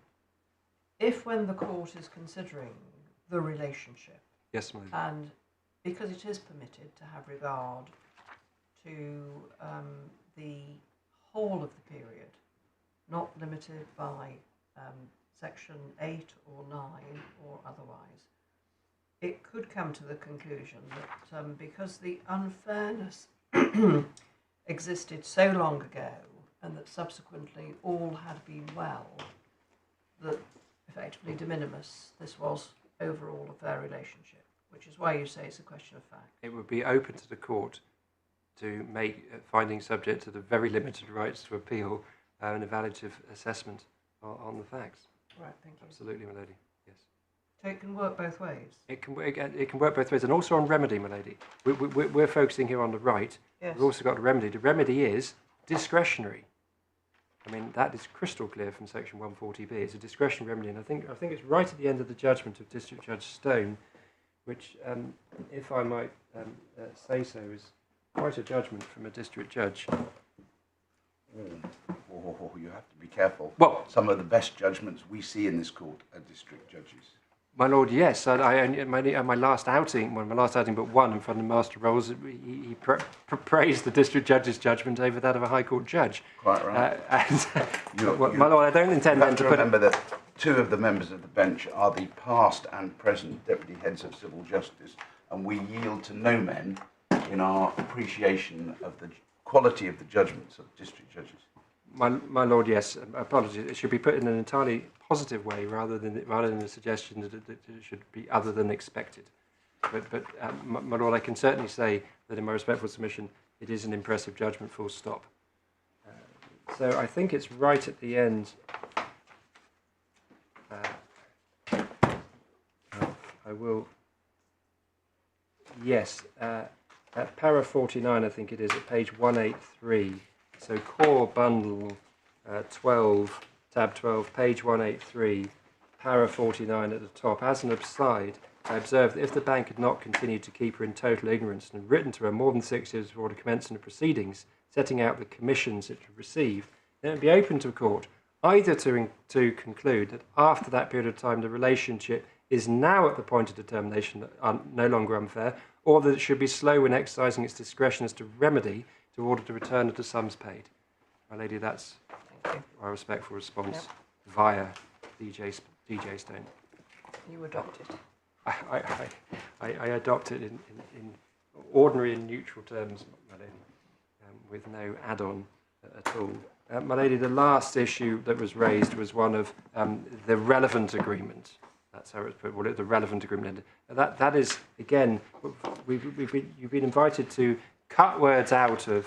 if when the court is considering the relationship, yes, ma'am, and because it is permitted to have regard to the whole of the period, not limited by section 8 or 9 or otherwise, it could come to the conclusion that because the unfairness existed so long ago and that subsequently all had been well, that effectively de minimis this was overall a fair relationship, which is why you say it's a question of fact. It would be open to the court to make findings subject to the very limited rights to appeal and evaluative assessment on the facts. Right, thank you. Absolutely, my lady. Yes. So it can work both ways. It can work both ways, and also on remedy, my lady. We're focusing here on the right. Yes. We've also got a remedy. The remedy is discretionary. I mean, that is crystal clear from section 140B. It's a discretionary remedy, and I think it's right at the end of the judgment of District Judge Stone, which, if I might say so, is quite a judgment from a district judge. Oh, you have to be careful. Well, some of the best judgments we see in this court are district judges. My lord, yes. My last outing, but one in front of Master Rolls, he praised the district judge's judgment over that of a High Court judge. Quite right. My lord, I don't intend then to remember that two of the members of the bench are the past and present deputy heads of civil justice, and we yield to no men in our appreciation of the quality of the judgments of district judges. My lord, yes. Apologies. It should be put in an entirely positive way rather than a suggestion that it should be other than expected. But my lord, I can certainly say that in my respectful submission, it is an impressive judgment, full stop. So I think it's right at the end. I will. Yes, at para 49, I think it is, at page 183. So core bundle 12, tab 12, page 183, para 49 at the top. As an aside, I observe that if the bank had not continued to keep her in total ignorance and had written to her more than 6 years before the commencement of proceedings, setting out the commissions it would receive, then it would be open to a court either to conclude that after that period of time the relationship is now at the point of determination that no longer unfair, or that it should be slow in exercising its discretion as to remedy to order the return of the sums paid. My lady, that's my respectful response via DJ Stone. You adopt it. I adopt it in ordinary and neutral terms, my lady, with no add-on at all. My lady, the last issue that was raised was one of the relevant agreement. That's how it's put. Well, the relevant agreement. That is, again, you've been invited to cut words out of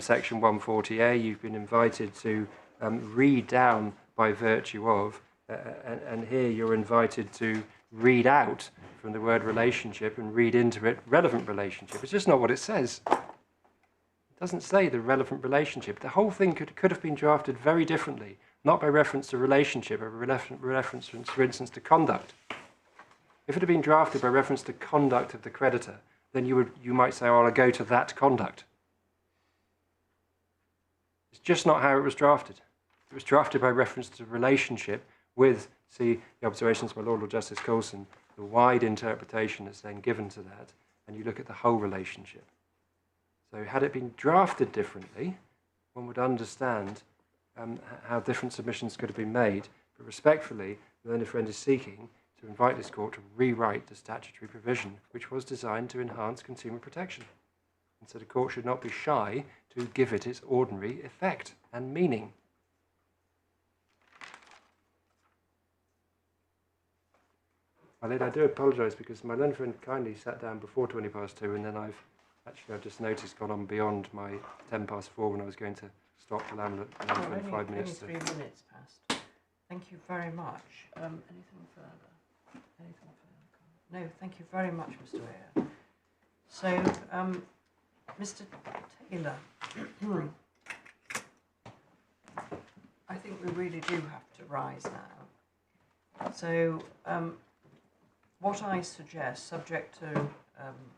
section 140A. You've been invited to read down by virtue of, and here you're invited to read out from the word relationship and read into it relevant relationship. It's just not what it says. It doesn't say the relevant relationship. The whole thing could have been drafted very differently, not by reference to relationship, but reference, for instance, to conduct. If it had been drafted by reference to conduct of the creditor, then you might say, oh, I'll go to that conduct. It's just not how it was drafted. It was drafted by reference to relationship with, see, the observations by Lord Justice Coulson, the wide interpretation that's then given to that, and you look at the whole relationship. So had it been drafted differently, one would understand how different submissions could have been made, but respectfully, the learned friend is seeking to invite this court to rewrite the statutory provision, which was designed to enhance consumer protection. And so the court should not be shy to give it its ordinary effect and meaning. My lady, I do apologise because my learned friend kindly sat down before 2:20 and then I've just noticed gone on beyond my 4:10 when I was going to stop the learned friend 5 minutes. Only 3 minutes past. Thank you very much. Anything further? Anything further? No, thank you very much, Mr. Weir. So, Mr. Taylor, I think we really do have to rise now. So, what I suggest, subject to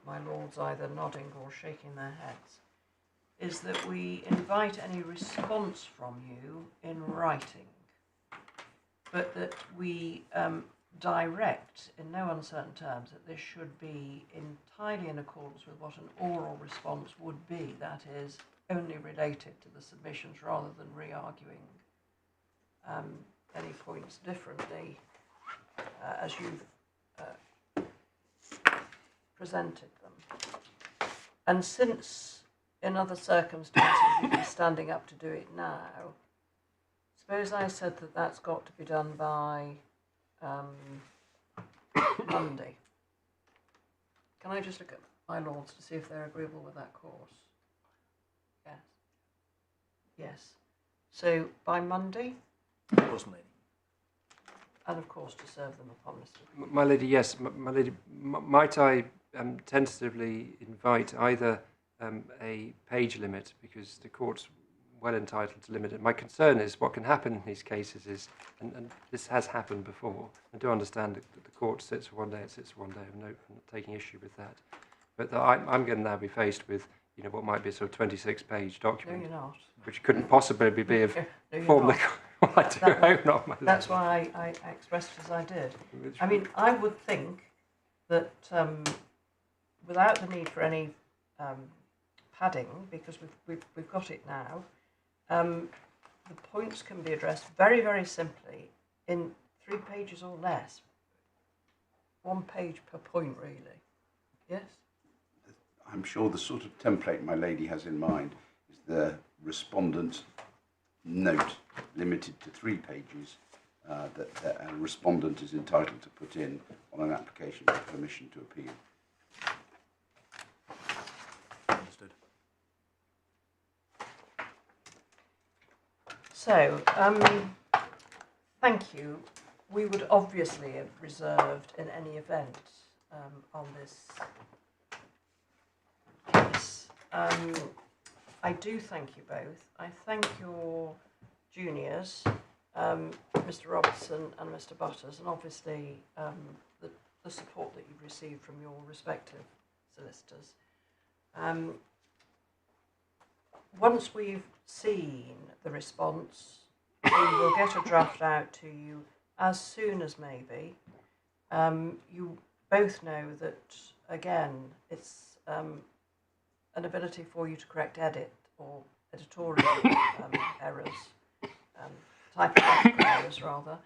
my lords either nodding or shaking their heads, is that we invite any response from you in writing, but that we direct in no uncertain terms that this should be entirely in accordance with what an oral response would be, that is, only related to the submissions rather than re-arguing any points differently as you've presented them. And since in other circumstances you'd be standing up to do it now, suppose I said that that's got to be done by Monday. Can I just look at my lords to see if they're agreeable with that course? Yes. Yes. So by Monday? Of course, my lady. And of course to serve them upon Mr. My lady, yes. My lady, might I tentatively invite either a page limit, because the court's well entitled to limit it. My concern is what can happen in these cases is, and this has happened before, I do understand that the court sits for one day, it sits for one day, I'm not taking issue with that. But I'm going to now be faced with, you know, what might be a sort of 26-page document. No, you're not. Which couldn't possibly be of No, form not. well, I do hope not, my lady. That's why I expressed it as I did. I mean, I would think that without the need for any padding, because we've got it now, the points can be addressed very, very simply in 3 pages or less. 1 page per point, really. Yes? I'm sure the sort of template my lady has in mind is the respondent's note limited to 3 pages that a respondent is entitled to put in on an application for permission to appeal. Understood. So, thank you. We would obviously have reserved in any event on this case. I do thank you both. I thank your juniors, Mr. Robertson and Mr. Butters, and obviously the the support that you've received from your respective solicitors. Once we've seen the response, we will get a draft out to you as soon as maybe. You both know that, again, it's an ability for you to correct edit or editorial errors, typographical errors rather,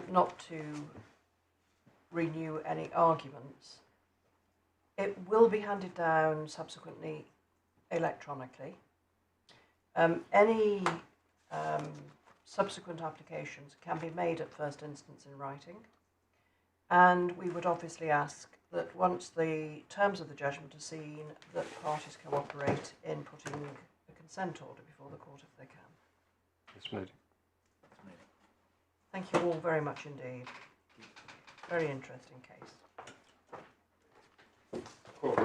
not to renew any arguments. It will be handed down subsequently electronically. Any subsequent applications can be made at first instance in writing, and we would obviously ask that once the terms of the judgment are seen, that parties cooperate in putting a consent order before the court if they can. Yes, made. Thank you all very much indeed. Very interesting case. Court,